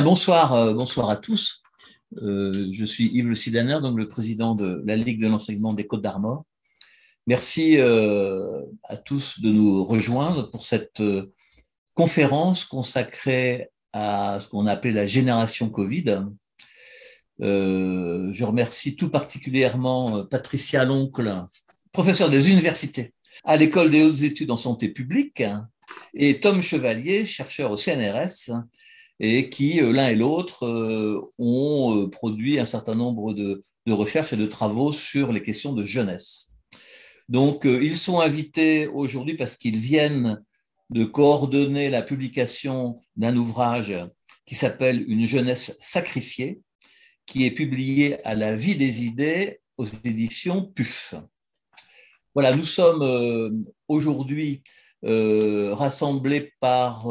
Bonsoir, bonsoir à tous. Je suis Yves Le Sidaner, donc le président de la Ligue de l'enseignement des Côtes-d'Armor. Merci à tous de nous rejoindre pour cette conférence consacrée à ce qu'on a appelé la génération Covid. Je remercie tout particulièrement Patricia Loncle, professeure des universités à l'École des hautes études en santé publique, et Tom Chevalier, chercheur au CNRS, et qui, l'un et l'autre, ont produit un certain nombre de recherches et de travaux sur les questions de jeunesse. Donc, ils sont invités aujourd'hui parce qu'ils viennent de coordonner la publication d'un ouvrage qui s'appelle « Une jeunesse sacrifiée », qui est publié à la Vie des idées aux éditions PUF. Voilà, nous sommes aujourd'hui rassemblés par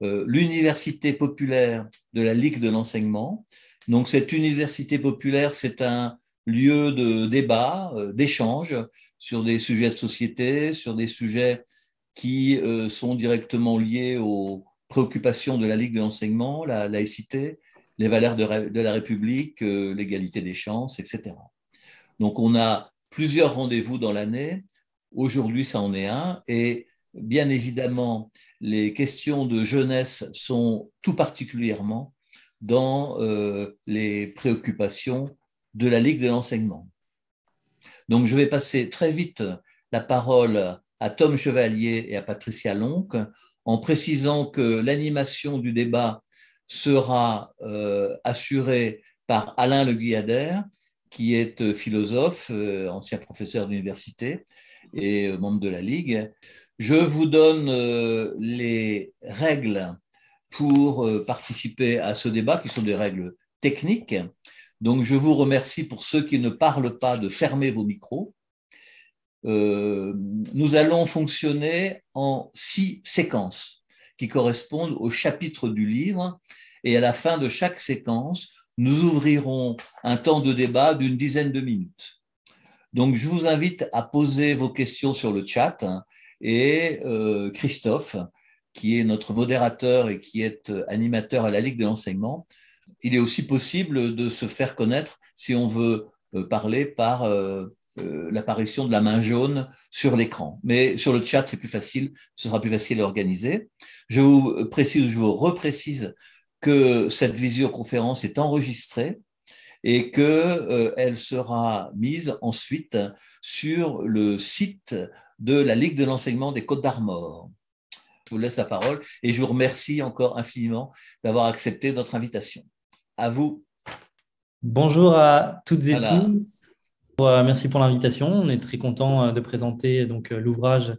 l'Université populaire de la Ligue de l'enseignement. Donc, cette université populaire, c'est un lieu de débat, d'échange sur des sujets de société, sur des sujets qui sont directement liés aux préoccupations de la Ligue de l'enseignement, la laïcité, les valeurs de la République, l'égalité des chances, etc. Donc, on a plusieurs rendez-vous dans l'année. Aujourd'hui, ça en est un. Et bien évidemment, les questions de jeunesse sont tout particulièrement dans les préoccupations de la Ligue de l'enseignement. Donc, je vais passer très vite la parole à Tom Chevalier et à Patricia Loncle en précisant que l'animation du débat sera assurée par Alain Le Guyader, qui est philosophe, ancien professeur d'université et membre de la Ligue. Je vous donne les règles pour participer à ce débat, qui sont des règles techniques. Donc, je vous remercie pour ceux qui ne parlent pas de fermer vos micros. Nous allons fonctionner en 6 séquences qui correspondent au chapitre du livre. Et à la fin de chaque séquence, nous ouvrirons un temps de débat d'une dizaine de minutes. Donc, je vous invite à poser vos questions sur le chat et Christophe, qui est notre modérateur et qui est animateur à la Ligue de l'enseignement, il est aussi possible de se faire connaître si on veut parler par l'apparition de la main jaune sur l'écran. Mais sur le chat, c'est plus facile, ce sera plus facile à organiser. Je vous reprécise que cette visioconférence est enregistrée et qu'elle sera mise ensuite sur le site de la Ligue de l'enseignement des Côtes-d'Armor. Je vous laisse la parole et je vous remercie encore infiniment d'avoir accepté notre invitation. À vous. Bonjour à toutes et Voilà. tous. Merci pour l'invitation. On est très content de présenter donc l'ouvrage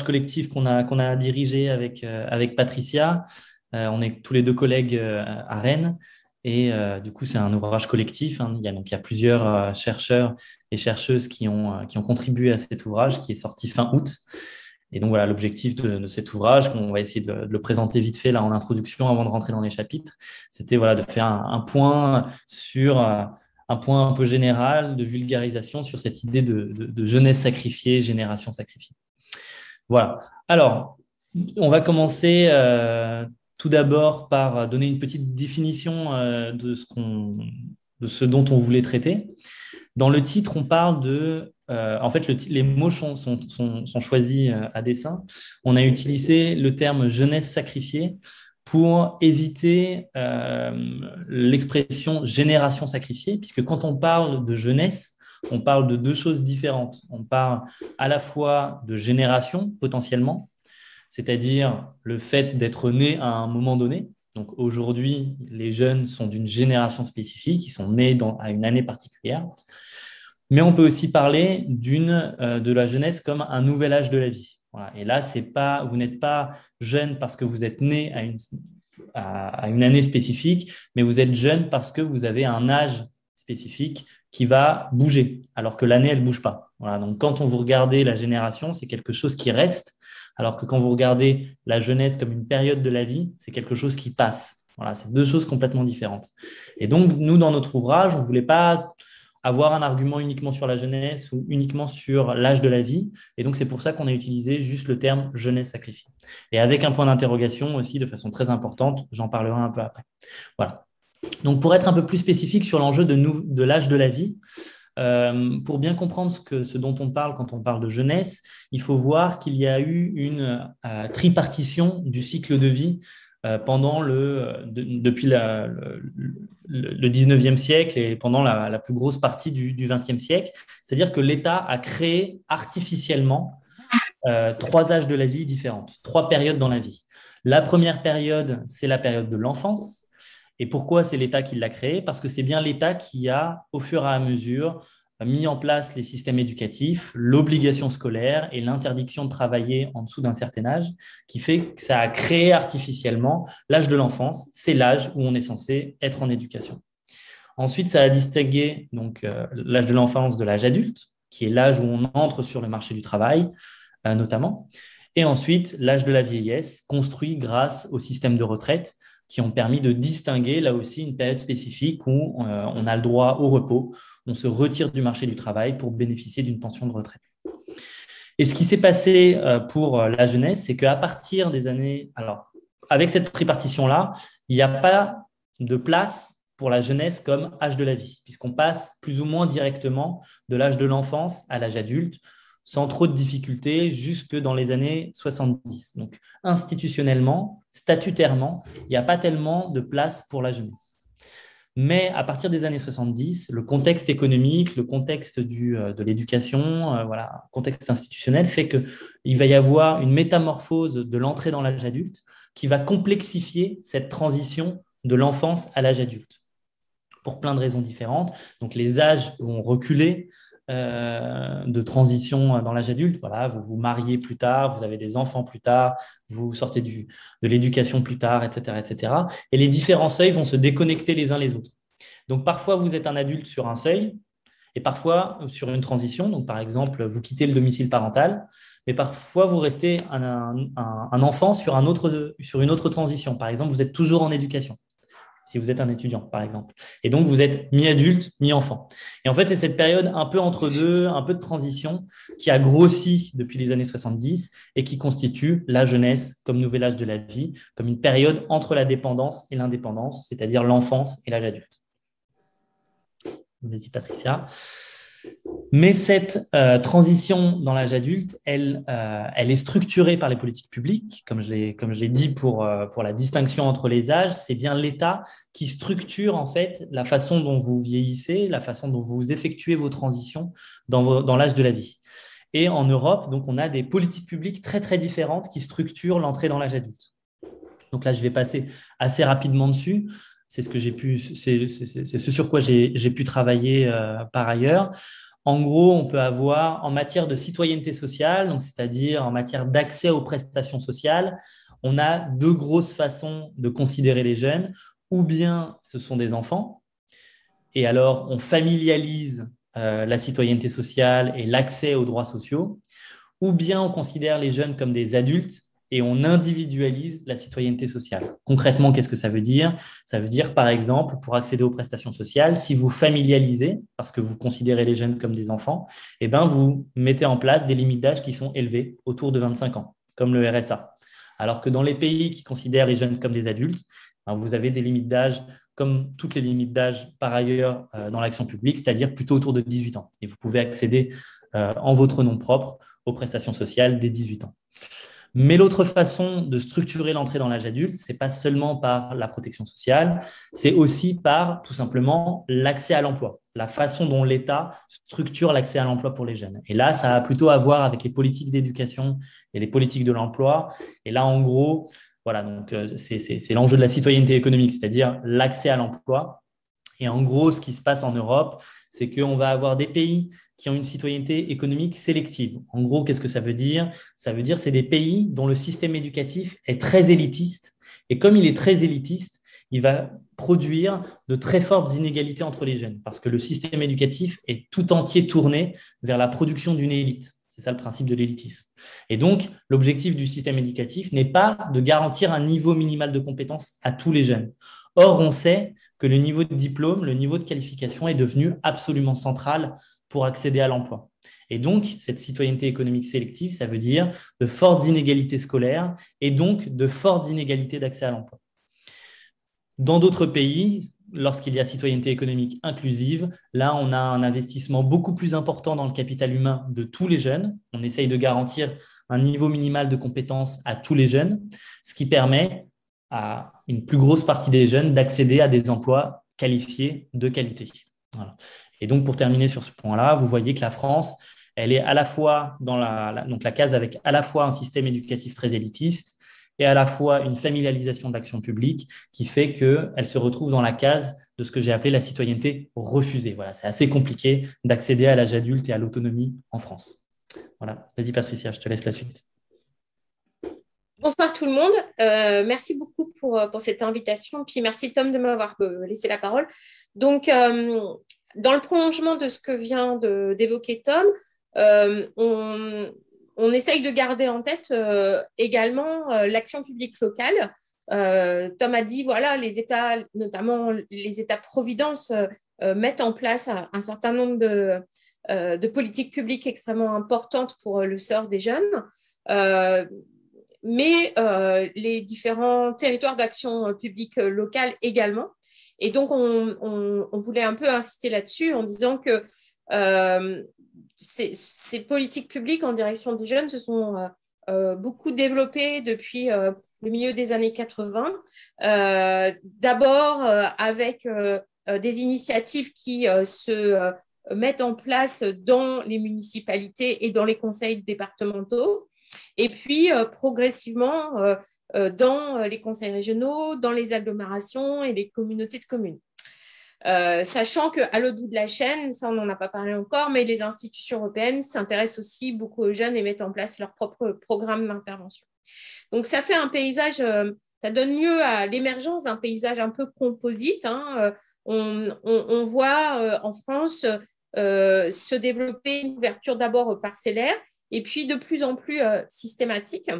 collectif qu'on a dirigé avec Patricia. On est tous les deux collègues à Rennes. Et du coup, c'est un ouvrage collectif. Hein. Il y a plusieurs chercheurs et chercheuses qui ont contribué à cet ouvrage qui est sorti fin août. Et donc, voilà, l'objectif de cet ouvrage, qu'on va essayer de le présenter vite fait là en introduction avant de rentrer dans les chapitres, c'était voilà, de faire un point sur un point un peu général de vulgarisation sur cette idée de jeunesse sacrifiée, génération sacrifiée. Voilà. Alors, on va commencer tout d'abord par donner une petite définition de ce dont on voulait traiter. Dans le titre, on parle de… en fait, les mots sont choisis à dessein. On a utilisé le terme jeunesse sacrifiée pour éviter l'expression génération sacrifiée, puisque quand on parle de jeunesse, on parle de deux choses différentes. On parle à la fois de génération potentiellement, c'est-à-dire le fait d'être né à un moment donné. Donc aujourd'hui, les jeunes sont d'une génération spécifique, ils sont nés à une année particulière. Mais on peut aussi parler de la jeunesse comme un nouvel âge de la vie. Voilà. Et là, vous n'êtes pas jeune parce que vous êtes né à une année spécifique, mais vous êtes jeune parce que vous avez un âge spécifique qui va bouger, alors que l'année, elle ne bouge pas. Voilà. Donc, quand vous regardez la génération, c'est quelque chose qui reste, alors que quand vous regardez la jeunesse comme une période de la vie, c'est quelque chose qui passe. Voilà, c'est deux choses complètement différentes. Et donc, nous, dans notre ouvrage, on ne voulait pas avoir un argument uniquement sur la jeunesse ou uniquement sur l'âge de la vie. Et donc, c'est pour ça qu'on a utilisé juste le terme jeunesse sacrifiée. Et avec un point d'interrogation aussi de façon très importante, j'en parlerai un peu après. Voilà. Donc, pour être un peu plus spécifique sur l'enjeu de l'âge de la vie, pour bien comprendre ce dont on parle quand on parle de jeunesse, il faut voir qu'il y a eu une tripartition du cycle de vie depuis le 19e siècle et pendant la plus grosse partie du 20e siècle. C'est-à-dire que l'État a créé artificiellement trois âges de la vie différentes, trois périodes dans la vie. La première période, c'est la période de l'enfance. Et pourquoi c'est l'État qui l'a créé? Parce que c'est bien l'État qui a, au fur et à mesure, mis en place les systèmes éducatifs, l'obligation scolaire et l'interdiction de travailler en dessous d'un certain âge, qui fait que ça a créé artificiellement l'âge de l'enfance. C'est l'âge où on est censé être en éducation. Ensuite, ça a distingué donc l'âge de l'enfance de l'âge adulte, qui est l'âge où on entre sur le marché du travail, notamment. Et ensuite, l'âge de la vieillesse, construit grâce au système de retraite, qui ont permis de distinguer là aussi une période spécifique où on a le droit au repos, on se retire du marché du travail pour bénéficier d'une pension de retraite. Et ce qui s'est passé pour la jeunesse, c'est qu'à partir des années… Alors, avec cette tripartition-là, il n'y a pas de place pour la jeunesse comme âge de la vie, puisqu'on passe plus ou moins directement de l'âge de l'enfance à l'âge adulte, sans trop de difficultés, jusque dans les années 70. Donc, institutionnellement, statutairement, il n'y a pas tellement de place pour la jeunesse. Mais à partir des années 70, le contexte économique, le contexte de l'éducation, voilà, contexte institutionnel fait qu'il va y avoir une métamorphose de l'entrée dans l'âge adulte qui va complexifier cette transition de l'enfance à l'âge adulte pour plein de raisons différentes. Donc, les âges vont reculer de transition dans l'âge adulte. Voilà, vous vous mariez plus tard, vous avez des enfants plus tard, vous sortez de l'éducation plus tard, etc., etc. Et les différents seuils vont se déconnecter les uns les autres. Donc, parfois, vous êtes un adulte sur un seuil et parfois sur une transition. Donc, par exemple, vous quittez le domicile parental, mais parfois, vous restez un enfant sur une autre transition. Par exemple, vous êtes toujours en éducation, si vous êtes un étudiant, par exemple. Et donc, vous êtes mi-adulte, mi-enfant. Et en fait, c'est cette période un peu entre deux, un peu de transition, qui a grossi depuis les années 70 et qui constitue la jeunesse comme nouvel âge de la vie, comme une période entre la dépendance et l'indépendance, c'est-à-dire l'enfance et l'âge adulte. Vas-y, Patricia. Mais cette transition dans l'âge adulte, elle est structurée par les politiques publiques. Comme je l'ai dit pour la distinction entre les âges, c'est bien l'État qui structure en fait la façon dont vous vieillissez, la façon dont vous effectuez vos transitions dans l'âge de la vie. Et en Europe, donc, on a des politiques publiques très, très différentes qui structurent l'entrée dans l'âge adulte. Donc là, je vais passer assez rapidement dessus. C'est ce sur quoi j'ai pu travailler par ailleurs. En gros, on peut avoir en matière de citoyenneté sociale, donc c'est-à-dire en matière d'accès aux prestations sociales, on a deux grosses façons de considérer les jeunes. Ou bien ce sont des enfants, et alors on familialise la citoyenneté sociale et l'accès aux droits sociaux, ou bien on considère les jeunes comme des adultes et on individualise la citoyenneté sociale. Concrètement, qu'est-ce que ça veut dire? Ça veut dire, par exemple, pour accéder aux prestations sociales, si vous familialisez, parce que vous considérez les jeunes comme des enfants, eh ben, vous mettez en place des limites d'âge qui sont élevées, autour de 25 ans, comme le RSA. Alors que dans les pays qui considèrent les jeunes comme des adultes, ben, vous avez des limites d'âge comme toutes les limites d'âge par ailleurs dans l'action publique, c'est-à-dire plutôt autour de 18 ans. Et vous pouvez accéder en votre nom propre aux prestations sociales dès 18 ans. Mais l'autre façon de structurer l'entrée dans l'âge adulte, ce n'est pas seulement par la protection sociale, c'est aussi par tout simplement l'accès à l'emploi, la façon dont l'État structure l'accès à l'emploi pour les jeunes. Et là, ça a plutôt à voir avec les politiques d'éducation et les politiques de l'emploi. Et là, en gros, voilà, donc c'est l'enjeu de la citoyenneté économique, c'est-à-dire l'accès à l'emploi. Et en gros, ce qui se passe en Europe, c'est qu'on va avoir des pays qui ont une citoyenneté économique sélective. En gros, qu'est-ce que ça veut dire? Ça veut dire que c'est des pays dont le système éducatif est très élitiste. Et comme il est très élitiste, il va produire de très fortes inégalités entre les jeunes parce que le système éducatif est tout entier tourné vers la production d'une élite. C'est ça le principe de l'élitisme. Et donc, l'objectif du système éducatif n'est pas de garantir un niveau minimal de compétences à tous les jeunes. Or, on sait que le niveau de diplôme, le niveau de qualification est devenu absolument central pour accéder à l'emploi. Et donc, cette citoyenneté économique sélective, ça veut dire de fortes inégalités scolaires et donc de fortes inégalités d'accès à l'emploi. Dans d'autres pays, lorsqu'il y a citoyenneté économique inclusive, là, on a un investissement beaucoup plus important dans le capital humain de tous les jeunes. On essaye de garantir un niveau minimal de compétences à tous les jeunes, ce qui permet à une plus grosse partie des jeunes d'accéder à des emplois qualifiés de qualité. Voilà. Et donc, pour terminer sur ce point-là, vous voyez que la France, elle est à la fois dans donc la case avec à la fois un système éducatif très élitiste et à la fois une familialisation de l'action publique qui fait qu'elle se retrouve dans la case de ce que j'ai appelé la citoyenneté refusée. Voilà, c'est assez compliqué d'accéder à l'âge adulte et à l'autonomie en France. Voilà, vas-y Patricia, je te laisse la suite. Bonsoir tout le monde. Merci beaucoup pour cette invitation. Puis merci Tom de m'avoir laissé la parole. Donc, dans le prolongement de ce que vient d'évoquer Tom, on essaye de garder en tête également l'action publique locale. Tom a dit, voilà, les États, notamment les États-providence, mettent en place un certain nombre de politiques publiques extrêmement importantes pour le sort des jeunes. Mais les différents territoires d'action publique locale également. Et donc, on voulait un peu insister là-dessus en disant que ces politiques publiques en direction des jeunes se sont beaucoup développées depuis le milieu des années 80. D'abord avec des initiatives qui se mettent en place dans les municipalités et dans les conseils départementaux. Et puis, progressivement, dans les conseils régionaux, dans les agglomérations et les communautés de communes. Sachant qu'à l'autre bout de la chaîne, ça on n'en a pas parlé encore, mais les institutions européennes s'intéressent aussi beaucoup aux jeunes et mettent en place leur propre programme d'intervention. Donc, ça fait un paysage, ça donne lieu à l'émergence d'un paysage un peu composite. Hein. On voit en France se développer une ouverture d'abord parcellaire, et puis de plus en plus systématique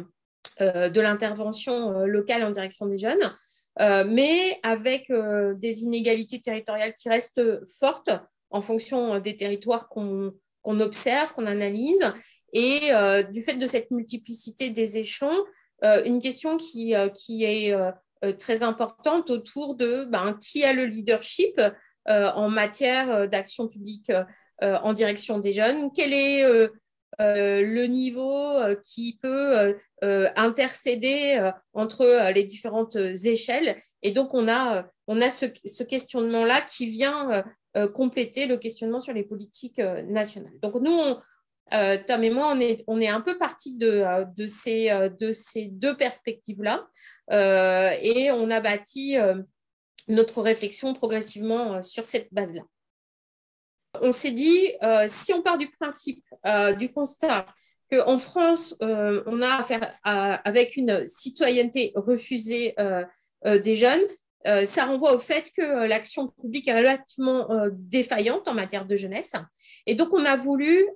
de l'intervention locale en direction des jeunes, mais avec des inégalités territoriales qui restent fortes en fonction des territoires qu'on observe, qu'on analyse, et du fait de cette multiplicité des échelons, une question qui est très importante autour de qui a le leadership en matière d'action publique en direction des jeunes, quel est le niveau qui peut intercéder entre les différentes échelles. Et donc, on a ce questionnement-là qui vient compléter le questionnement sur les politiques nationales. Donc, nous, Tom et moi, on est un peu partis de ces deux perspectives-là et on a bâti notre réflexion progressivement sur cette base-là. On s'est dit, si on part du principe, du constat qu'en France, on a affaire avec une citoyenneté refusée des jeunes, ça renvoie au fait que l'action publique est relativement défaillante en matière de jeunesse. Et donc, on a voulu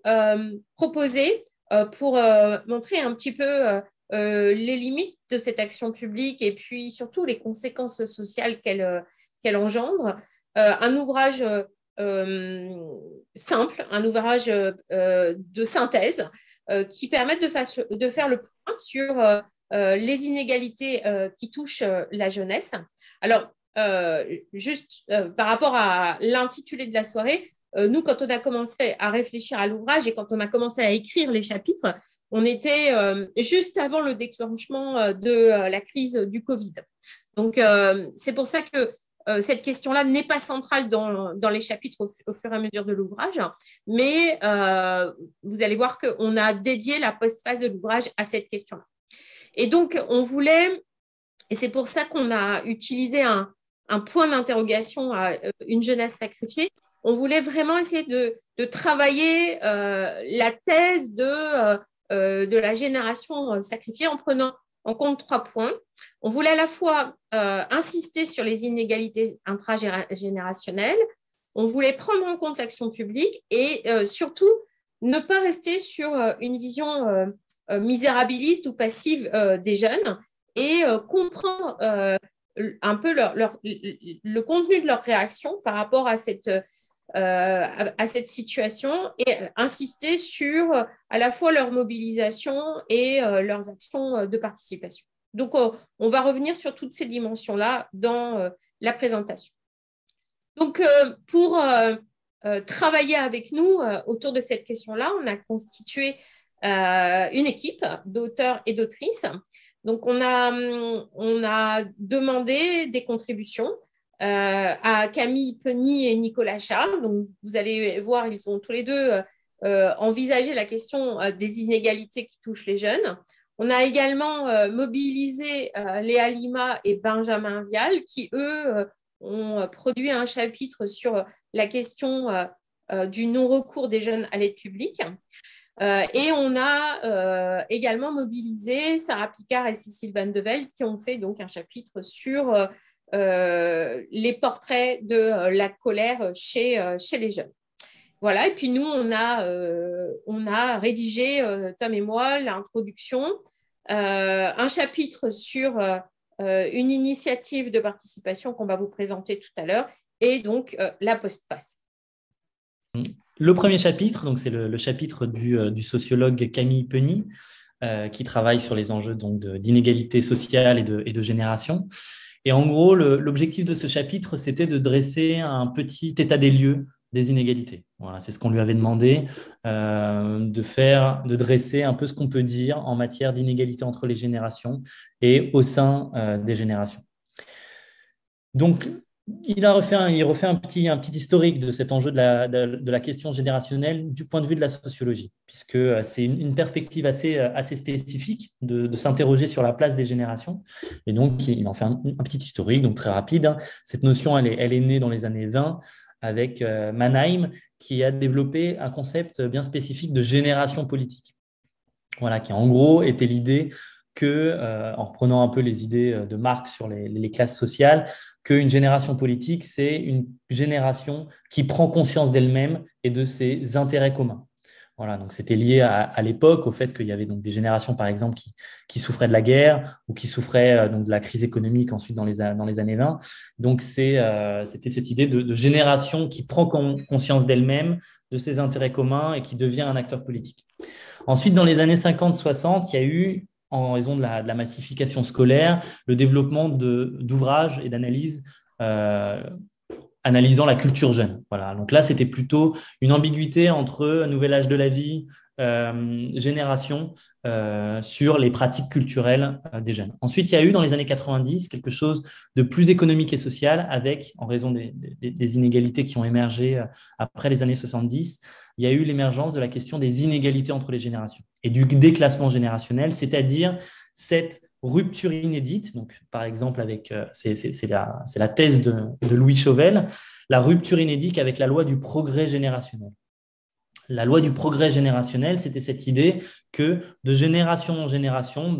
proposer, pour montrer un petit peu les limites de cette action publique et puis surtout les conséquences sociales qu'elle engendre, un ouvrage simple, un ouvrage de synthèse qui permette de faire le point sur les inégalités qui touchent la jeunesse. Alors, juste par rapport à l'intitulé de la soirée, nous, quand on a commencé à réfléchir à l'ouvrage et quand on a commencé à écrire les chapitres, on était juste avant le déclenchement de la crise du Covid. Donc, c'est pour ça que cette question-là n'est pas centrale dans les chapitres au fur et à mesure de l'ouvrage, mais vous allez voir qu'on a dédié la postface de l'ouvrage à cette question-là. Et donc, on voulait, et c'est pour ça qu'on a utilisé un point d'interrogation à une jeunesse sacrifiée, on voulait vraiment essayer de travailler la thèse de la génération sacrifiée en prenant en compte 3 points. On voulait à la fois insister sur les inégalités intragénérationnelles, on voulait prendre en compte l'action publique et surtout ne pas rester sur une vision misérabiliste ou passive des jeunes et comprendre un peu le contenu de leur réaction par rapport à cette situation et insister sur à la fois leur mobilisation et leurs actions de participation. Donc, on va revenir sur toutes ces dimensions-là dans la présentation. Donc, pour travailler avec nous autour de cette question-là, on a constitué une équipe d'auteurs et d'autrices. Donc, on a demandé des contributions à Camille Penny et Nicolas Charles. Donc, vous allez voir, ils ont tous les deux envisagé la question des inégalités qui touchent les jeunes. On a également mobilisé Léa Lima et Benjamin Vial qui, eux, ont produit un chapitre sur la question du non-recours des jeunes à l'aide publique. Et on a également mobilisé Sarah Picard et Cécile Van de Velde qui ont fait donc un chapitre sur les portraits de la colère chez les jeunes. Voilà, et puis nous, on a rédigé, Tom et moi, l'introduction, un chapitre sur une initiative de participation qu'on va vous présenter tout à l'heure, et donc la postface. Le premier chapitre, donc c'est le chapitre du sociologue Camille Penny, qui travaille sur les enjeux d'inégalité sociale et de génération. Et en gros, l'objectif de ce chapitre, c'était de dresser un petit état des lieux des inégalités. Voilà, c'est ce qu'on lui avait demandé, de dresser un peu ce qu'on peut dire en matière d'inégalité entre les générations et au sein des générations. Donc, il refait un petit historique de cet enjeu de la question générationnelle du point de vue de la sociologie, puisque c'est une perspective assez spécifique de s'interroger sur la place des générations. Et donc, il en fait un petit historique, donc très rapide. Hein. Cette notion, elle est née dans les années 20 avec Mannheim, qui a développé un concept bien spécifique de génération politique. Voilà, qui en gros était l'idée que, en reprenant un peu les idées de Marx sur les classes sociales, qu'une génération politique, c'est une génération qui prend conscience d'elle-même et de ses intérêts communs. Voilà, donc c'était lié à l'époque au fait qu'il y avait donc des générations, par exemple, qui souffraient de la guerre ou qui souffraient donc de la crise économique ensuite dans les années 20. Donc c'était cette idée de génération qui prend conscience d'elle-même, de ses intérêts communs et qui devient un acteur politique. Ensuite, dans les années 50-60, il y a eu, en raison de la massification scolaire, le développement d'ouvrages et d'analyses analysant la culture jeune. Voilà. Donc là, c'était plutôt une ambiguïté entre nouvel âge de la vie, génération, sur les pratiques culturelles des jeunes. Ensuite, il y a eu dans les années 90 quelque chose de plus économique et social avec, en raison des inégalités qui ont émergé après les années 70, il y a eu l'émergence de la question des inégalités entre les générations et du déclassement générationnel, c'est-à-dire cette rupture inédite, donc par exemple c'est la thèse de Louis Chauvel, la rupture inédite avec la loi du progrès générationnel. La loi du progrès générationnel, c'était cette idée que de génération en génération,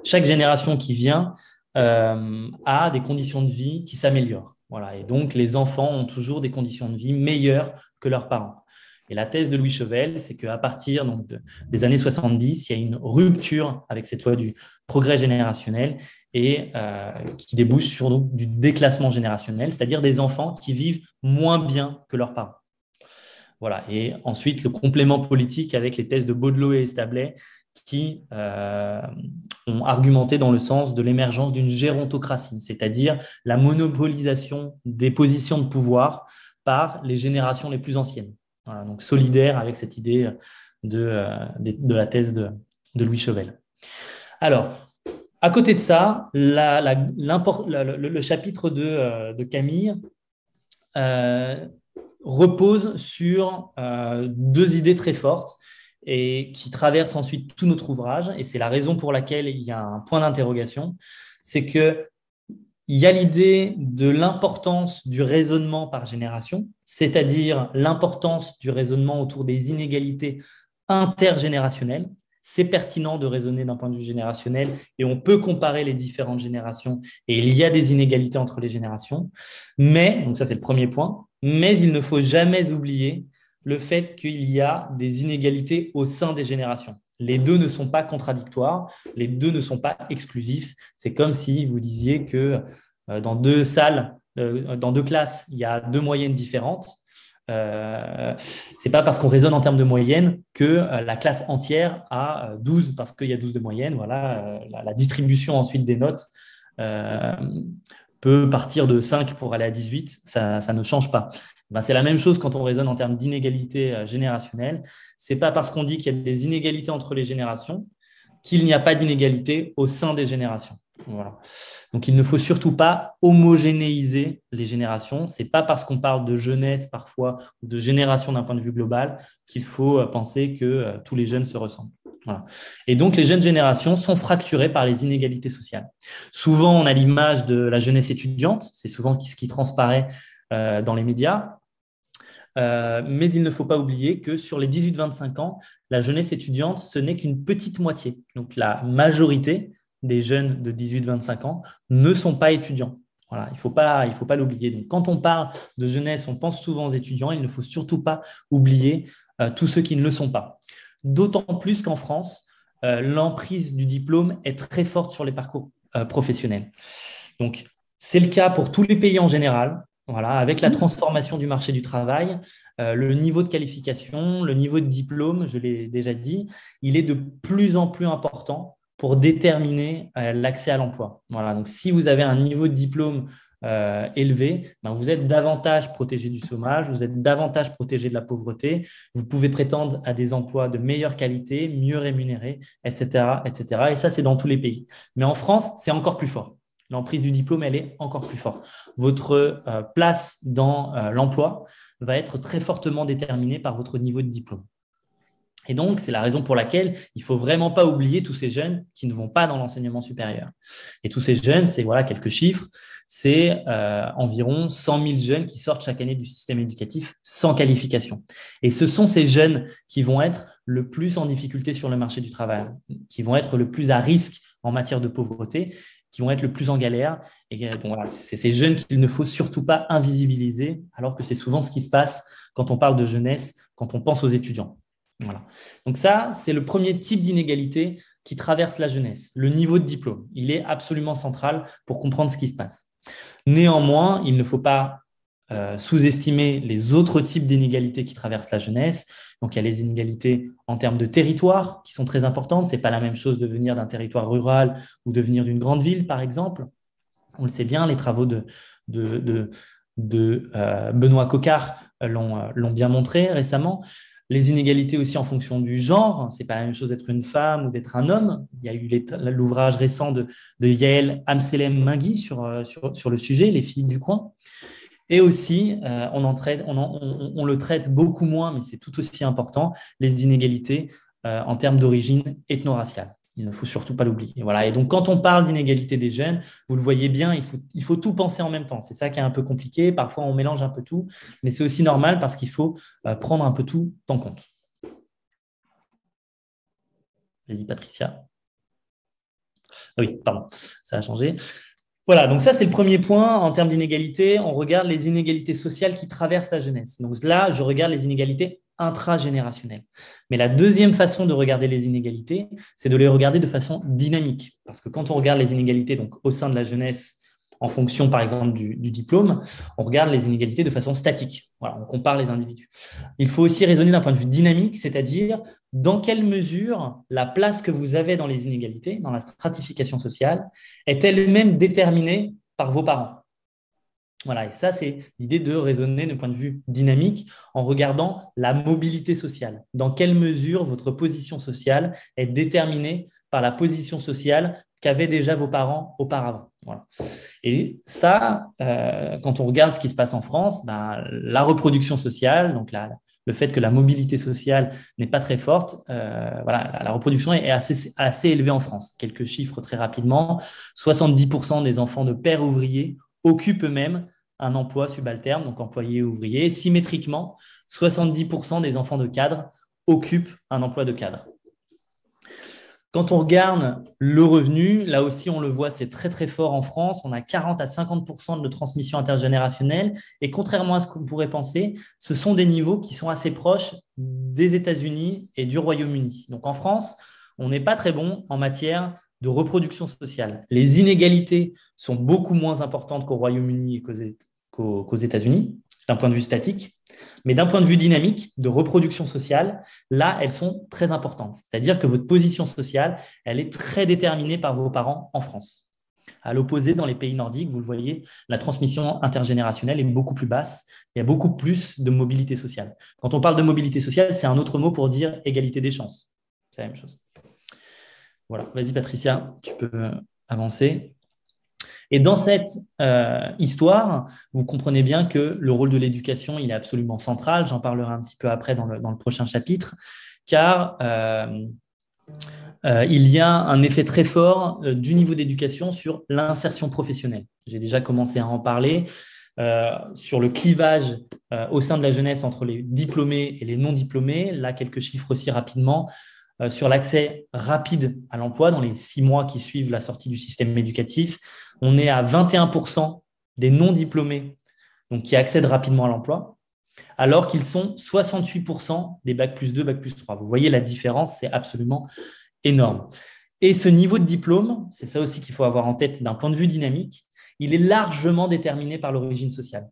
chaque génération qui vient a des conditions de vie qui s'améliorent. Voilà. Et donc, les enfants ont toujours des conditions de vie meilleures que leurs parents. Et la thèse de Louis Chauvel, c'est qu'à partir des années 70, il y a une rupture avec cette loi du progrès générationnel et qui débouche sur du déclassement générationnel, c'est-à-dire des enfants qui vivent moins bien que leurs parents. Voilà. Et ensuite, le complément politique avec les thèses de Baudelot et Establet qui ont argumenté dans le sens de l'émergence d'une gérontocratie, c'est-à-dire la monopolisation des positions de pouvoir par les générations les plus anciennes. Voilà, donc solidaire avec cette idée de la thèse de Louis Chauvel. Alors, à côté de ça, le chapitre de Camille repose sur deux idées très fortes et qui traversent ensuite tout notre ouvrage. Et c'est la raison pour laquelle il y a un point d'interrogation, c'est qu'il y a l'idée de l'importance du raisonnement par génération, c'est-à-dire l'importance du raisonnement autour des inégalités intergénérationnelles. C'est pertinent de raisonner d'un point de vue générationnel et on peut comparer les différentes générations et il y a des inégalités entre les générations. Mais, donc ça c'est le premier point, mais il ne faut jamais oublier le fait qu'il y a des inégalités au sein des générations. Les deux ne sont pas contradictoires, les deux ne sont pas exclusifs. C'est comme si vous disiez que dans deux salles, dans deux classes, il y a deux moyennes différentes. C'est pas parce qu'on raisonne en termes de moyenne que la classe entière a 12 parce qu'il y a 12 de moyenne. Voilà, la distribution ensuite des notes peut partir de 5 pour aller à 18, ça ne change pas. Ben, c'est la même chose quand on raisonne en termes d'inégalité générationnelle. C'est pas parce qu'on dit qu'il y a des inégalités entre les générations qu'il n'y a pas d'inégalité au sein des générations. Voilà. Donc, il ne faut surtout pas homogénéiser les générations. Ce n'est pas parce qu'on parle de jeunesse parfois ou de génération d'un point de vue global qu'il faut penser que tous les jeunes se ressemblent. Voilà. Et donc, les jeunes générations sont fracturées par les inégalités sociales. Souvent, on a l'image de la jeunesse étudiante. C'est souvent ce qui transparaît dans les médias. Mais il ne faut pas oublier que sur les 18-25 ans, la jeunesse étudiante, ce n'est qu'une petite moitié. Donc, la majorité des jeunes de 18-25 ans ne sont pas étudiants. Voilà, il faut pas l'oublier. Donc, quand on parle de jeunesse, on pense souvent aux étudiants. Il ne faut surtout pas oublier tous ceux qui ne le sont pas. D'autant plus qu'en France, l'emprise du diplôme est très forte sur les parcours professionnels. Donc, c'est le cas pour tous les pays en général. Voilà, avec la transformation du marché du travail, le niveau de qualification, le niveau de diplôme, je l'ai déjà dit, il est de plus en plus important pour déterminer l'accès à l'emploi. Voilà, donc si vous avez un niveau de diplôme élevé, ben vous êtes davantage protégé du chômage, vous êtes davantage protégé de la pauvreté, vous pouvez prétendre à des emplois de meilleure qualité, mieux rémunérés, etc., etc. Et ça, c'est dans tous les pays. Mais en France, c'est encore plus fort. L'emprise du diplôme, elle est encore plus forte. Votre place dans l'emploi va être très fortement déterminée par votre niveau de diplôme. Et donc, c'est la raison pour laquelle il ne faut vraiment pas oublier tous ces jeunes qui ne vont pas dans l'enseignement supérieur. Et tous ces jeunes, c'est voilà quelques chiffres, c'est environ 100 000 jeunes qui sortent chaque année du système éducatif sans qualification. Et ce sont ces jeunes qui vont être le plus en difficulté sur le marché du travail, qui vont être le plus à risque en matière de pauvreté, qui vont être le plus en galère. Et donc, voilà, c'est ces jeunes qu'il ne faut surtout pas invisibiliser, alors que c'est souvent ce qui se passe quand on parle de jeunesse, quand on pense aux étudiants. Voilà. Donc ça, c'est le premier type d'inégalité qui traverse la jeunesse, le niveau de diplôme. Il est absolument central pour comprendre ce qui se passe. Néanmoins, il ne faut pas sous-estimer les autres types d'inégalités qui traversent la jeunesse. Donc, il y a les inégalités en termes de territoire qui sont très importantes. Ce n'est pas la même chose de venir d'un territoire rural ou de venir d'une grande ville, par exemple. On le sait bien, les travaux de Benoît Coquart l'ont bien montré récemment. Les inégalités aussi en fonction du genre. Ce n'est pas la même chose d'être une femme ou d'être un homme. Il y a eu l'ouvrage récent de Yael Amselem-Mingui sur le sujet, Les filles du coin. Et aussi, on le traite beaucoup moins, mais c'est tout aussi important, les inégalités en termes d'origine ethno-raciale. Il ne faut surtout pas l'oublier. Voilà. Et donc, quand on parle d'inégalité des jeunes, vous le voyez bien, il faut tout penser en même temps. C'est ça qui est un peu compliqué. Parfois, on mélange un peu tout, mais c'est aussi normal parce qu'il faut prendre un peu tout en compte. Vas-y, Patricia. Ah oui, pardon, ça a changé. Voilà, donc ça, c'est le premier point en termes d'inégalité. On regarde les inégalités sociales qui traversent la jeunesse. Donc là, je regarde les inégalités intragénérationnelles. Mais la deuxième façon de regarder les inégalités, c'est de les regarder de façon dynamique. Parce que quand on regarde les inégalités donc, au sein de la jeunesse, en fonction, par exemple, du diplôme, on regarde les inégalités de façon statique. Voilà, on compare les individus. Il faut aussi raisonner d'un point de vue dynamique, c'est-à-dire dans quelle mesure la place que vous avez dans les inégalités, dans la stratification sociale, est elle-même déterminée par vos parents. Voilà, et ça, c'est l'idée de raisonner d'un point de vue dynamique en regardant la mobilité sociale. Dans quelle mesure votre position sociale est déterminée par la position sociale qu'avaient déjà vos parents auparavant. Voilà. Et ça, quand on regarde ce qui se passe en France, la reproduction sociale, donc le fait que la mobilité sociale n'est pas très forte, la reproduction est assez élevée en France. Quelques chiffres très rapidement. 70% des enfants de pères ouvriers occupent eux-mêmes un emploi subalterne, donc employé ouvrier. Symétriquement, 70% des enfants de cadres occupent un emploi de cadre. Quand on regarde le revenu, là aussi, on le voit, c'est très, très fort en France. On a 40 à 50% de transmission intergénérationnelle. Et contrairement à ce qu'on pourrait penser, ce sont des niveaux qui sont assez proches des États-Unis et du Royaume-Uni. Donc en France, on n'est pas très bon en matière de reproduction sociale. Les inégalités sont beaucoup moins importantes qu'au Royaume-Uni et qu'aux États-Unis, d'un point de vue statique. Mais d'un point de vue dynamique, de reproduction sociale, là, elles sont très importantes. C'est-à-dire que votre position sociale, elle est très déterminée par vos parents en France. À l'opposé, dans les pays nordiques, vous le voyez, la transmission intergénérationnelle est beaucoup plus basse. Il y a beaucoup plus de mobilité sociale. Quand on parle de mobilité sociale, c'est un autre mot pour dire égalité des chances. C'est la même chose. Voilà, vas-y Patricia, tu peux avancer. Et dans cette histoire, vous comprenez bien que le rôle de l'éducation, il est absolument central. J'en parlerai un petit peu après dans le prochain chapitre, car il y a un effet très fort du niveau d'éducation sur l'insertion professionnelle. J'ai déjà commencé à en parler. Sur le clivage au sein de la jeunesse entre les diplômés et les non-diplômés. Là, quelques chiffres aussi rapidement. Sur l'accès rapide à l'emploi dans les 6 mois qui suivent la sortie du système éducatif. On est à 21% des non-diplômés donc, qui accèdent rapidement à l'emploi, alors qu'ils sont 68% des Bac+2, Bac+3. Vous voyez la différence, c'est absolument énorme. Et ce niveau de diplôme, c'est ça aussi qu'il faut avoir en tête d'un point de vue dynamique, il est largement déterminé par l'origine sociale.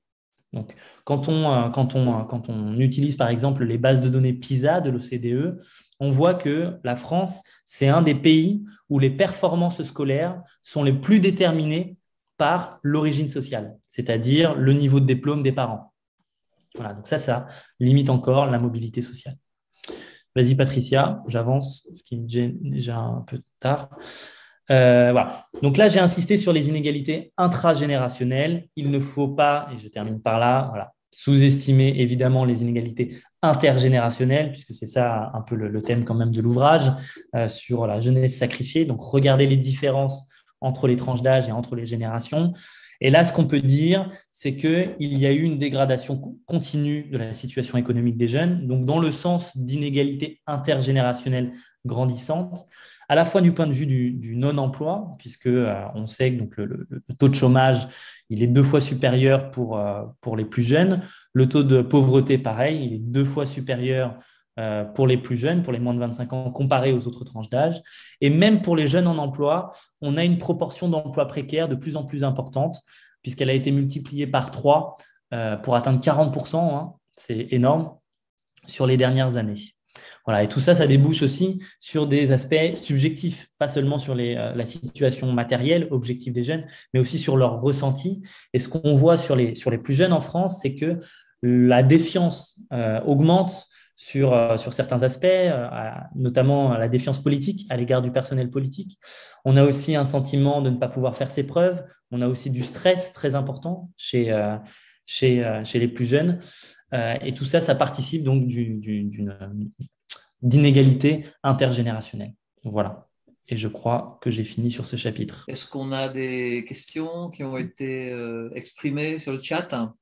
Donc, quand on utilise par exemple les bases de données PISA de l'OCDE, on voit que la France, c'est un des pays où les performances scolaires sont les plus déterminées par l'origine sociale, c'est-à-dire le niveau de diplôme des parents. Voilà, donc ça limite encore la mobilité sociale. Vas-y Patricia, j'avance, ce qui est déjà un peu tard. Voilà. Donc là, j'ai insisté sur les inégalités intragénérationnelles. Il ne faut pas, et je termine par là, voilà, sous-estimer évidemment les inégalités intergénérationnelles, puisque c'est ça un peu le thème quand même de l'ouvrage sur la jeunesse sacrifiée. Donc, regardez les différences entre les tranches d'âge et entre les générations. Et là, ce qu'on peut dire, c'est qu'il y a eu une dégradation continue de la situation économique des jeunes, donc dans le sens d'inégalités intergénérationnelles grandissantes, à la fois du point de vue du non-emploi, puisque on sait que donc, le taux de chômage, il est 2 fois supérieur pour les plus jeunes. Le taux de pauvreté, pareil, il est 2 fois supérieur pour les plus jeunes, pour les moins de 25 ans, comparé aux autres tranches d'âge. Et même pour les jeunes en emploi, on a une proportion d'emplois précaires de plus en plus importante, puisqu'elle a été multipliée par 3 pour atteindre 40%, hein, c'est énorme, sur les dernières années. Voilà, et tout ça, ça débouche aussi sur des aspects subjectifs, pas seulement sur la situation matérielle, objective des jeunes, mais aussi sur leur ressenti. Et ce qu'on voit sur les plus jeunes en France, c'est que la défiance augmente sur certains aspects, notamment la défiance politique à l'égard du personnel politique. On a aussi un sentiment de ne pas pouvoir faire ses preuves. On a aussi du stress très important chez les plus jeunes. Et tout ça, ça participe donc d'inégalité intergénérationnelle. Voilà. Et je crois que j'ai fini sur ce chapitre. Est-ce qu'on a des questions qui ont été exprimées sur le chat?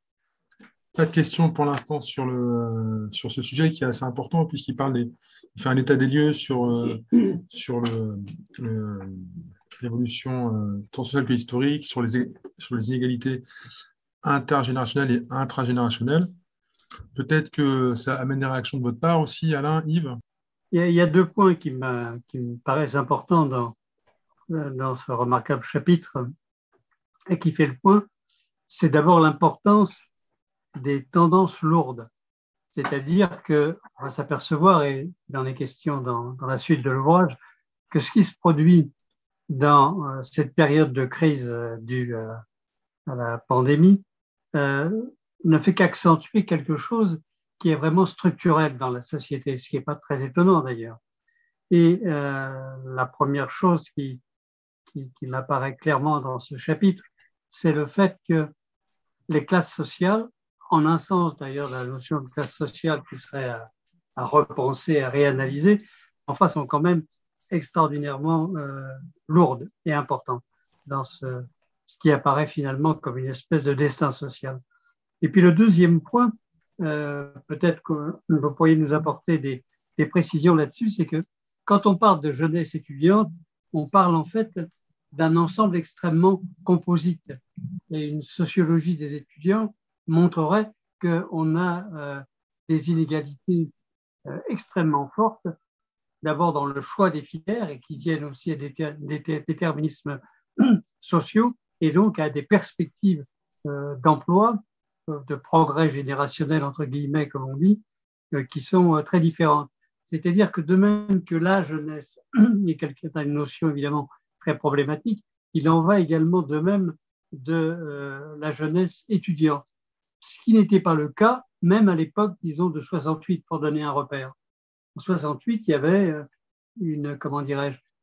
Pas de questions pour l'instant sur ce sujet qui est assez important puisqu'il il fait un état des lieux sur l'évolution tant sociale que historique, sur les inégalités intergénérationnelles et intragénérationnelles. Peut-être que ça amène des réactions de votre part aussi, Alain, Yves. Il y a 2 points qui me paraissent importants dans ce remarquable chapitre et qui fait le point. C'est d'abord l'importance des tendances lourdes. C'est-à-dire qu'on va s'apercevoir, et dans les questions dans la suite de l'ouvrage, que ce qui se produit dans cette période de crise due à la pandémie ne fait qu'accentuer quelque chose qui est vraiment structurel dans la société, ce qui n'est pas très étonnant d'ailleurs. Et la première chose qui m'apparaît clairement dans ce chapitre, c'est le fait que les classes sociales, en un sens d'ailleurs la notion de classe sociale qui serait à repenser, à réanalyser, enfin sont quand même extraordinairement lourdes et importantes dans ce qui apparaît finalement comme une espèce de destin social. Et puis le deuxième point, peut-être que vous pourriez nous apporter des précisions là-dessus, c'est que quand on parle de jeunesse étudiante, on parle en fait d'un ensemble extrêmement composite. Et une sociologie des étudiants montrerait qu'on a des inégalités extrêmement fortes, d'abord dans le choix des filières et qui tiennent aussi à des déterminismes sociaux et donc à des perspectives d'emploi, de progrès générationnel, entre guillemets, comme on dit, qui sont très différentes. C'est-à-dire que de même que la jeunesse est une notion évidemment très problématique, il en va également de même de la jeunesse étudiante. Ce qui n'était pas le cas, même à l'époque, disons, de 68, pour donner un repère. En 68, il y avait une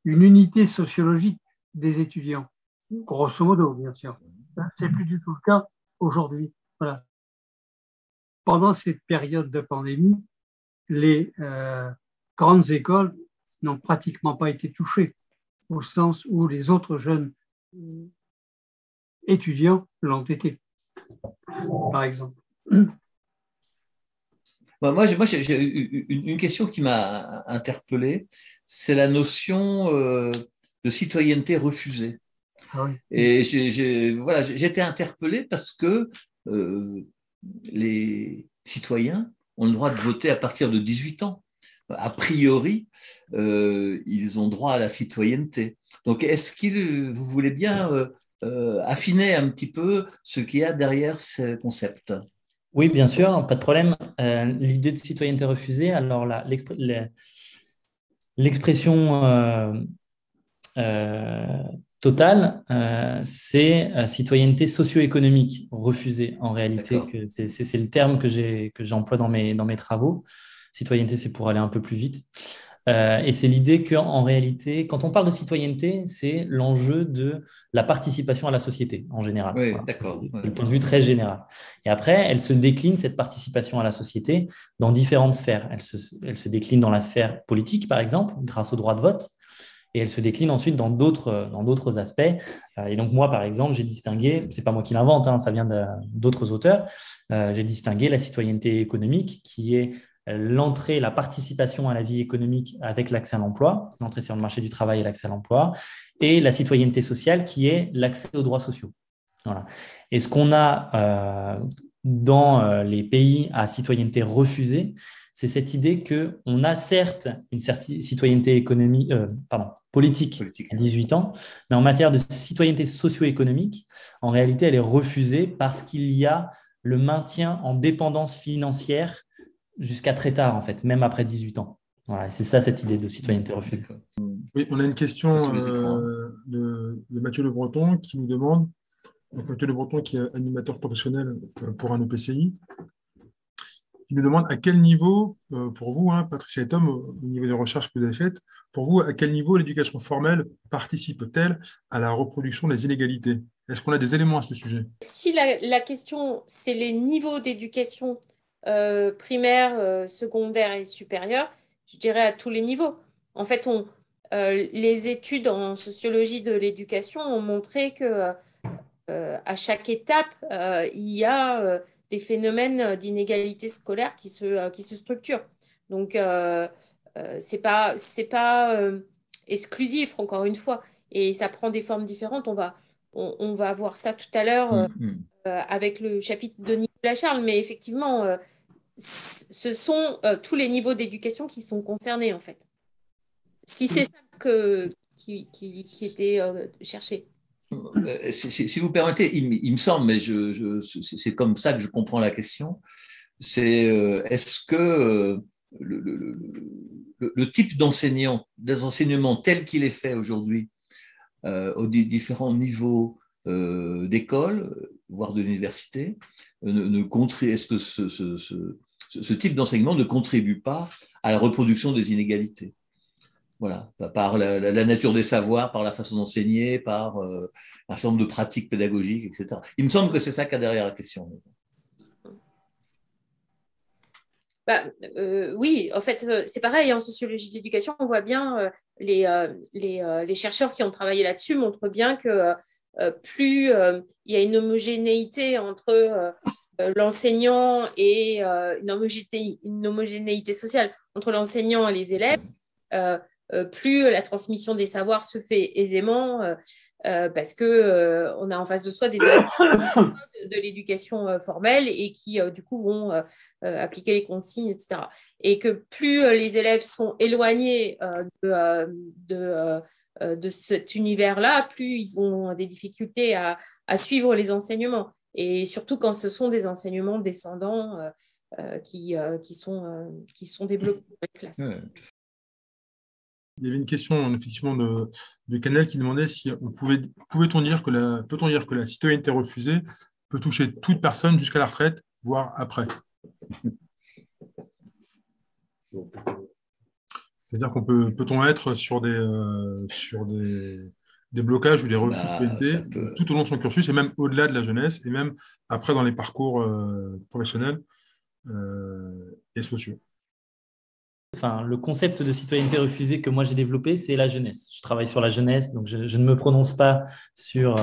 unité sociologique des étudiants, grosso modo, bien sûr. C'est plus du tout le cas aujourd'hui. Voilà. Pendant cette période de pandémie, les grandes écoles n'ont pratiquement pas été touchées, au sens où les autres jeunes étudiants l'ont été, par exemple. Moi, j'ai une question qui m'a interpellé, c'est la notion de citoyenneté refusée. Ah oui. Et j'ai été interpellé parce que les citoyens ont le droit de voter à partir de 18 ans. A priori, ils ont droit à la citoyenneté. Donc, est-ce que vous voulez bien affiner un petit peu ce qu'il y a derrière ce concept? Oui, bien sûr, pas de problème. L'idée de citoyenneté refusée, alors l'expression totale, c'est citoyenneté socio-économique refusée en réalité. C'est le terme que j'emploie dans mes travaux. Citoyenneté, c'est pour aller un peu plus vite. Et c'est l'idée qu'en réalité, quand on parle de citoyenneté, c'est l'enjeu de la participation à la société en général. Oui, voilà. d'accord. C'est le point de vue très général. Et après, elle se décline, cette participation à la société, dans différentes sphères. Elle se décline dans la sphère politique, par exemple, grâce au droit de vote. Et elle se décline ensuite dans d'autres aspects. Et donc, moi, par exemple, j'ai distingué, ce n'est pas moi qui l'invente, hein, ça vient d'autres auteurs, j'ai distingué la citoyenneté économique, qui est l'entrée, la participation à la vie économique avec l'accès à l'emploi, l'entrée sur le marché du travail et l'accès à l'emploi, et la citoyenneté sociale, qui est l'accès aux droits sociaux. Voilà. Et ce qu'on a dans les pays à citoyenneté refusée, c'est cette idée qu'on a certes une citoyenneté politique à 18 ans, mais en matière de citoyenneté socio-économique, en réalité, elle est refusée parce qu'il y a le maintien en dépendance financière jusqu'à très tard, en fait, même après 18 ans. Voilà, c'est ça cette idée de citoyenneté refusée. Oui, on a une question de Mathieu Le Breton qui nous demande, donc Mathieu Le Breton qui est animateur professionnel pour un EPCI, qui nous demande à quel niveau, pour vous, Patricia et Tom, au niveau des recherches que vous avez faites, pour vous, à quel niveau l'éducation formelle participe-t-elle à la reproduction des inégalités? Est-ce qu'on a des éléments à ce sujet? Si la question, c'est les niveaux d'éducation primaire, secondaire et supérieure, je dirais à tous les niveaux. En fait, les études en sociologie de l'éducation ont montré que à chaque étape, il y a des phénomènes d'inégalité scolaire qui se structurent. Donc, c'est pas exclusif, encore une fois. Et ça prend des formes différentes. On va voir ça tout à l'heure avec le chapitre de Nicolas Charles. Mais effectivement, ce sont tous les niveaux d'éducation qui sont concernés, en fait. Si c'est ça qui était cherché. Si vous permettez, il me semble, mais c'est comme ça que je comprends la question, c'est est-ce que le type d'enseignement tel qu'il est fait aujourd'hui aux différents niveaux d'école, voire de l'université, est-ce que ce type d'enseignement ne contribue pas à la reproduction des inégalités? Voilà, par la nature des savoirs, par la façon d'enseigner, par un certain nombre de pratiques pédagogiques, etc. Il me semble que c'est ça qu'il y a derrière la question. Oui, en fait, c'est pareil, en sociologie de l'éducation, on voit bien, les chercheurs qui ont travaillé là-dessus montrent bien que plus il y a une homogénéité entre l'enseignant et une homogénéité sociale entre l'enseignant et les élèves, plus la transmission des savoirs se fait aisément parce qu'on a en face de soi des élèves de l'éducation formelle et qui, du coup, vont appliquer les consignes, etc. Et que plus les élèves sont éloignés de cet univers-là, plus ils ont des difficultés à suivre les enseignements. Et surtout quand ce sont des enseignements descendants qui sont développés dans les classes. Ouais. Il y avait une question effectivement de Canel qui demandait si peut-on dire que la citoyenneté refusée peut toucher toute personne jusqu'à la retraite, voire après. C'est-à-dire peut-on être sur des blocages ou des refus de citoyenneté tout au long de son cursus et même au-delà de la jeunesse et même après dans les parcours professionnels et sociaux. Enfin, le concept de citoyenneté refusée que moi j'ai développé, c'est la jeunesse. Je travaille sur la jeunesse, donc je ne me prononce pas sur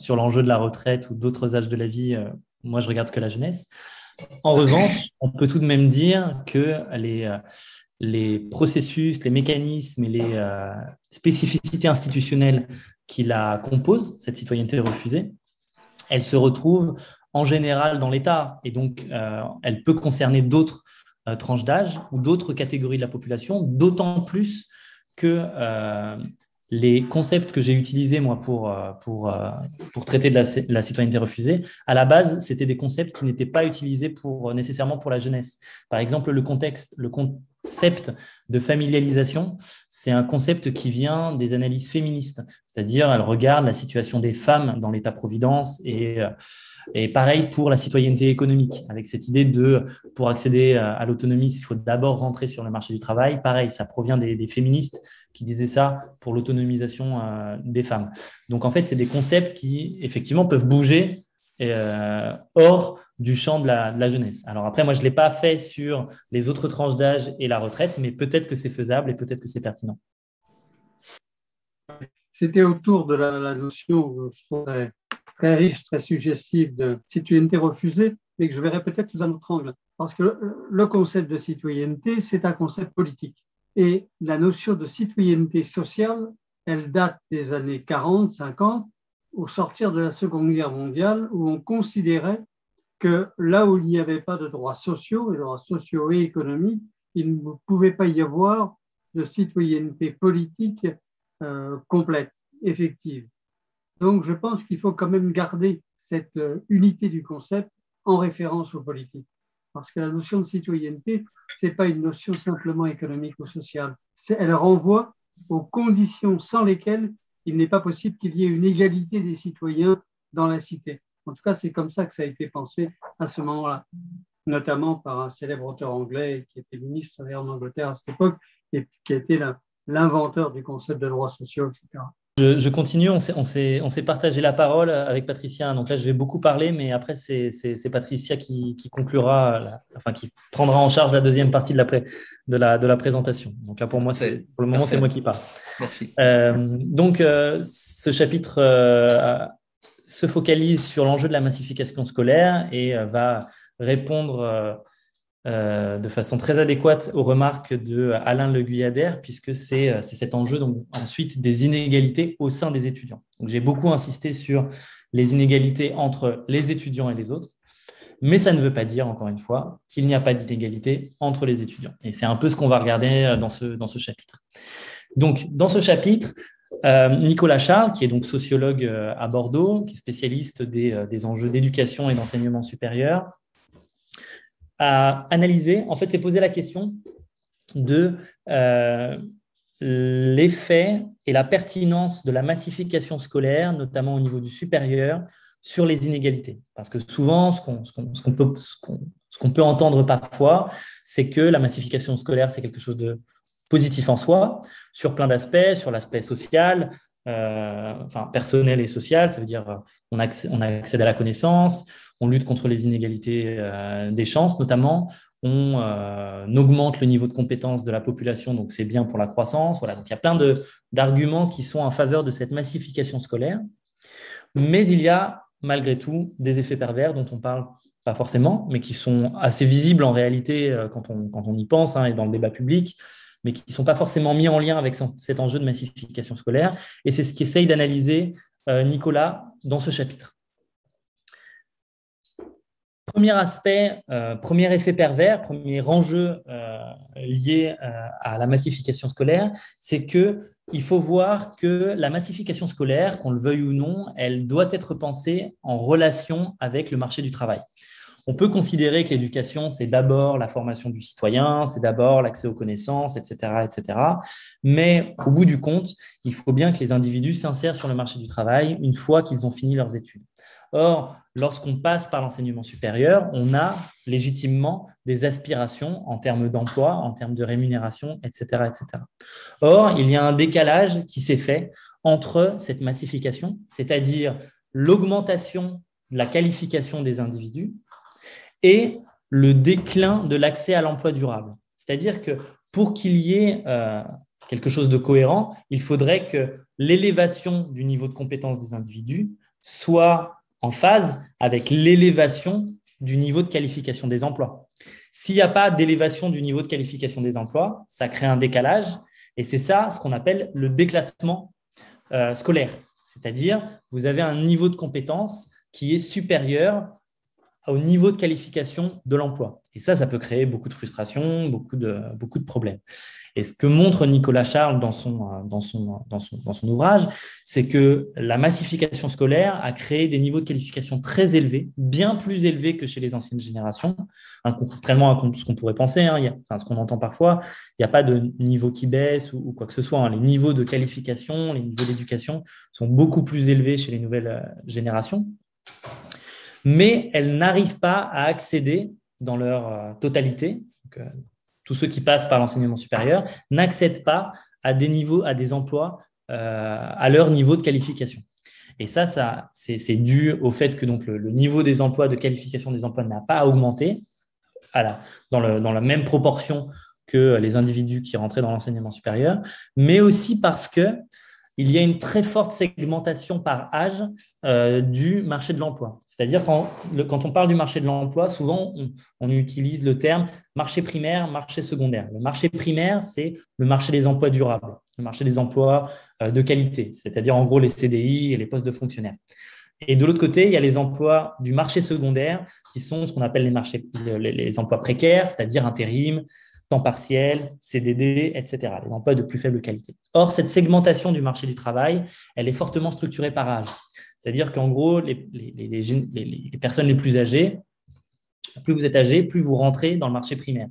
l'enjeu de la retraite ou d'autres âges de la vie. Moi, je regarde que la jeunesse. En revanche, on peut tout de même dire que les processus, les mécanismes et les spécificités institutionnelles qui la composent, cette citoyenneté refusée, elle se retrouve en général dans l'État et donc elle peut concerner d'autres tranches d'âge ou d'autres catégories de la population, d'autant plus que les concepts que j'ai utilisés moi pour traiter de la citoyenneté refusée, à la base, c'était des concepts qui n'étaient pas utilisés nécessairement pour la jeunesse. Par exemple, le concept de familialisation, c'est un concept qui vient des analyses féministes, c'est-à-dire elles regardent la situation des femmes dans l'État-providence et pareil pour la citoyenneté économique, avec cette idée pour accéder à l'autonomie, il faut d'abord rentrer sur le marché du travail. Pareil, ça provient des féministes qui disaient ça pour l'autonomisation des femmes. Donc, en fait, c'est des concepts qui, effectivement, peuvent bouger hors du champ de la jeunesse. Alors après, moi, je ne l'ai pas fait sur les autres tranches d'âge et la retraite, mais peut-être que c'est faisable et peut-être que c'est pertinent. C'était autour de la notion, je trouve, très riche, très suggestive de citoyenneté refusée, mais que je verrais peut-être sous un autre angle. Parce que le concept de citoyenneté, c'est un concept politique. Et la notion de citoyenneté sociale, elle date des années 40, 50, au sortir de la Seconde Guerre mondiale, où on considérait que là où il n'y avait pas de droits sociaux et économiques, il ne pouvait pas y avoir de citoyenneté politique complète, effective. Donc, je pense qu'il faut quand même garder cette unité du concept en référence aux politiques. Parce que la notion de citoyenneté, ce n'est pas une notion simplement économique ou sociale. Elle renvoie aux conditions sans lesquelles il n'est pas possible qu'il y ait une égalité des citoyens dans la cité. En tout cas, c'est comme ça que ça a été pensé à ce moment-là, notamment par un célèbre auteur anglais qui était ministre en Angleterre à cette époque et qui a été l'inventeur du concept de droits sociaux, etc. Je continue, on s'est partagé la parole avec Patricia, donc là je vais beaucoup parler, mais après c'est Patricia qui conclura, qui prendra en charge la deuxième partie de la présentation. Donc là pour moi, pour le moment c'est moi qui parle. Merci. Donc ce chapitre se focalise sur l'enjeu de la massification scolaire et va répondre de façon très adéquate aux remarques de Alain Le Guyadère, puisque c'est cet enjeu donc, ensuite des inégalités au sein des étudiants. Donc, j'ai beaucoup insisté sur les inégalités entre les étudiants et les autres, mais ça ne veut pas dire, encore une fois, qu'il n'y a pas d'inégalité entre les étudiants. Et c'est un peu ce qu'on va regarder dans ce chapitre. Donc, dans ce chapitre, Nicolas Charles, qui est donc sociologue à Bordeaux, qui est spécialiste des enjeux d'éducation et d'enseignement supérieur, a analysé, en fait, s'est posé la question de l'effet et la pertinence de la massification scolaire, notamment au niveau du supérieur, sur les inégalités. Parce que souvent, ce qu'on peut entendre parfois, c'est que la massification scolaire, c'est quelque chose de positif en soi, sur plein d'aspects, sur l'aspect social, personnel et social, ça veut dire on accède à la connaissance, on lutte contre les inégalités des chances notamment, on augmente le niveau de compétence de la population, donc c'est bien pour la croissance. Voilà. Donc il y a plein d'arguments qui sont en faveur de cette massification scolaire, mais il y a malgré tout des effets pervers dont on parle pas forcément, mais qui sont assez visibles en réalité quand on y pense et dans le débat public. mais qui ne sont pas forcément mis en lien avec cet enjeu de massification scolaire. Et c'est ce qu'essaye d'analyser Nicolas dans ce chapitre. Premier aspect, premier effet pervers, premier enjeu lié à la massification scolaire, c'est qu'il faut voir que la massification scolaire, qu'on le veuille ou non, elle doit être pensée en relation avec le marché du travail. On peut considérer que l'éducation, c'est d'abord la formation du citoyen, c'est d'abord l'accès aux connaissances, etc., etc. Mais au bout du compte, il faut bien que les individus s'insèrent sur le marché du travail une fois qu'ils ont fini leurs études. Or, lorsqu'on passe par l'enseignement supérieur, on a légitimement des aspirations en termes d'emploi, en termes de rémunération, etc., etc. Or, il y a un décalage qui s'est fait entre cette massification, c'est-à-dire l'augmentation de la qualification des individus, et le déclin de l'accès à l'emploi durable. C'est-à-dire que pour qu'il y ait quelque chose de cohérent, il faudrait que l'élévation du niveau de compétence des individus soit en phase avec l'élévation du niveau de qualification des emplois. S'il n'y a pas d'élévation du niveau de qualification des emplois, ça crée un décalage, et c'est ça ce qu'on appelle le déclassement scolaire. C'est-à-dire, vous avez un niveau de compétence qui est supérieur au niveau de qualification de l'emploi. Et ça peut créer beaucoup de frustration, beaucoup de problèmes. Et ce que montre Nicolas Charles dans son ouvrage, c'est que la massification scolaire a créé des niveaux de qualification très élevés, bien plus élevés que chez les anciennes générations, contrairement à ce qu'on pourrait penser, ce qu'on entend parfois, il n'y a pas de niveau qui baisse ou quoi que ce soit. Les niveaux de qualification, les niveaux d'éducation sont beaucoup plus élevés chez les nouvelles générations, mais elles n'arrivent pas à accéder dans leur totalité. Donc, tous ceux qui passent par l'enseignement supérieur n'accèdent pas à des emplois à leur niveau de qualification. Et ça c'est dû au fait que donc, le niveau des emplois, de qualification des emplois n'a pas augmenté dans la même proportion que les individus qui rentraient dans l'enseignement supérieur, mais aussi parce qu'il y a une très forte segmentation par âge du marché de l'emploi. C'est-à-dire quand on parle du marché de l'emploi, souvent on utilise le terme marché primaire, marché secondaire. Le marché primaire, c'est le marché des emplois durables, le marché des emplois de qualité, c'est-à-dire en gros les CDI et les postes de fonctionnaires. Et de l'autre côté, il y a les emplois du marché secondaire qui sont ce qu'on appelle les emplois précaires, c'est-à-dire intérim, temps partiel, CDD, etc., les emplois de plus faible qualité. Or, cette segmentation du marché du travail, elle est fortement structurée par âge. C'est-à-dire qu'en gros, les personnes les plus âgées, plus vous êtes âgé, plus vous rentrez dans le marché primaire.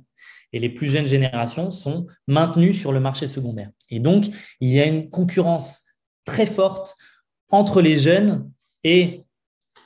Et les plus jeunes générations sont maintenues sur le marché secondaire. Et donc, il y a une concurrence très forte entre les jeunes et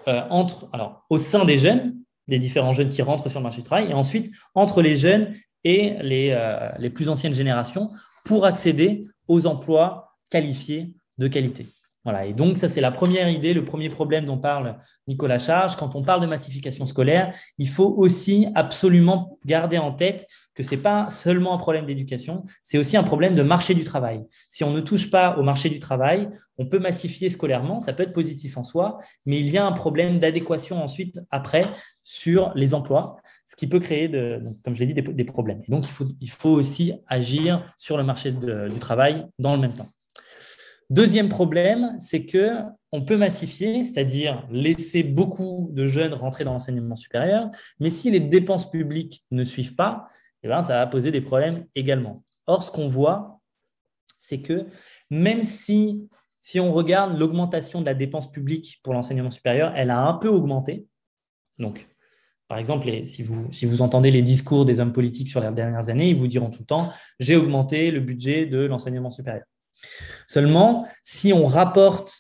au sein des jeunes, des différents jeunes qui rentrent sur le marché du travail, et ensuite entre les jeunes et les plus anciennes générations pour accéder aux emplois qualifiés de qualité. Voilà. Et donc, ça, c'est la première idée, le premier problème dont parle Nicolas Charles. Quand on parle de massification scolaire, il faut aussi absolument garder en tête que ce n'est pas seulement un problème d'éducation, c'est aussi un problème de marché du travail. Si on ne touche pas au marché du travail, on peut massifier scolairement, ça peut être positif en soi, mais il y a un problème d'adéquation ensuite, après, sur les emplois, ce qui peut créer, comme je l'ai dit, des problèmes. Et donc, il faut aussi agir sur le marché du travail dans le même temps. Deuxième problème, c'est qu'on peut massifier, c'est-à-dire laisser beaucoup de jeunes rentrer dans l'enseignement supérieur, mais si les dépenses publiques ne suivent pas, ça va poser des problèmes également. Or, ce qu'on voit, c'est que même si on regarde l'augmentation de la dépense publique pour l'enseignement supérieur, elle a un peu augmenté. Donc, par exemple, si vous entendez les discours des hommes politiques sur les dernières années, ils vous diront tout le temps « j'ai augmenté le budget de l'enseignement supérieur ». Seulement, si on rapporte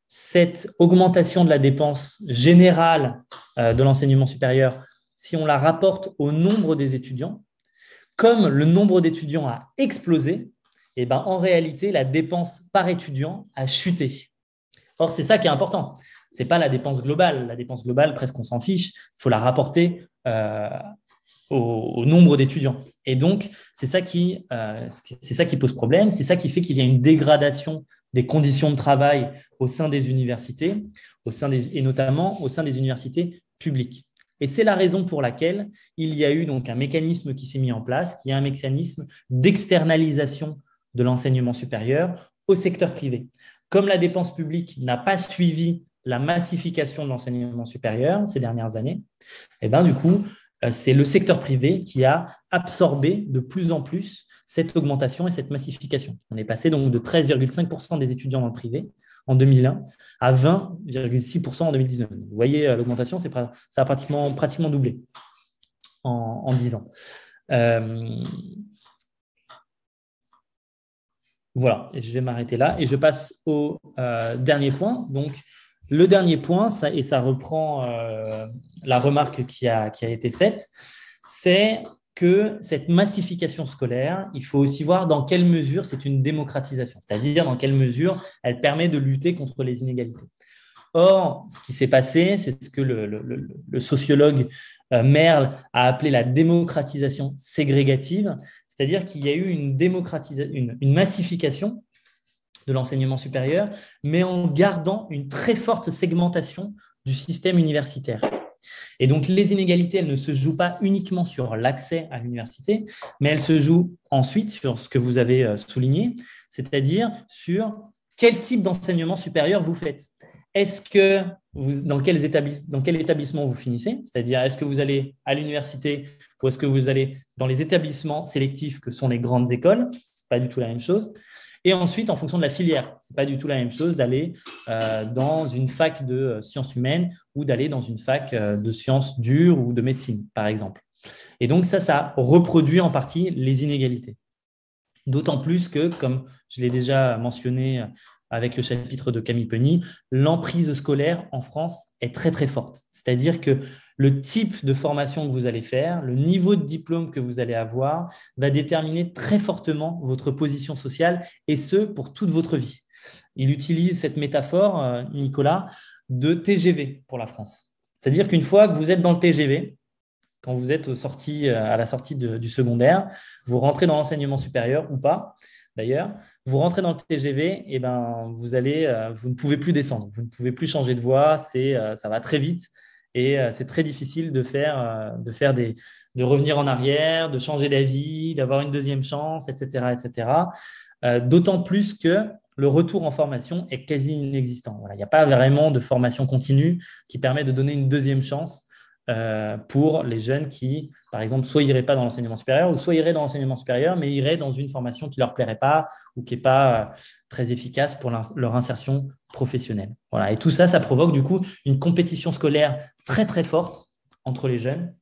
cette augmentation de la dépense générale de l'enseignement supérieur, si on la rapporte au nombre des étudiants, comme le nombre d'étudiants a explosé, en réalité, la dépense par étudiant a chuté. Or, c'est ça qui est important. Ce n'est pas la dépense globale. La dépense globale, presque on s'en fiche. Il faut la rapporter au nombre d'étudiants. Et donc, c'est ça qui pose problème. C'est ça qui fait qu'il y a une dégradation des conditions de travail au sein des universités, et notamment au sein des universités publiques. Et c'est la raison pour laquelle il y a eu donc un mécanisme qui s'est mis en place, qui est un mécanisme d'externalisation de l'enseignement supérieur au secteur privé. Comme la dépense publique n'a pas suivi la massification de l'enseignement supérieur ces dernières années, et ben, du coup, c'est le secteur privé qui a absorbé de plus en plus cette augmentation et cette massification. On est passé donc de 13,5% des étudiants dans le privé en 2001 à 20,6% en 2019. Vous voyez, l'augmentation, ça a pratiquement doublé en 10 ans. Voilà, et je vais m'arrêter là et je passe au dernier point. Donc, le dernier point, ça reprend la remarque qui a été faite, c'est que cette massification scolaire, il faut aussi voir dans quelle mesure c'est une démocratisation, c'est-à-dire dans quelle mesure elle permet de lutter contre les inégalités. Or, ce qui s'est passé, c'est ce que le sociologue Merle a appelé la démocratisation ségrégative, c'est-à-dire qu'il y a eu une massification de l'enseignement supérieur, mais en gardant une très forte segmentation du système universitaire. Et donc, les inégalités, elles ne se jouent pas uniquement sur l'accès à l'université, mais elles se jouent ensuite sur ce que vous avez souligné, c'est-à-dire sur quel type d'enseignement supérieur vous faites. Est-ce que dans quel établissement vous finissez? C'est-à-dire, est-ce que vous allez à l'université ou est-ce que vous allez dans les établissements sélectifs que sont les grandes écoles? Ce n'est pas du tout la même chose. Et ensuite, en fonction de la filière, ce n'est pas du tout la même chose d'aller dans une fac de sciences humaines ou d'aller dans une fac de sciences dures ou de médecine, par exemple. Et donc, ça reproduit en partie les inégalités. D'autant plus que, comme je l'ai déjà mentionné avec le chapitre de Camille Penny, l'emprise scolaire en France est très, très forte. C'est-à-dire que le type de formation que vous allez faire, le niveau de diplôme que vous allez avoir va déterminer très fortement votre position sociale et ce, pour toute votre vie. Il utilise cette métaphore, Nicolas, de TGV pour la France. C'est-à-dire qu'une fois que vous êtes dans le TGV, quand vous êtes à la sortie du secondaire, vous rentrez dans l'enseignement supérieur ou pas, d'ailleurs, vous rentrez dans le TGV, et ben, vous ne pouvez plus descendre, vous ne pouvez plus changer de voie, ça va très vite et c'est très difficile de revenir en arrière, de changer d'avis, d'avoir une deuxième chance, etc., etc. D'autant plus que le retour en formation est quasi inexistant. Voilà, il n'y a pas vraiment de formation continue qui permet de donner une deuxième chance pour les jeunes qui, par exemple, soit n'iraient pas dans l'enseignement supérieur ou soit iraient dans l'enseignement supérieur, mais iraient dans une formation qui ne leur plairait pas ou qui n'est pas très efficace pour leur insertion professionnelle. Voilà. Et tout ça, ça provoque du coup une compétition scolaire très, très forte entre les jeunes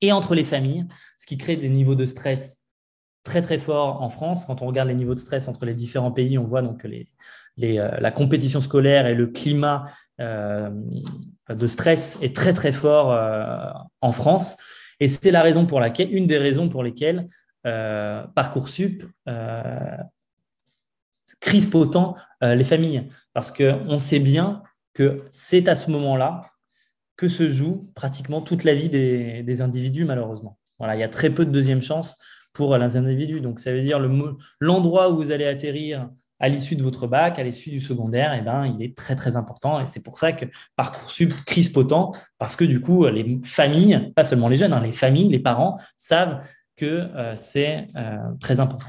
et entre les familles, ce qui crée des niveaux de stress très, très forts en France. Quand on regarde les niveaux de stress entre les différents pays, on voit donc que la compétition scolaire et le climat de stress est très, très fort en France. Et c'est une des raisons pour lesquelles Parcoursup crispe autant les familles. Parce qu'on sait bien que c'est à ce moment-là que se joue pratiquement toute la vie des individus, malheureusement. Voilà, il y a très peu de deuxième chance pour les individus. Donc, ça veut dire l'endroit où vous allez atterrir à l'issue de votre bac, à l'issue du secondaire, eh ben, il est très, très important. Et c'est pour ça que Parcoursup crispe autant, parce que du coup, les familles, pas seulement les jeunes, les familles, les parents savent que c'est très important.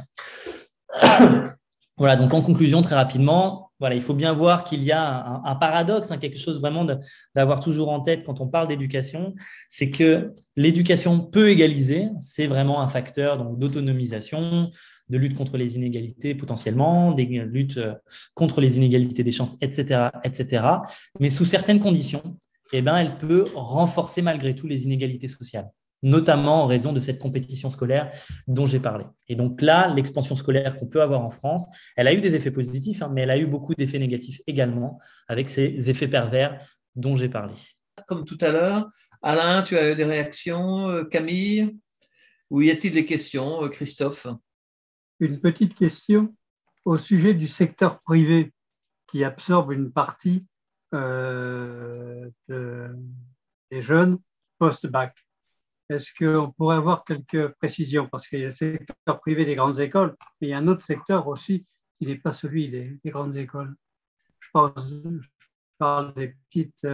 Voilà, donc en conclusion, très rapidement, voilà, il faut bien voir qu'il y a un paradoxe, quelque chose vraiment d'avoir toujours en tête quand on parle d'éducation, c'est que l'éducation peut égaliser, c'est vraiment un facteur donc, d'autonomisation, de lutte contre les inégalités potentiellement, des luttes contre les inégalités des chances, etc., etc. Mais sous certaines conditions, eh ben, elle peut renforcer malgré tout les inégalités sociales, notamment en raison de cette compétition scolaire dont j'ai parlé. Et donc là, l'expansion scolaire qu'on peut avoir en France, elle a eu des effets positifs, mais elle a eu beaucoup d'effets négatifs également, avec ces effets pervers dont j'ai parlé. Comme tout à l'heure, Alain, tu as eu des réactions, Camille? Ou y a-t-il des questions, Christophe? Une petite question au sujet du secteur privé qui absorbe une partie des jeunes post-bac. Est-ce qu'on pourrait avoir quelques précisions? Parce qu'il y a le secteur privé des grandes écoles, mais il y a un autre secteur aussi qui n'est pas celui des grandes écoles. Je parle des petites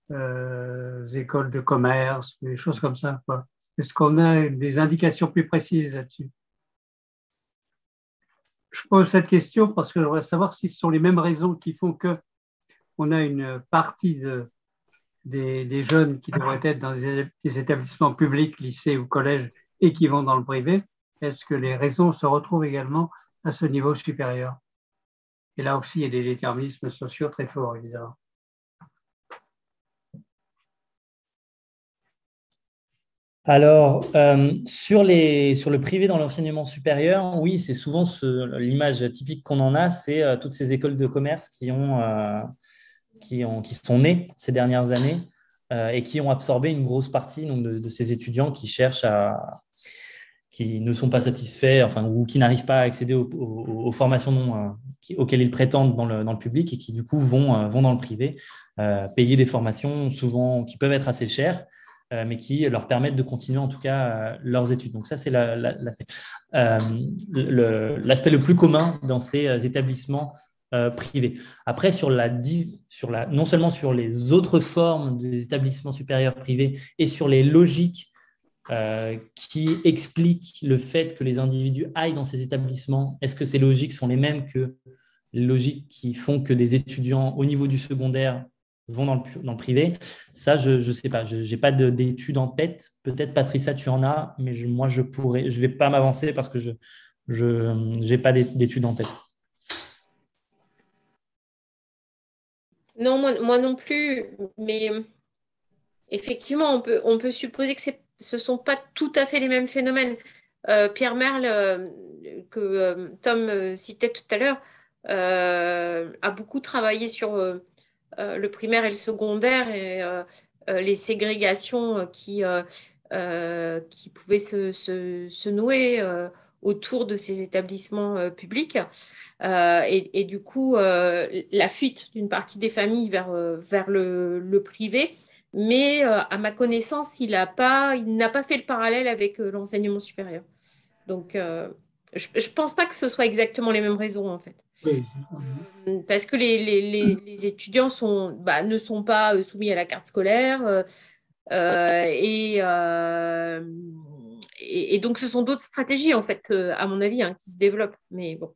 écoles de commerce, des choses comme ça, quoi. Est-ce qu'on a des indications plus précises là-dessus? Je pose cette question parce que je voudrais savoir si ce sont les mêmes raisons qui font qu'on a une partie des jeunes qui devraient être dans des établissements publics, lycées ou collèges, et qui vont dans le privé. Est-ce que les raisons se retrouvent également à ce niveau supérieur? Et là aussi, il y a des déterminismes sociaux très forts, évidemment. Alors, sur le privé dans l'enseignement supérieur, oui, c'est souvent l'image typique qu'on en a, c'est toutes ces écoles de commerce qui sont nées ces dernières années et qui ont absorbé une grosse partie donc, de ces étudiants qui ne sont pas satisfaits, enfin, ou qui n'arrivent pas à accéder aux formations auxquelles ils prétendent dans le public et qui, du coup, vont dans le privé, payer des formations souvent qui peuvent être assez chères, mais qui leur permettent de continuer, en tout cas, leurs études. Donc, ça, c'est l'aspect. L'aspect le plus commun dans ces établissements privés. Après, non seulement sur les autres formes des établissements supérieurs privés et sur les logiques qui expliquent le fait que les individus aillent dans ces établissements. Est-ce que ces logiques sont les mêmes que les logiques qui font que des étudiants au niveau du secondaire vont dans le privé? Ça, je ne sais pas. Je n'ai pas d'études en tête. Peut-être, Patricia, tu en as, mais moi, je ne vais pas m'avancer parce que je n'ai pas d'études en tête. Non, moi non plus, mais effectivement, on peut supposer que ce ne sont pas tout à fait les mêmes phénomènes. Pierre Merle, que Tom citait tout à l'heure, a beaucoup travaillé sur le primaire et le secondaire et les ségrégations qui pouvaient se nouer autour de ces établissements publics. Et du coup, la fuite d'une partie des familles vers le privé. Mais à ma connaissance, il n'a pas fait le parallèle avec l'enseignement supérieur. Donc, je ne pense pas que ce soit exactement les mêmes raisons, en fait. Oui. Parce que les étudiants ne sont pas soumis à la carte scolaire et donc ce sont d'autres stratégies, en fait, à mon avis, qui se développent. Mais bon.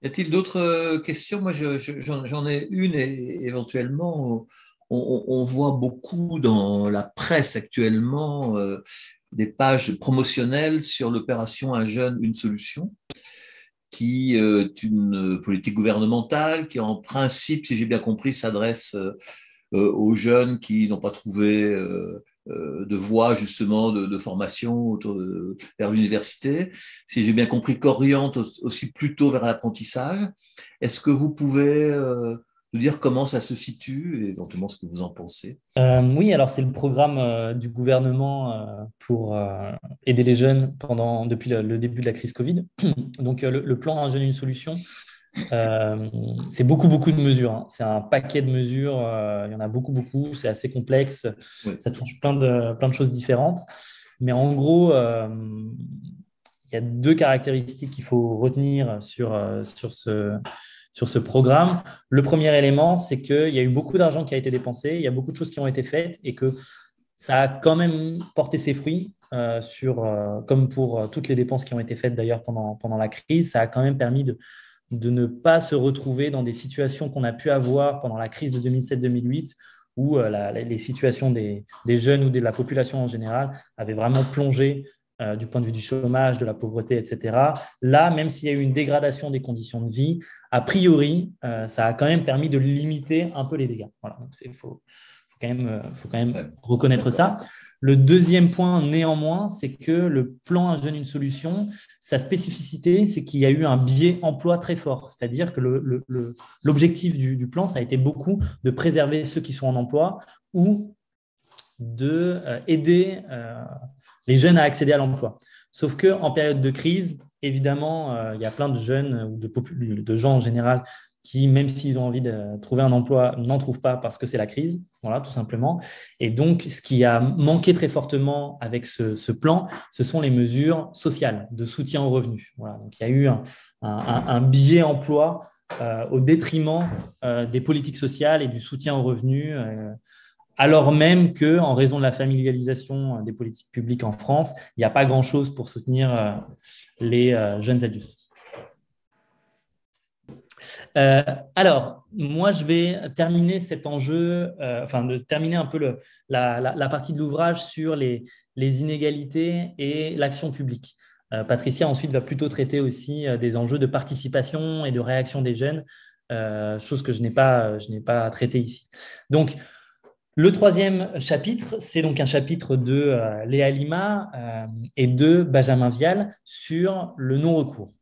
Y a-t-il d'autres questions? Moi, j'en ai une et éventuellement, on voit beaucoup dans la presse actuellement des pages promotionnelles sur l'opération Un jeune, une solution, qui est une politique gouvernementale qui, en principe, si j'ai bien compris, s'adresse aux jeunes qui n'ont pas trouvé de voie justement de formation vers l'université. Si j'ai bien compris, qu'oriente aussi plutôt vers l'apprentissage. Est-ce que vous pouvez nous dire comment ça se situe et éventuellement ce que vous en pensez? Oui, alors c'est le programme du gouvernement pour aider les jeunes depuis le début de la crise Covid. Donc le plan Un jeune, une solution, c'est beaucoup de mesures, hein. C'est un paquet de mesures, il y en a beaucoup, c'est assez complexe, Oui. Ça touche plein de choses différentes. Mais en gros, il y a deux caractéristiques qu'il faut retenir sur ce programme. Le premier élément, c'est qu'il y a eu beaucoup d'argent qui a été dépensé, il y a beaucoup de choses qui ont été faites et que ça a quand même porté ses fruits, comme pour toutes les dépenses qui ont été faites d'ailleurs pendant la crise. Ça a quand même permis de ne pas se retrouver dans des situations qu'on a pu avoir pendant la crise de 2007-2008, où les situations des jeunes ou de la population en général avaient vraiment plongé du point de vue du chômage, de la pauvreté, etc. Là, même s'il y a eu une dégradation des conditions de vie, a priori, ça a quand même permis de limiter un peu les dégâts. Voilà, donc faut quand même reconnaître ça. Le deuxième point, néanmoins, c'est que le plan Un jeune, une solution, sa spécificité, c'est qu'il y a eu un biais emploi très fort. C'est-à-dire que l'objectif du plan, ça a été beaucoup de préserver ceux qui sont en emploi ou d'aider les jeunes à accéder à l'emploi. Sauf qu'en période de crise, évidemment, il y a plein de jeunes ou de gens en général qui, même s'ils ont envie de trouver un emploi, n'en trouvent pas parce que c'est la crise, voilà, tout simplement. Et donc, ce qui a manqué très fortement avec ce plan, ce sont les mesures sociales de soutien aux revenus. Voilà, donc il y a eu un biais emploi au détriment des politiques sociales et du soutien aux revenus, alors même qu'en raison de la familialisation des politiques publiques en France, il n'y a pas grand-chose pour soutenir les jeunes adultes. Alors, moi, je vais terminer cet enjeu, terminer un peu la partie de l'ouvrage sur les inégalités et l'action publique. Patricia, ensuite, va plutôt traiter aussi des enjeux de participation et de réaction des jeunes, chose que je n'ai pas traité ici. Donc, le troisième chapitre, c'est donc un chapitre de Léa Lima et de Benjamin Vial sur le non-recours.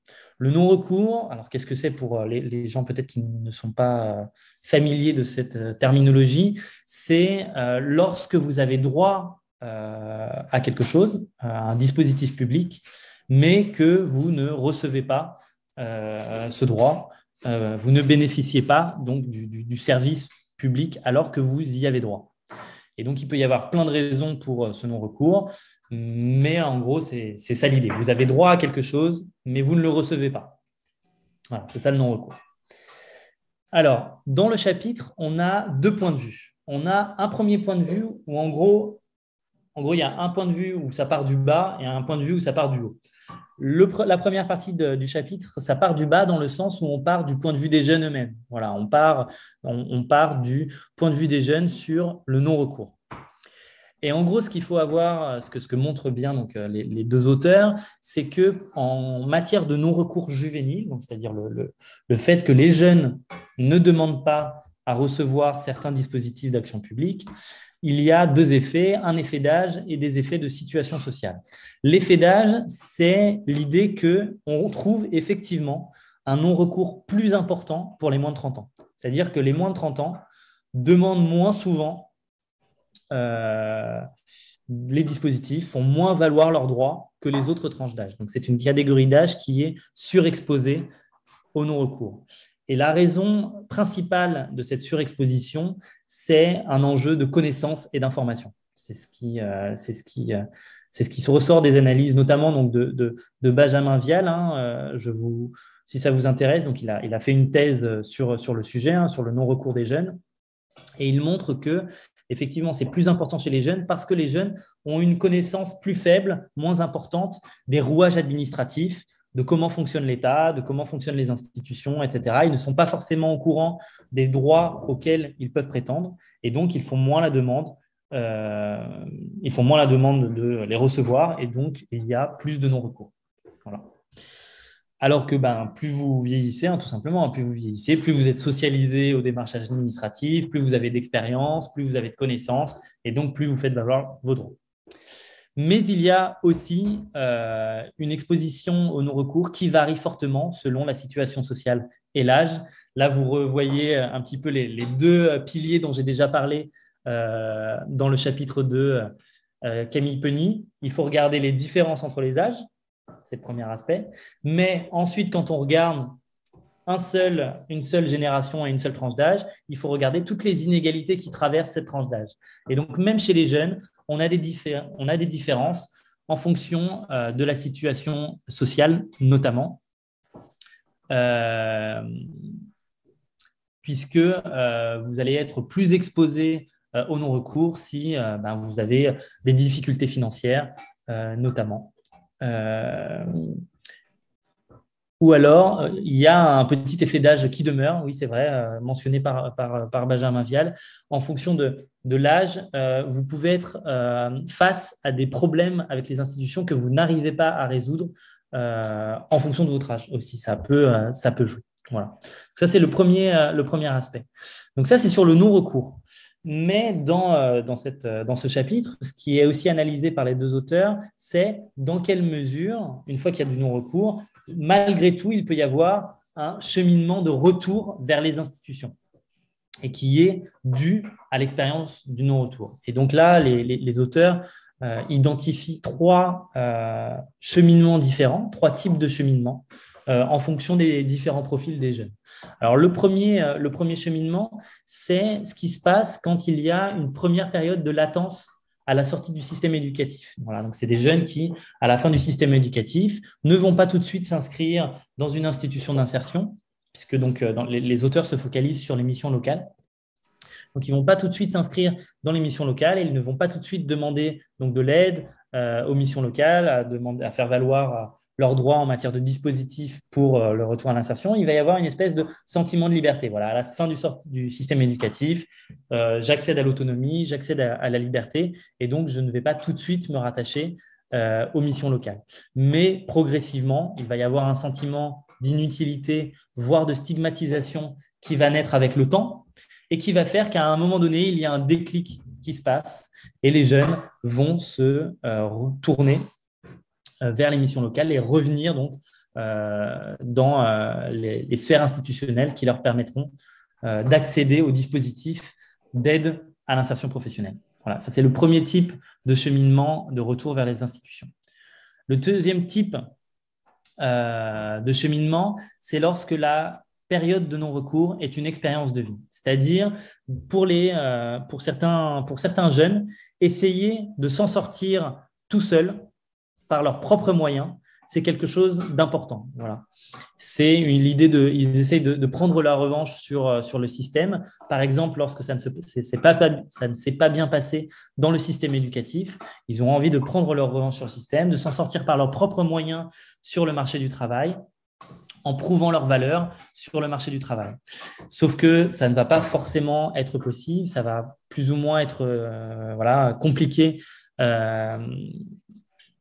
Le non-recours, alors qu'est-ce que c'est pour les gens peut-être qui ne sont pas familiers de cette terminologie? C'est lorsque vous avez droit à quelque chose, à un dispositif public, mais que vous ne recevez pas ce droit, vous ne bénéficiez pas donc du service public alors que vous y avez droit. Et donc, il peut y avoir plein de raisons pour ce non-recours, mais en gros, c'est ça l'idée. Vous avez droit à quelque chose, mais vous ne le recevez pas. Voilà, c'est ça le non-recours. Alors, dans le chapitre, on a 2 points de vue. On a un premier point de vue où, en gros, il y a un point de vue où ça part du bas et un point de vue où ça part du haut. La première partie du chapitre, ça part du bas dans le sens où on part du point de vue des jeunes eux-mêmes. Voilà, on part du point de vue des jeunes sur le non-recours. Et en gros, ce qu'il faut avoir, ce que montrent bien donc, les 2 auteurs, c'est qu'en matière de non-recours juvénile, c'est-à-dire le fait que les jeunes ne demandent pas à recevoir certains dispositifs d'action publique, il y a 2 effets, un effet d'âge et des effets de situation sociale. L'effet d'âge, c'est l'idée qu'on trouve effectivement un non-recours plus important pour les moins de 30 ans. C'est-à-dire que les moins de 30 ans demandent moins souvent les dispositifs, font moins valoir leurs droits que les autres tranches d'âge. Donc, c'est une catégorie d'âge qui est surexposée au non-recours. Et la raison principale de cette surexposition, c'est un enjeu de connaissance et d'information. C'est ce qui se ressort des analyses, notamment donc de Benjamin Vial. Si ça vous intéresse, donc il a fait une thèse sur le sujet, sur le non-recours des jeunes. Et il montre que, effectivement, c'est plus important chez les jeunes parce que les jeunes ont une connaissance plus faible, moins importante des rouages administratifs, de comment fonctionne l'État, de comment fonctionnent les institutions, etc. Ils ne sont pas forcément au courant des droits auxquels ils peuvent prétendre et donc ils font moins la demande de les recevoir et donc il y a plus de non-recours. Voilà. Alors que plus vous vieillissez, tout simplement, plus vous êtes socialisé au démarchage administratif, plus vous avez d'expérience, plus vous avez de connaissances et donc plus vous faites valoir vos droits. Mais il y a aussi une exposition au non-recours qui varie fortement selon la situation sociale et l'âge. Là, vous revoyez un petit peu les 2 piliers dont j'ai déjà parlé dans le chapitre 2, Camille Penny. Il faut regarder les différences entre les âges, c'est le premier aspect. Mais ensuite, quand on regarde une seule génération et une seule tranche d'âge, il faut regarder toutes les inégalités qui traversent cette tranche d'âge. Et donc, même chez les jeunes, on a des différences en fonction de la situation sociale, notamment, puisque vous allez être plus exposé au non-recours si vous avez des difficultés financières, notamment. Ou alors, il y a un petit effet d'âge qui demeure, oui, c'est vrai, mentionné par Benjamin Vial. En fonction de l'âge, vous pouvez être face à des problèmes avec les institutions que vous n'arrivez pas à résoudre en fonction de votre âge aussi. Ça peut jouer. Voilà. Ça, c'est le premier aspect. Donc ça, c'est sur le non-recours. Mais dans ce chapitre, ce qui est aussi analysé par les 2 auteurs, c'est dans quelle mesure, une fois qu'il y a du non-recours, malgré tout, il peut y avoir un cheminement de retour vers les institutions et qui est dû à l'expérience du non-retour. Et donc là, les auteurs identifient 3 cheminements différents, 3 types de cheminements en fonction des différents profils des jeunes. Alors, le premier cheminement, c'est ce qui se passe quand il y a une première période de latence à la sortie du système éducatif. Voilà, donc c'est des jeunes qui, à la fin du système éducatif, ne vont pas tout de suite s'inscrire dans une institution d'insertion, puisque donc, les auteurs se focalisent sur les missions locales. Donc, ils ne vont pas tout de suite s'inscrire dans les missions locales et ils ne vont pas tout de suite demander donc, de l'aide aux missions locales, à faire valoir leurs droits en matière de dispositifs pour le retour à l'insertion. Il va y avoir une espèce de sentiment de liberté. Voilà, à la fin du système éducatif, j'accède à l'autonomie, j'accède à la liberté et donc je ne vais pas tout de suite me rattacher aux missions locales. Mais progressivement, il va y avoir un sentiment d'inutilité, voire de stigmatisation qui va naître avec le temps et qui va faire qu'à un moment donné, il y a un déclic qui se passe et les jeunes vont se tourner vers les missions locales et revenir donc dans les sphères institutionnelles qui leur permettront d'accéder aux dispositifs d'aide à l'insertion professionnelle. Voilà, ça c'est le premier type de cheminement de retour vers les institutions. Le deuxième type de cheminement, c'est lorsque la période de non-recours est une expérience de vie. C'est-à-dire, pour certains jeunes, essayer de s'en sortir tout seul par leurs propres moyens, c'est quelque chose d'important. Voilà. C'est l'idée ils essayent de prendre la revanche sur le système. Par exemple, lorsque ça ne s'est pas bien passé dans le système éducatif, ils ont envie de prendre leur revanche sur le système, de s'en sortir par leurs propres moyens sur le marché du travail, en prouvant leur valeur sur le marché du travail. Sauf que ça ne va pas forcément être possible, ça va plus ou moins être compliqué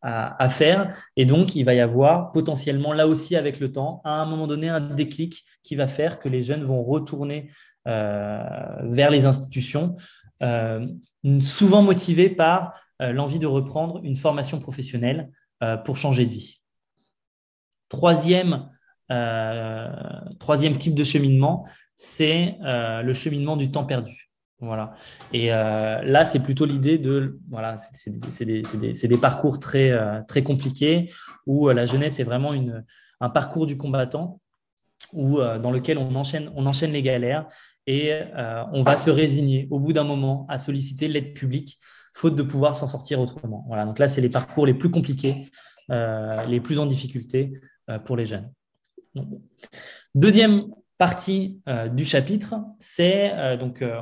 à faire. Et donc, il va y avoir potentiellement, là aussi avec le temps, à un moment donné, un déclic qui va faire que les jeunes vont retourner vers les institutions, souvent motivés par l'envie de reprendre une formation professionnelle pour changer de vie. Troisième type de cheminement, c'est le cheminement du temps perdu. Voilà. Et là, c'est plutôt l'idée de… Voilà, c'est des parcours très, très compliqués où la jeunesse est vraiment un parcours du combattant dans lequel on enchaîne les galères et on va se résigner au bout d'un moment à solliciter l'aide publique faute de pouvoir s'en sortir autrement. Voilà. Donc là, c'est les parcours les plus compliqués, les plus en difficulté pour les jeunes. Deuxième partie du chapitre, c'est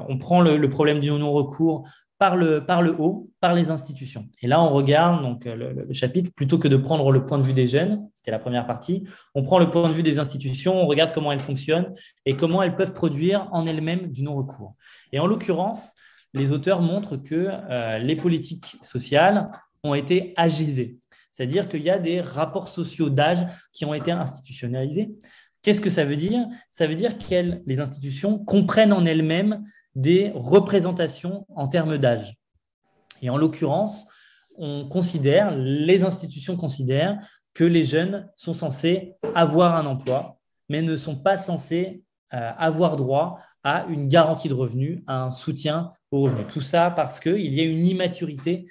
on prend le problème du non-recours par le haut, par les institutions. Et là, on regarde donc, le chapitre, plutôt que de prendre le point de vue des jeunes, c'était la première partie, on prend le point de vue des institutions, on regarde comment elles fonctionnent et comment elles peuvent produire en elles-mêmes du non-recours. Et en l'occurrence, les auteurs montrent que les politiques sociales ont été agisées. C'est-à-dire qu'il y a des rapports sociaux d'âge qui ont été institutionnalisés. Qu'est-ce que ça veut dire? Ça veut dire que les institutions comprennent en elles-mêmes des représentations en termes d'âge. Et en l'occurrence, les institutions considèrent que les jeunes sont censés avoir un emploi, mais ne sont pas censés avoir droit à une garantie de revenus, à un soutien aux revenus. Tout ça parce qu'il y a une immaturité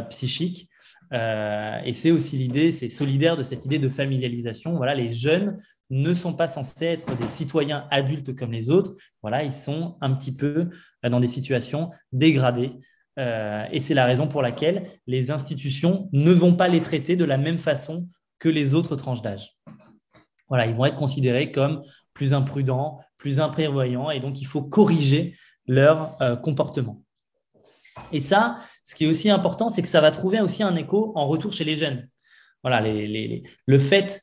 psychique. Et c'est aussi l'idée, c'est solidaire de cette idée de familialisation. Voilà, les jeunes ne sont pas censés être des citoyens adultes comme les autres. Voilà, ils sont un petit peu dans des situations dégradées. Et c'est la raison pour laquelle les institutions ne vont pas les traiter de la même façon que les autres tranches d'âge. Voilà, ils vont être considérés comme plus imprudents, plus imprévoyants, et donc il faut corriger leur comportement. Et ça, ce qui est aussi important, c'est que ça va trouver aussi un écho en retour chez les jeunes. Voilà, le fait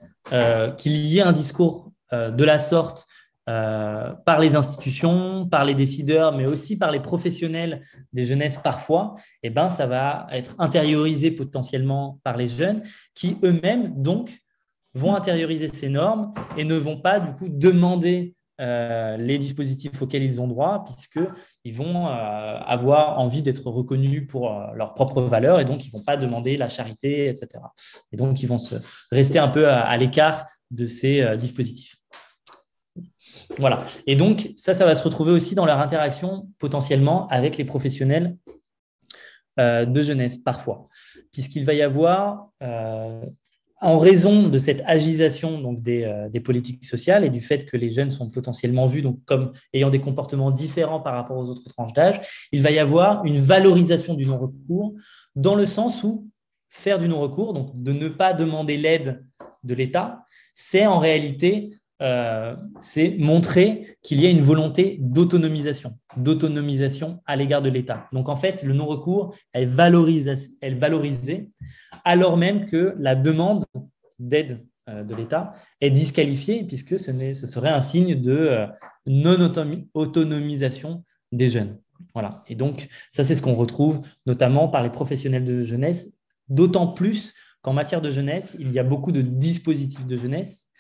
qu'il y ait un discours de la sorte par les institutions, par les décideurs, mais aussi par les professionnels des jeunesses parfois, eh ben, ça va être intériorisé potentiellement par les jeunes qui eux-mêmes donc vont intérioriser ces normes et ne vont pas du coup demander les dispositifs auxquels ils ont droit, puisqu'ils vont avoir envie d'être reconnus pour leurs propres valeurs et donc ils ne vont pas demander la charité, etc. Et donc, ils vont rester un peu à l'écart de ces dispositifs. Voilà. Et donc, ça va se retrouver aussi dans leur interaction potentiellement avec les professionnels de jeunesse, parfois, puisqu'il va y avoir… en raison de cette agisation donc, des politiques sociales et du fait que les jeunes sont potentiellement vus donc, comme ayant des comportements différents par rapport aux autres tranches d'âge, il va y avoir une valorisation du non-recours dans le sens où faire du non-recours, donc de ne pas demander l'aide de l'État, c'est en réalité c'est montrer qu'il y a une volonté d'autonomisation à l'égard de l'État. Donc, en fait, le non-recours est valorisé alors même que la demande d'aide de l'État est disqualifiée puisque ce serait un signe de non-autonomisation des jeunes. Voilà. Et donc, ça, c'est ce qu'on retrouve notamment par les professionnels de jeunesse, d'autant plus qu'en matière de jeunesse, il y a beaucoup de dispositifs de jeunesse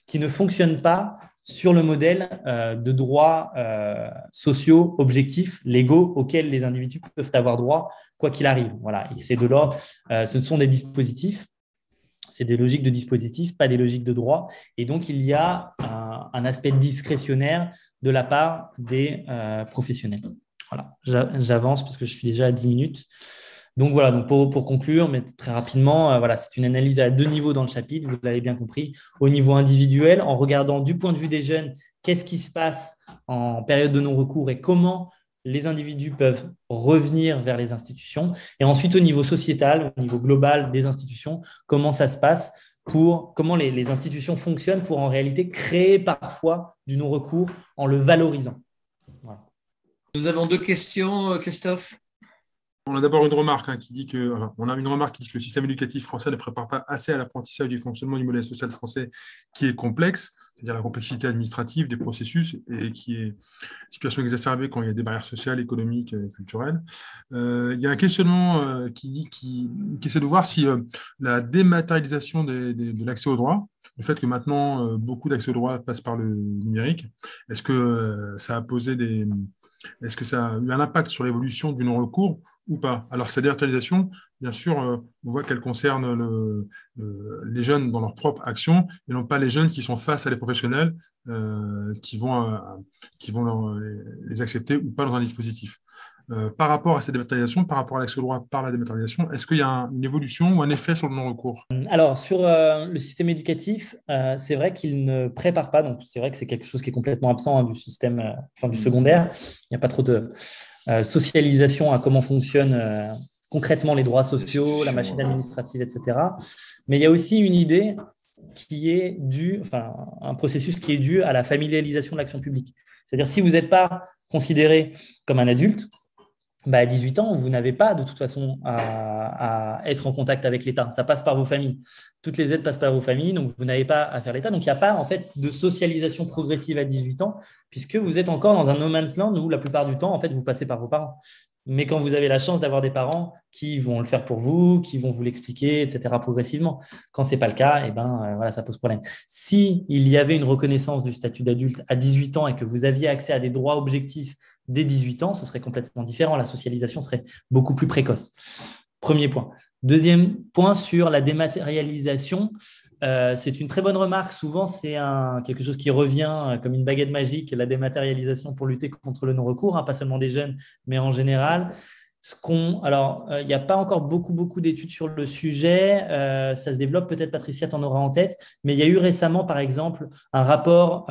qui ne fonctionnent pas sur le modèle de droits sociaux, objectifs, légaux auxquels les individus peuvent avoir droit, quoi qu'il arrive. Voilà. Et c'est de l'ordre, ce sont des dispositifs, c'est des logiques de dispositifs, pas des logiques de droit. Et donc, il y a un aspect discrétionnaire de la part des professionnels. Voilà. J'avance parce que je suis déjà à 10 minutes. Donc voilà, donc pour conclure, mais très rapidement, voilà, c'est une analyse à deux niveaux dans le chapitre, vous l'avez bien compris. Au niveau individuel, en regardant du point de vue des jeunes, qu'est-ce qui se passe en période de non-recours et comment les individus peuvent revenir vers les institutions. Et ensuite, au niveau sociétal, au niveau global des institutions, comment ça se passe comment les institutions fonctionnent pour en réalité créer parfois du non-recours en le valorisant. Voilà. Nous avons deux questions, Christophe. On a d'abord une remarque qui dit que le système éducatif français ne prépare pas assez à l'apprentissage du fonctionnement du modèle social français qui est complexe, c'est-à-dire la complexité administrative des processus et qui est une situation exacerbée quand il y a des barrières sociales, économiques et culturelles. Il y a un questionnement qui essaie de voir si la dématérialisation de l'accès au droit, le fait que maintenant beaucoup d'accès au droit passe par le numérique, est-ce que ça a eu un impact sur l'évolution du non-recours ou pas? Alors, cette dématérialisation, bien sûr, on voit qu'elle concerne les jeunes dans leur propre action et non pas les jeunes qui sont face à des professionnels qui vont les accepter ou pas dans un dispositif. Par rapport à cette dématérialisation, par rapport à l'accès au droit par la dématérialisation, est-ce qu'il y a une évolution ou un effet sur le non-recours? Alors, sur le système éducatif, c'est vrai qu'il ne prépare pas, donc c'est vrai que c'est quelque chose qui est complètement absent du système, du secondaire. Il n'y a pas trop de socialisation à comment fonctionnent concrètement les droits sociaux, la machine administrative, etc. Mais il y a aussi une idée qui est un processus qui est dû à la familialisation de l'action publique. C'est-à-dire, si vous n'êtes pas considéré comme un adulte, à 18 ans, vous n'avez pas de toute façon à être en contact avec l'État. Ça passe par vos familles. Toutes les aides passent par vos familles, donc vous n'avez pas à faire l'État. Donc, il n'y a pas en fait de socialisation progressive à 18 ans, puisque vous êtes encore dans un no man's land où la plupart du temps, en fait, vous passez par vos parents. Mais quand vous avez la chance d'avoir des parents qui vont le faire pour vous, qui vont vous l'expliquer, etc., progressivement. Quand ce n'est pas le cas, voilà, ça pose problème. Si il y avait une reconnaissance du statut d'adulte à 18 ans et que vous aviez accès à des droits objectifs dès 18 ans, ce serait complètement différent. La socialisation serait beaucoup plus précoce. Premier point. Deuxième point sur la dématérialisation. C'est une très bonne remarque. Souvent, c'est quelque chose qui revient comme une baguette magique, la dématérialisation pour lutter contre le non-recours, pas seulement des jeunes, mais en général. Il n'y a pas encore beaucoup d'études sur le sujet. Ça se développe, peut-être Patricia t'en aura en tête, mais il y a eu récemment, par exemple, un rapport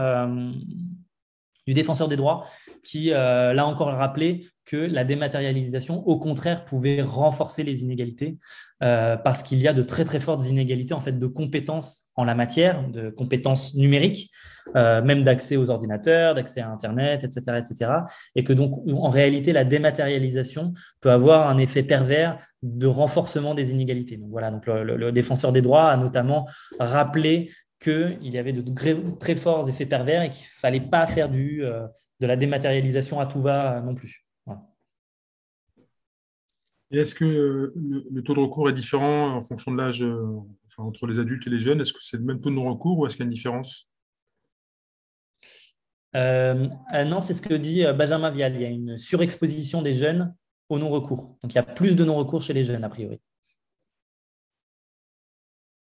du défenseur des droits qui l'a encore rappelé que la dématérialisation, au contraire, pouvait renforcer les inégalités parce qu'il y a de très, très fortes inégalités en fait, de compétences en la matière, de compétences numériques, même d'accès aux ordinateurs, d'accès à Internet, etc., etc. Et que donc, en réalité, la dématérialisation peut avoir un effet pervers de renforcement des inégalités. Donc, voilà, donc le défenseur des droits a notamment rappelé qu'il y avait de très forts effets pervers et qu'il ne fallait pas faire de la dématérialisation à tout va non plus. Voilà. Et est-ce que le taux de recours est différent en fonction de l'âge entre les adultes et les jeunes? Est-ce que c'est le même taux de non-recours ou est-ce qu'il y a une différence? Non, c'est ce que dit Benjamin Vial. Il y a une surexposition des jeunes au non-recours. Donc, il y a plus de non-recours chez les jeunes, a priori.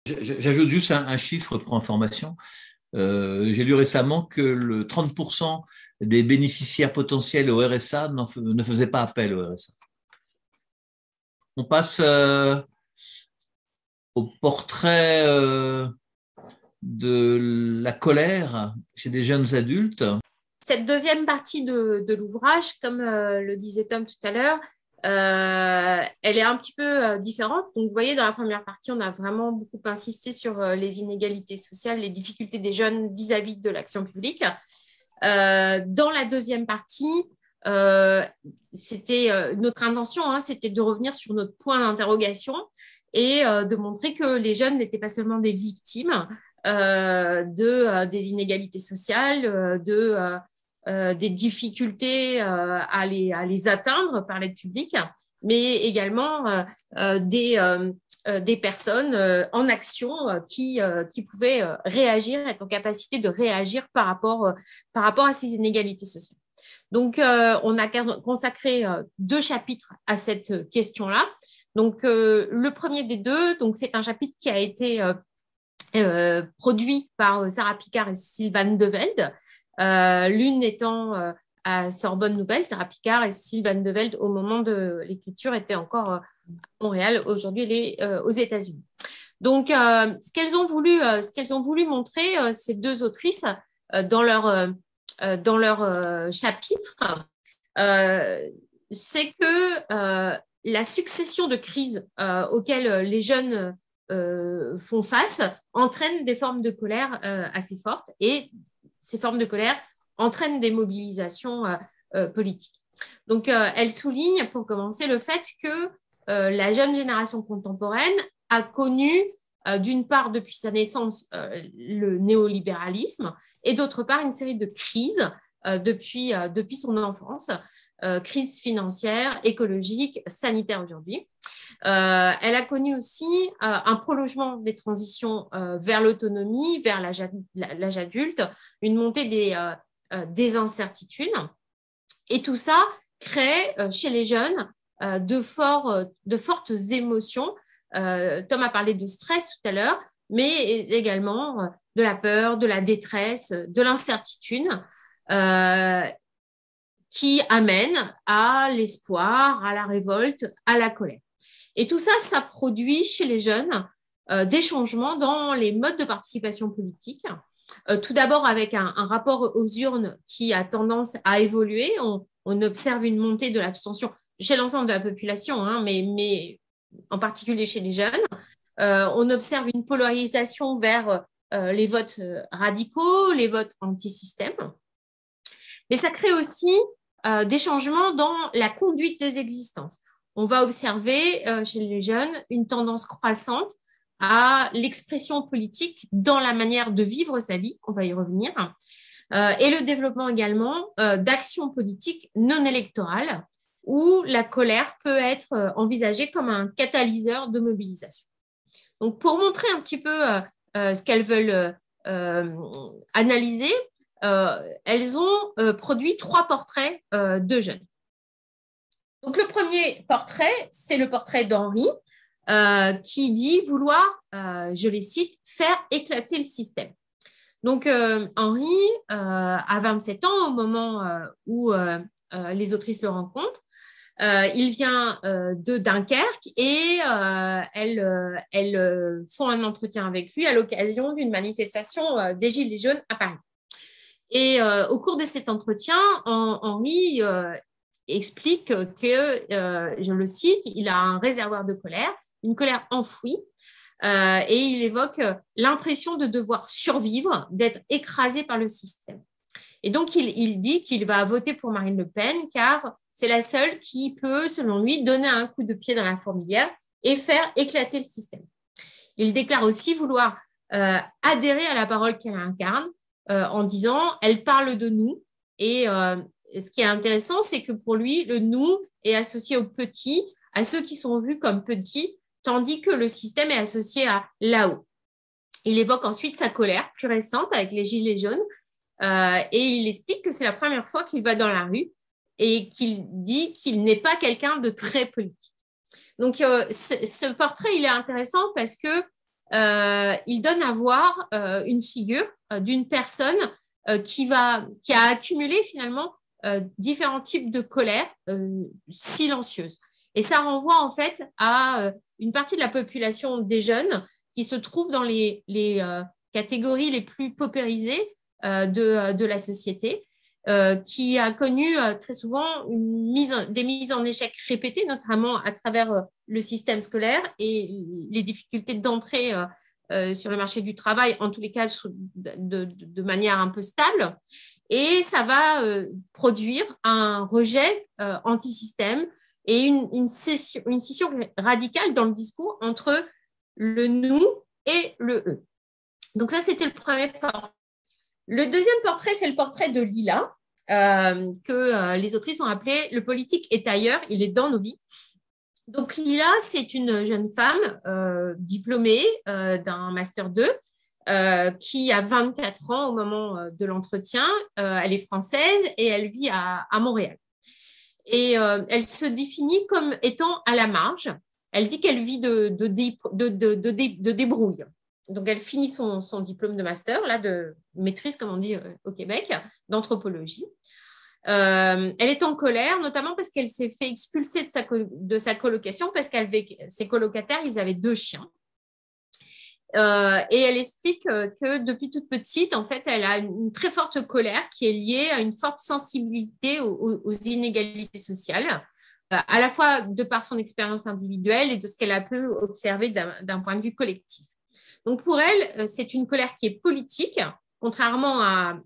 J'ajoute juste un chiffre pour information. J'ai lu récemment que le 30% des bénéficiaires potentiels au RSA ne faisaient pas appel au RSA. On passe au portrait de la colère chez des jeunes adultes. Cette deuxième partie de l'ouvrage, comme le disait Tom tout à l'heure, Elle est un petit peu différente. Donc, vous voyez, dans la première partie, on a vraiment beaucoup insisté sur les inégalités sociales, les difficultés des jeunes vis-à-vis de l'action publique. Dans la deuxième partie, c'était notre intention, c'était de revenir sur notre point d'interrogation et de montrer que les jeunes n'étaient pas seulement des victimes des inégalités sociales, des difficultés à les atteindre par l'aide publique, mais également des personnes en action qui pouvaient réagir, être en capacité de réagir par rapport à ces inégalités sociales. Donc, on a consacré 2 chapitres à cette question-là. Donc, le premier des 2, c'est un chapitre qui a été produit par Sarah Picard et Cécile Van de Velde, l'une étant à Sorbonne Nouvelle, Sarah Picard, et Cécile Van de Velde, au moment de l'écriture, était encore à Montréal. Aujourd'hui, elle est aux États-Unis. Donc, ce qu'elles ont voulu montrer, ces 2 autrices, dans leur chapitre, c'est que la succession de crises auxquelles les jeunes font face entraînent des formes de colère assez fortes, et ces formes de colère entraînent des mobilisations politiques. Donc, elle souligne, pour commencer, le fait que la jeune génération contemporaine a connu, d'une part, depuis sa naissance, le néolibéralisme, et d'autre part, une série de crises depuis son enfance, crise financière, écologique, sanitaire aujourd'hui. Elle a connu aussi un prolongement des transitions vers l'autonomie, vers l'âge adulte, une montée des incertitudes. Et tout ça crée chez les jeunes de fortes émotions. Tom a parlé de stress tout à l'heure, mais également de la peur, de la détresse, de l'incertitude, qui amènent à l'espoir, à la révolte, à la colère. Et tout ça, ça produit chez les jeunes des changements dans les modes de participation politique. Tout d'abord avec un rapport aux urnes qui a tendance à évoluer. On observe une montée de l'abstention chez l'ensemble de la population, mais en particulier chez les jeunes. On observe une polarisation vers les votes radicaux, les votes anti-système. Mais ça crée aussi des changements dans la conduite des existences. On va observer chez les jeunes une tendance croissante à l'expression politique dans la manière de vivre sa vie, on va y revenir, et le développement également d'actions politiques non électorales où la colère peut être envisagée comme un catalyseur de mobilisation. Donc, pour montrer un petit peu ce qu'elles veulent analyser, elles ont produit 3 portraits de jeunes. Donc, le premier portrait, c'est le portrait d'Henri, qui dit vouloir, je les cite, faire éclater le système. Donc, Henri a 27 ans au moment où les autrices le rencontrent. Il vient de Dunkerque et elles font un entretien avec lui à l'occasion d'une manifestation des Gilets jaunes à Paris. Et au cours de cet entretien, Henri explique que, je le cite, il a un réservoir de colère, une colère enfouie, et il évoque l'impression de devoir survivre, d'être écrasé par le système. Et donc, il dit qu'il va voter pour Marine Le Pen car c'est la seule qui peut, selon lui, donner un coup de pied dans la fourmilière et faire éclater le système. Il déclare aussi vouloir adhérer à la parole qu'elle incarne en disant « elle parle de nous ». Et ce qui est intéressant, c'est que pour lui, le « nous » est associé aux petits, à ceux qui sont vus comme petits, tandis que le système est associé à là-haut. Il évoque ensuite sa colère plus récente avec les Gilets jaunes et il explique que c'est la première fois qu'il va dans la rue et qu'il dit qu'il n'est pas quelqu'un de très politique. Donc, ce portrait, il est intéressant parce que il donne à voir une figure d'une personne qui a accumulé finalement différents types de colère silencieuses. Et ça renvoie en fait à une partie de la population des jeunes qui se trouve dans les catégories les plus paupérisées de la société qui a connu très souvent des mises en échec répétées, notamment à travers le système scolaire et les difficultés d'entrée sur le marché du travail, en tous les cas de manière un peu stable. Et ça va produire un rejet anti-système et une scission radicale dans le discours entre le nous et le eux. Donc ça, c'était le premier portrait. Le deuxième portrait, c'est le portrait de Lila, que les autrices ont appelé « Le politique est ailleurs, il est dans nos vies ». Donc Lila, c'est une jeune femme diplômée d'un Master 2 qui a 24 ans au moment de l'entretien. Elle est française et elle vit à Montréal. Et elle se définit comme étant à la marge. Elle dit qu'elle vit de débrouille. Donc, elle finit son diplôme de master, là, de maîtrise, comme on dit au Québec, d'anthropologie. Elle est en colère, notamment parce qu'elle s'est fait expulser de sa colocation, parce qu'avec ses colocataires, ils avaient 2 chiens. Et elle explique que depuis toute petite, en fait, elle a une très forte colère qui est liée à une forte sensibilité aux inégalités sociales, à la fois de par son expérience individuelle et de ce qu'elle a pu observer d'un point de vue collectif. Donc, pour elle, c'est une colère qui est politique. Contrairement à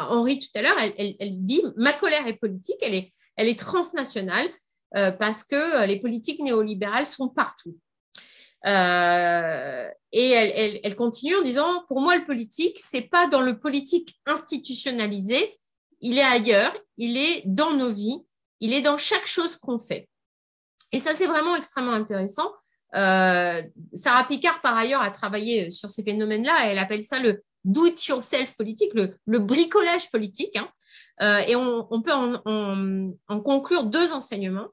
Henri tout à l'heure, elle dit « ma colère est politique, elle est transnationale parce que les politiques néolibérales sont partout ». Et elle continue en disant « pour moi, le politique, ce n'est pas dans le politique institutionnalisé, il est ailleurs, il est dans nos vies, il est dans chaque chose qu'on fait ». Et ça, c'est vraiment extrêmement intéressant. Sarah Picard, par ailleurs, a travaillé sur ces phénomènes-là. Elle appelle ça le do-it-yourself politique, le bricolage politique. Et on peut en conclure 2 enseignements.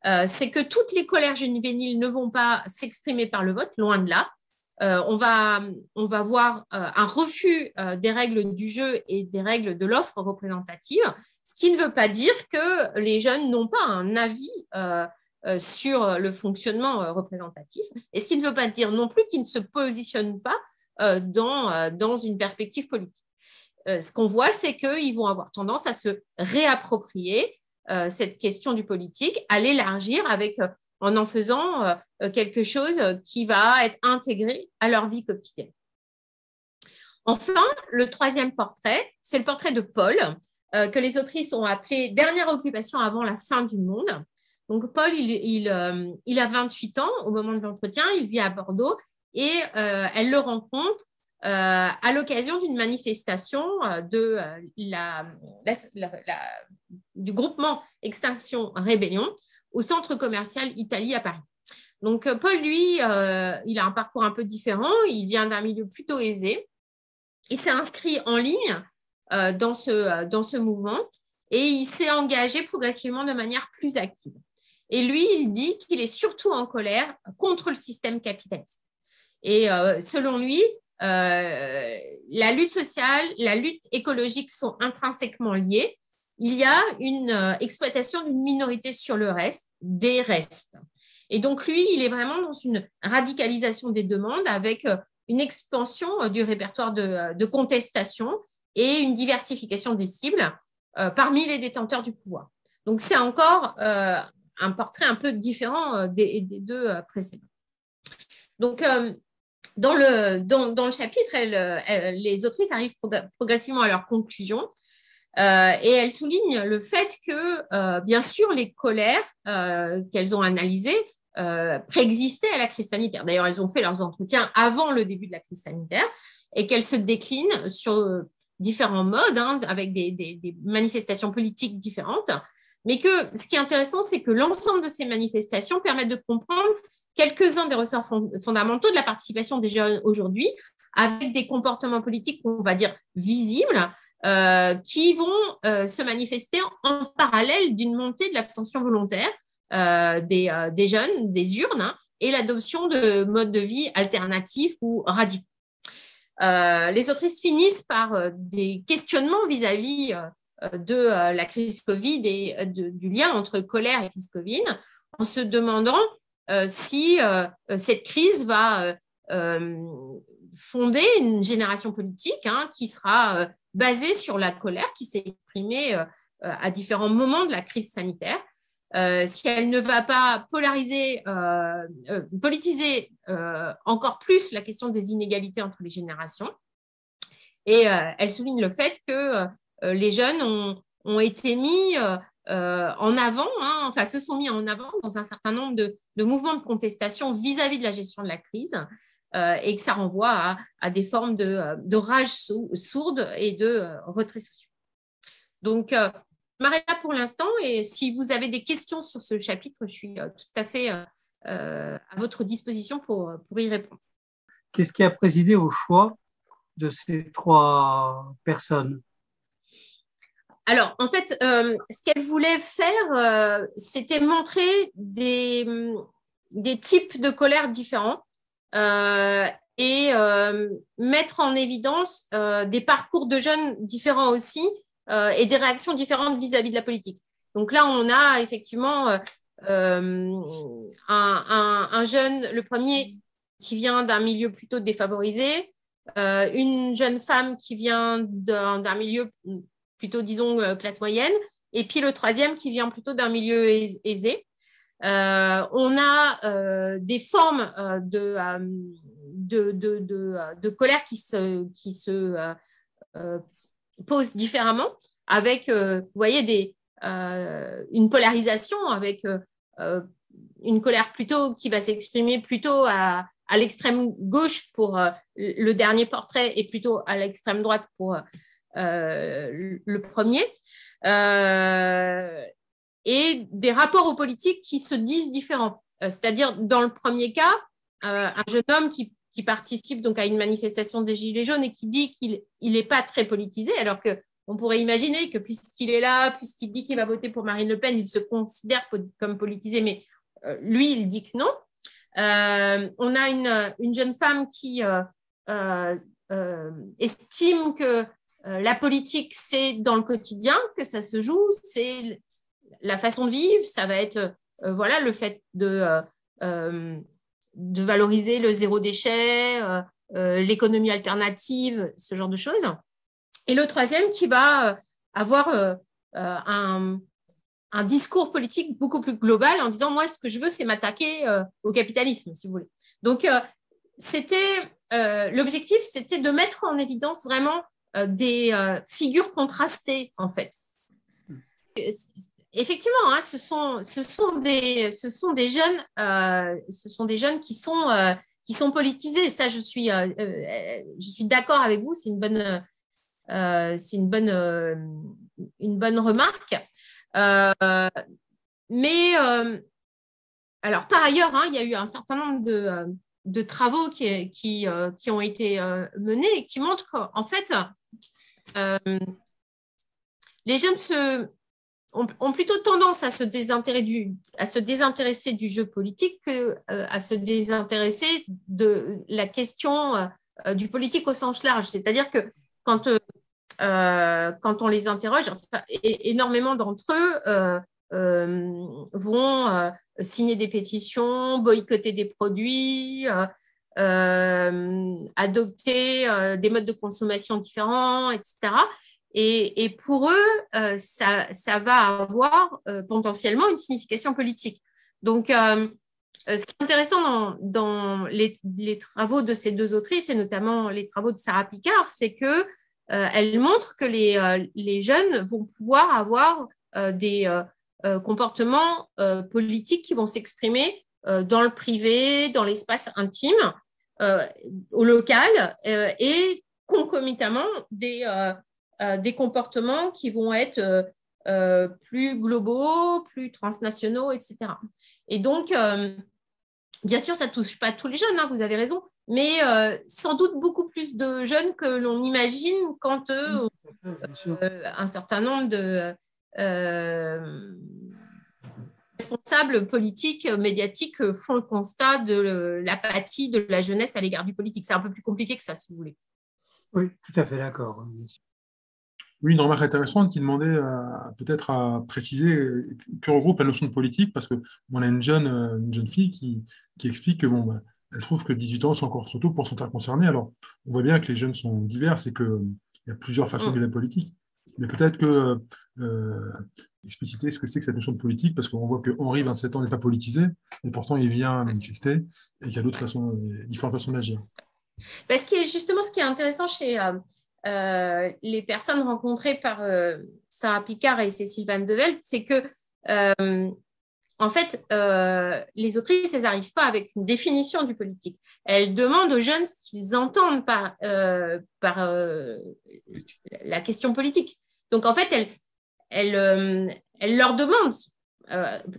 C'est que toutes les colères juvéniles ne vont pas s'exprimer par le vote, loin de là. On va voir un refus des règles du jeu et des règles de l'offre représentative, ce qui ne veut pas dire que les jeunes n'ont pas un avis sur le fonctionnement représentatif, et ce qui ne veut pas dire non plus qu'ils ne se positionnent pas dans une perspective politique. Ce qu'on voit, c'est qu'ils vont avoir tendance à se réapproprier cette question du politique, à l'élargir en faisant quelque chose qui va être intégré à leur vie quotidienne. Enfin, le 3e portrait, c'est le portrait de Paul, que les autrices ont appelé « Dernière occupation avant la fin du monde ». Donc, Paul, il a 28 ans au moment de l'entretien, il vit à Bordeaux et elle le rencontre à l'occasion d'une manifestation du groupement Extinction Rébellion au centre commercial Italie à Paris. Donc, Paul, lui, il a un parcours un peu différent, il vient d'un milieu plutôt aisé. Il s'est inscrit en ligne dans ce mouvement et il s'est engagé progressivement de manière plus active. Et lui, il dit qu'il est surtout en colère contre le système capitaliste. Et selon lui, la lutte sociale, la lutte écologique sont intrinsèquement liées. Il y a une exploitation d'une minorité sur le reste, des restes. Et donc, lui, il est vraiment dans une radicalisation des demandes avec une expansion du répertoire de contestation et une diversification des cibles parmi les détenteurs du pouvoir. Donc, c'est encore un portrait un peu différent des 2 précédents. Donc, dans le chapitre, les autrices arrivent progressivement à leur conclusion et elles soulignent le fait que, bien sûr, les colères qu'elles ont analysées préexistaient à la crise sanitaire. D'ailleurs, elles ont fait leurs entretiens avant le début de la crise sanitaire et qu'elles se déclinent sur différents modes, avec des manifestations politiques différentes. Mais que ce qui est intéressant, c'est que l'ensemble de ces manifestations permettent de comprendre quelques-uns des ressorts fondamentaux de la participation des jeunes aujourd'hui, avec des comportements politiques, on va dire, visibles, qui vont se manifester en parallèle d'une montée de l'abstention volontaire des jeunes, des urnes, et l'adoption de modes de vie alternatifs ou radicaux. Les autrices finissent par des questionnements vis-à-vis de la crise Covid et du lien entre colère et crise Covid, en se demandant si cette crise va fonder une génération politique qui sera basée sur la colère qui s'est exprimée à différents moments de la crise sanitaire. Si elle ne va pas politiser encore plus la question des inégalités entre les générations. Et elle souligne le fait que les jeunes ont été mis en avant, enfin se sont mis en avant dans un certain nombre de mouvements de contestation vis-à-vis de la gestion de la crise et que ça renvoie à des formes de rage sourde et de retrait social. Donc, je m'arrête là pour l'instant et si vous avez des questions sur ce chapitre, je suis tout à fait à votre disposition pour y répondre. Qu'est-ce qui a présidé au choix de ces 3 personnes? Alors, en fait, ce qu'elle voulait faire, c'était montrer des types de colère différents et mettre en évidence des parcours de jeunes différents aussi et des réactions différentes vis-à-vis de la politique. Donc là, on a effectivement un jeune, le premier, qui vient d'un milieu plutôt défavorisé, une jeune femme qui vient d'un milieu plutôt, disons, classe moyenne, et puis le troisième qui vient plutôt d'un milieu aisé. On a des formes de colère qui se posent différemment, avec, vous voyez, une polarisation, avec une colère plutôt qui va s'exprimer plutôt à l'extrême gauche pour le dernier portrait et plutôt à l'extrême droite pour le premier, et des rapports aux politiques qui se disent différents. C'est-à-dire, dans le premier cas, un jeune homme qui participe donc à une manifestation des Gilets jaunes et qui dit qu'il n'est pas très politisé, alors qu'on pourrait imaginer que puisqu'il est là, puisqu'il dit qu'il va voter pour Marine Le Pen, il se considère comme politisé, mais lui, il dit que non. On a une jeune femme qui estime que la politique, c'est dans le quotidien que ça se joue, c'est la façon de vivre, ça va être voilà, le fait de valoriser le zéro déchet, l'économie alternative, ce genre de choses. Et le troisième qui va avoir un discours politique beaucoup plus global en disant « moi, ce que je veux, c'est m'attaquer au capitalisme, si vous voulez ». Donc, l'objectif, c'était de mettre en évidence vraiment des figures contrastées, en fait. Effectivement, ce sont des jeunes qui sont politisés. Ça, je suis d'accord avec vous. C'est une bonne remarque. Mais alors par ailleurs, il y a eu un certain nombre de travaux qui ont été menés et qui montrent qu'en fait, les jeunes ont plutôt tendance à se désintéresser du jeu politique qu'à se désintéresser de la question du politique au sens large. C'est-à-dire que quand on les interroge, énormément d'entre eux vont signer des pétitions, boycotter des produits, adopter des modes de consommation différents, etc. Et pour eux, ça va avoir potentiellement une signification politique. Donc, ce qui est intéressant dans les travaux de ces 2 autrices, et notamment les travaux de Sarah Picard, c'est qu'elle montre que les jeunes vont pouvoir avoir des comportements politiques qui vont s'exprimer dans le privé, dans l'espace intime, au local, et concomitamment des comportements qui vont être plus globaux, plus transnationaux, etc. Et donc, bien sûr, ça ne touche pas tous les jeunes, vous avez raison, mais sans doute beaucoup plus de jeunes que l'on imagine quand un certain nombre de responsables politiques, médiatiques font le constat de l'apathie de la jeunesse à l'égard du politique. C'est un peu plus compliqué que ça, si vous voulez. Oui, tout à fait d'accord. Oui, une remarque intéressante qui demandait peut-être à préciser que regroupe la notion de politique, parce qu'on a une jeune fille qui explique que elle trouve que 18 ans, c'est encore surtout pour sentir concerné. Alors, on voit bien que les jeunes sont divers et qu'il y a plusieurs façons de vivre la politique. Mais peut-être que expliciter ce que c'est que cette notion de politique, parce qu'on voit que Henri, 27 ans, n'est pas politisé, et pourtant il vient manifester, et qu'il y a différentes façons d'agir. Parce que justement, ce qui est intéressant chez les personnes rencontrées par Sarah Picard et Cécile Van de Velde, c'est que en fait, les autrices, elles n'arrivent pas avec une définition du politique. Elles demandent aux jeunes ce qu'ils entendent par la question politique. Donc, en fait, elles leur demandent,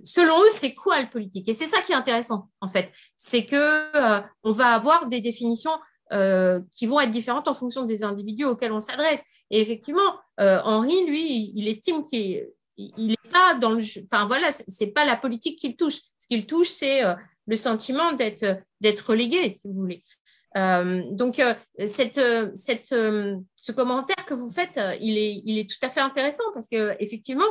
selon eux, c'est quoi le politique? Et c'est ça qui est intéressant, en fait. C'est qu'on va avoir des définitions qui vont être différentes en fonction des individus auxquels on s'adresse. Et effectivement, Henri, lui, il estime qu'il n'est pas dans le... Enfin, voilà, c'est pas la politique qu'il touche. Ce qu'il touche, c'est le sentiment d'être relégué, si vous voulez. Donc, ce commentaire que vous faites, il est tout à fait intéressant parce qu'effectivement,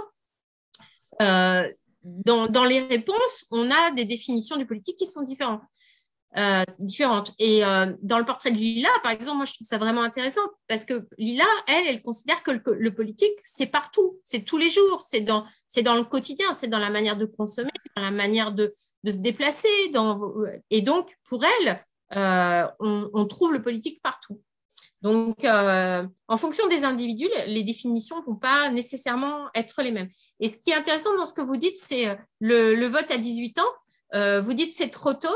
dans les réponses, on a des définitions du politique qui sont différentes. Et dans le portrait de Lila, par exemple, moi je trouve ça vraiment intéressant parce que Lila, elle considère que le politique, c'est partout, c'est tous les jours, c'est dans le quotidien, c'est dans la manière de consommer, dans la manière de se déplacer. Et donc, pour elle, on trouve le politique partout. Donc, en fonction des individus, les définitions ne vont pas nécessairement être les mêmes. Et ce qui est intéressant dans ce que vous dites, c'est le vote à 18 ans. Vous dites c'est trop tôt.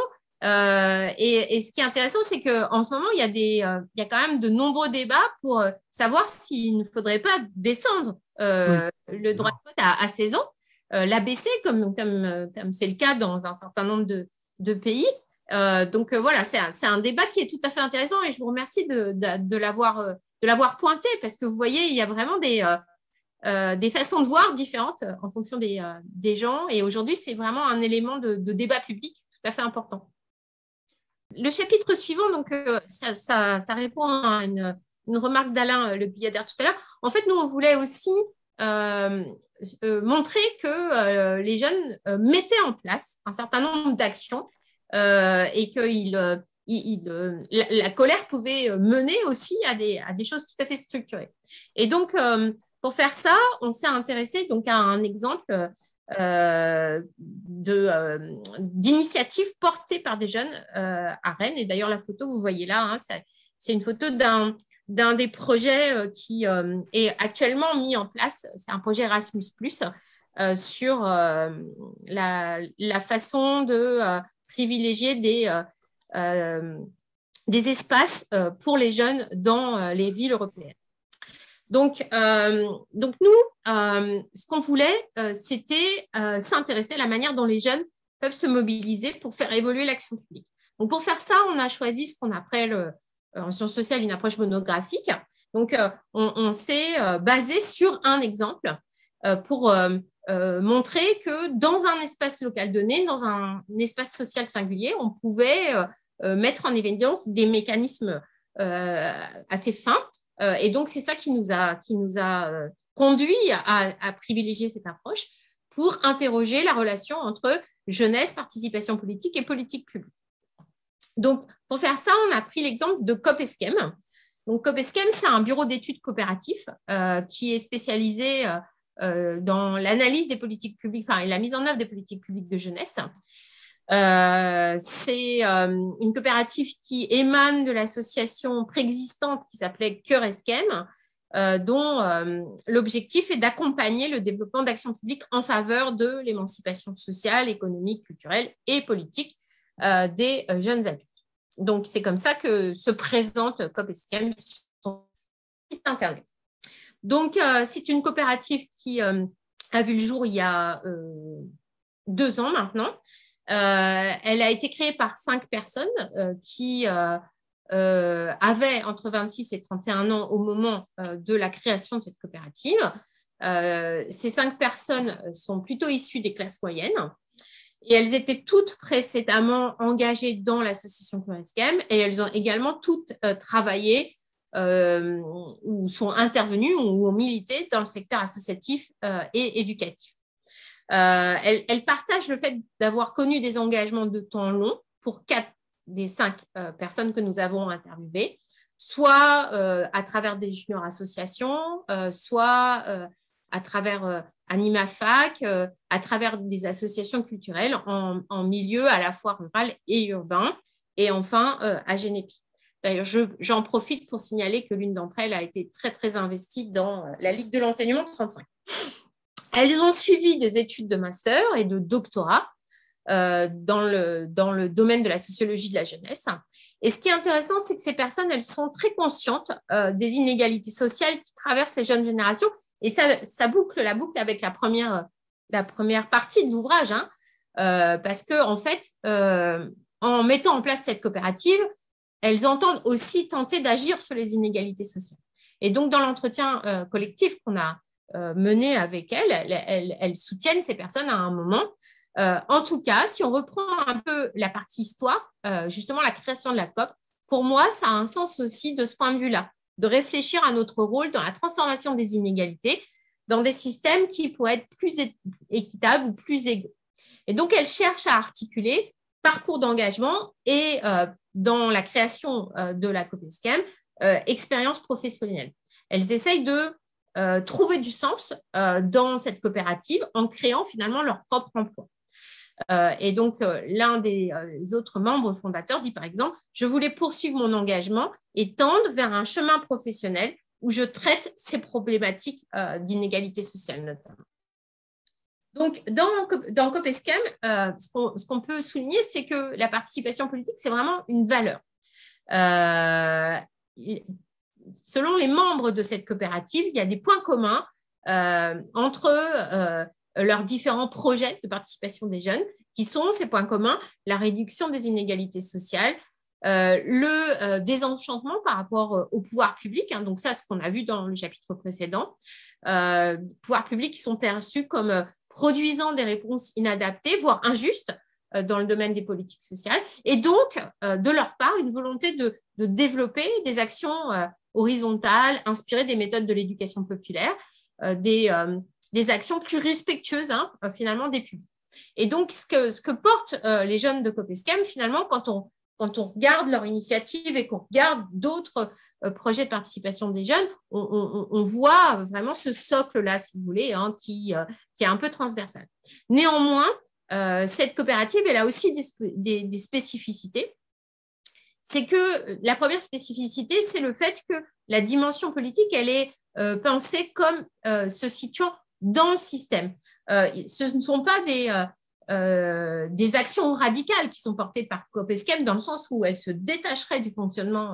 Et ce qui est intéressant, c'est qu'en ce moment, il y a quand même de nombreux débats pour savoir s'il ne faudrait pas descendre le droit de vote à 16 ans, l'abaisser, comme c'est le cas dans un certain nombre de pays. Donc voilà, c'est un débat qui est tout à fait intéressant et je vous remercie de l'avoir pointé parce que vous voyez, il y a vraiment des façons de voir différentes en fonction des gens et aujourd'hui, c'est vraiment un élément de débat public tout à fait important. Le chapitre suivant, donc, ça répond à une remarque d'Alain Le Guyader tout à l'heure. En fait, nous, on voulait aussi montrer que les jeunes mettaient en place un certain nombre d'actions et que la colère pouvait mener aussi à des choses tout à fait structurées. Et donc, pour faire ça, on s'est intéressé donc, à un exemple d'initiatives portées par des jeunes à Rennes. Et d'ailleurs, la photo que vous voyez là, hein, c'est une photo d'un des projets qui est actuellement mis en place. C'est un projet Erasmus+, sur la façon de privilégier des espaces pour les jeunes dans les villes européennes. Donc nous, ce qu'on voulait, c'était s'intéresser à la manière dont les jeunes peuvent se mobiliser pour faire évoluer l'action publique. Donc, pour faire ça, on a choisi ce qu'on appelle en sciences sociales une approche monographique. Donc, on s'est basé sur un exemple pour montrer que dans un espace local donné, dans un espace social singulier, on pouvait mettre en évidence des mécanismes assez fins. Et donc, c'est ça qui nous a conduit à privilégier cette approche pour interroger la relation entre jeunesse, participation politique et politique publique. Donc, pour faire ça, on a pris l'exemple de COP-ESCEM. Donc, COP-ESCEM, c'est un bureau d'études coopératif qui est spécialisé dans l'analyse des politiques publiques, et la mise en œuvre des politiques publiques de jeunesse. C'est une coopérative qui émane de l'association préexistante qui s'appelait Cœur ESCEM, dont l'objectif est d'accompagner le développement d'actions publiques en faveur de l'émancipation sociale, économique, culturelle et politique des jeunes adultes. Donc, c'est comme ça que se présente COP-ESCEM sur son site internet. Donc, c'est une coopérative qui a vu le jour il y a 2 ans maintenant. Elle a été créée par 5 personnes qui avaient entre 26 et 31 ans au moment de la création de cette coopérative. Ces 5 personnes sont plutôt issues des classes moyennes et elles étaient toutes précédemment engagées dans l'association Cœur ESCEM et elles ont également toutes travaillé ou sont intervenues ou ont milité dans le secteur associatif et éducatif. Elle partage le fait d'avoir connu des engagements de temps long pour des 5 personnes que nous avons interviewées, soit à travers des juniors associations, soit à travers AnimaFac, à travers des associations culturelles en milieu à la fois rural et urbain, et enfin à Genepi. D'ailleurs, j'en profite pour signaler que l'une d'entre elles a été très, très investie dans la Ligue de l'enseignement 35. Elles ont suivi des études de master et de doctorat dans le domaine de la sociologie de la jeunesse. Et ce qui est intéressant, c'est que ces personnes, elles sont très conscientes des inégalités sociales qui traversent les jeunes générations. Et ça boucle la boucle avec la première partie de l'ouvrage, hein, parce qu'en fait, en mettant en place cette coopérative, elles entendent aussi tenter d'agir sur les inégalités sociales. Et donc, dans l'entretien collectif qu'on a mené avec elles soutiennent ces personnes à un moment. En tout cas, si on reprend un peu la partie histoire, justement la création de la COP, pour moi, ça a un sens aussi de ce point de vue-là, de réfléchir à notre rôle dans la transformation des inégalités, dans des systèmes qui pourraient être plus équitables ou plus égaux. Et donc, elles cherchent à articuler parcours d'engagement et dans la création de la COPESCEM, expérience professionnelle. Elles essayent de trouver du sens dans cette coopérative en créant finalement leur propre emploi. Et donc, l'un des autres membres fondateurs dit par exemple « Je voulais poursuivre mon engagement et tendre vers un chemin professionnel où je traite ces problématiques d'inégalité sociale notamment. » Donc, dans COPESCEM, ce qu'on peut souligner, c'est que la participation politique, c'est vraiment une valeur. Selon les membres de cette coopérative, il y a des points communs entre leurs différents projets de participation des jeunes, qui sont ces points communs, la réduction des inégalités sociales, le désenchantement par rapport au pouvoir public, hein, donc ça, ce qu'on a vu dans le chapitre précédent, pouvoirs publics qui sont perçus comme produisant des réponses inadaptées, voire injustes dans le domaine des politiques sociales, et donc, de leur part, une volonté de développer des actions horizontales, inspirées des méthodes de l'éducation populaire, des actions plus respectueuses, hein, finalement, des publics. Et donc, ce que portent les jeunes de COPESCEM, finalement, quand on regarde leur initiative et qu'on regarde d'autres projets de participation des jeunes, on voit vraiment ce socle-là, si vous voulez, hein, qui est un peu transversal. Néanmoins, cette coopérative, elle a aussi des spécificités. C'est que la première spécificité, c'est le fait que la dimension politique, elle est pensée comme se situant dans le système. Ce ne sont pas des actions radicales qui sont portées par COPESCEM dans le sens où elles se détacheraient du fonctionnement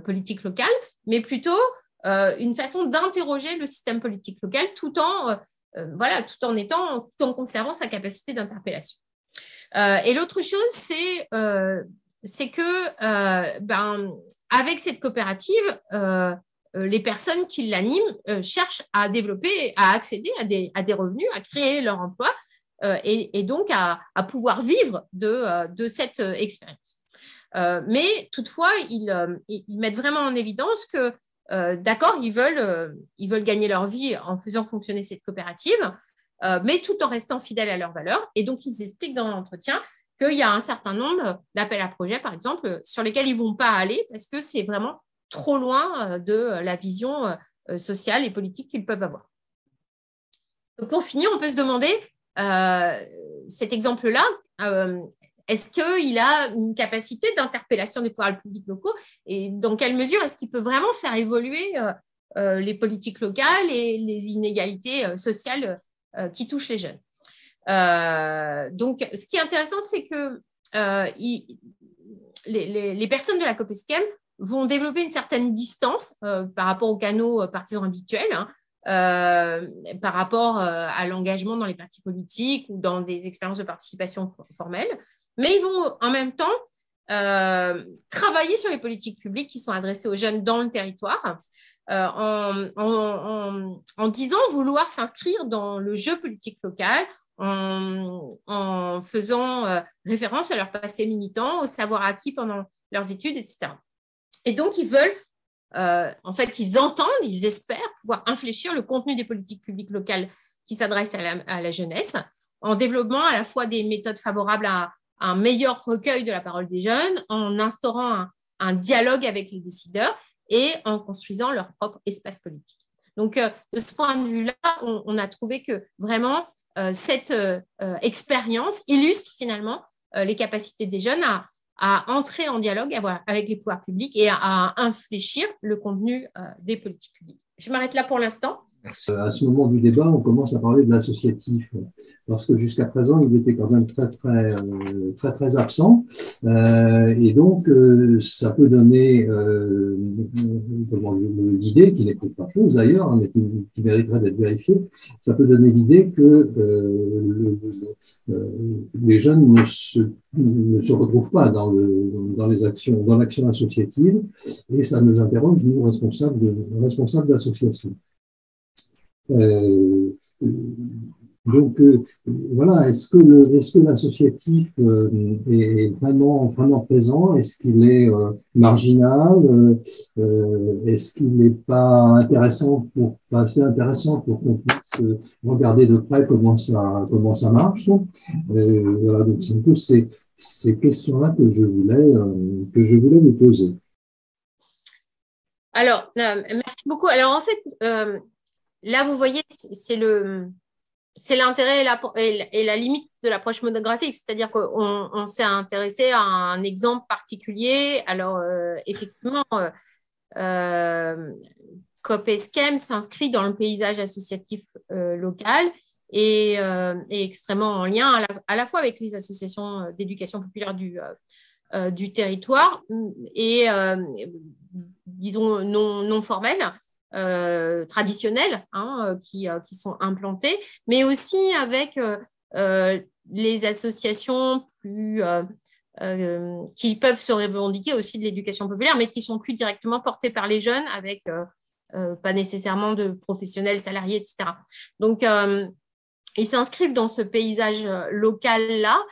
politique local, mais plutôt une façon d'interroger le système politique local tout en conservant sa capacité d'interpellation. Et l'autre chose, c'est que avec cette coopérative, les personnes qui l'animent cherchent à développer, à accéder à des revenus, à créer leur emploi et donc à pouvoir vivre de cette expérience. Mais toutefois, ils mettent vraiment en évidence que, d'accord, ils veulent gagner leur vie en faisant fonctionner cette coopérative, mais tout en restant fidèles à leurs valeurs. Et donc, ils expliquent dans l'entretien qu'il y a un certain nombre d'appels à projets, par exemple, sur lesquels ils ne vont pas aller parce que c'est vraiment trop loin de la vision sociale et politique qu'ils peuvent avoir. Donc, pour finir, on peut se demander, cet exemple-là, est-ce qu'il a une capacité d'interpellation des pouvoirs publics locaux et dans quelle mesure est-ce qu'il peut vraiment faire évoluer les politiques locales et les inégalités sociales qui touchent les jeunes. Donc, ce qui est intéressant, c'est que les personnes de la COPESCEM vont développer une certaine distance par rapport aux canaux partisans habituels, hein, par rapport à l'engagement dans les partis politiques ou dans des expériences de participation formelles, mais ils vont en même temps travailler sur les politiques publiques qui sont adressées aux jeunes dans le territoire, en disant vouloir s'inscrire dans le jeu politique local, en faisant référence à leur passé militant, au savoir acquis pendant leurs études, etc. Et donc, ils veulent, en fait, ils entendent, ils espèrent pouvoir infléchir le contenu des politiques publiques locales qui s'adressent à la jeunesse, en développant à la fois des méthodes favorables à un meilleur recueil de la parole des jeunes, en instaurant un dialogue avec les décideurs et en construisant leur propre espace politique. Donc, de ce point de vue-là, on a trouvé que vraiment cette expérience illustre finalement les capacités des jeunes à entrer en dialogue avec les pouvoirs publics et à infléchir le contenu des politiques publiques. Je m'arrête là pour l'instant. À ce moment du débat, on commence à parler de l'associatif, parce que jusqu'à présent, il était quand même très absent, et donc ça peut donner l'idée, qui n'est peut-être pas fausse d'ailleurs, hein, mais qui mériterait d'être vérifiée, ça peut donner l'idée que les jeunes ne se retrouvent pas dans l'action associative, et ça nous interroge, nous, responsables d'associations. Voilà, est-ce que l'associatif est vraiment présent? Est-ce qu'il est marginal? Est-ce qu'il n'est pas assez intéressant pour qu'on puisse regarder de près comment ça marche? Voilà, donc c'est un peu ces questions-là que je voulais vous poser. Alors, merci beaucoup. Alors, en fait, là, vous voyez, c'est l'intérêt et la limite de l'approche monographique, c'est-à-dire qu'on s'est intéressé à un exemple particulier. Alors, effectivement, COP-ESCEM s'inscrit dans le paysage associatif local et est extrêmement en lien à la fois avec les associations d'éducation populaire du territoire et, disons, non formelles, traditionnelles, hein, qui sont implantées, mais aussi avec les associations qui peuvent se revendiquer aussi de l'éducation populaire, mais qui sont plus directement portées par les jeunes, avec pas nécessairement de professionnels salariés, etc. Donc, ils s'inscrivent dans ce paysage local-là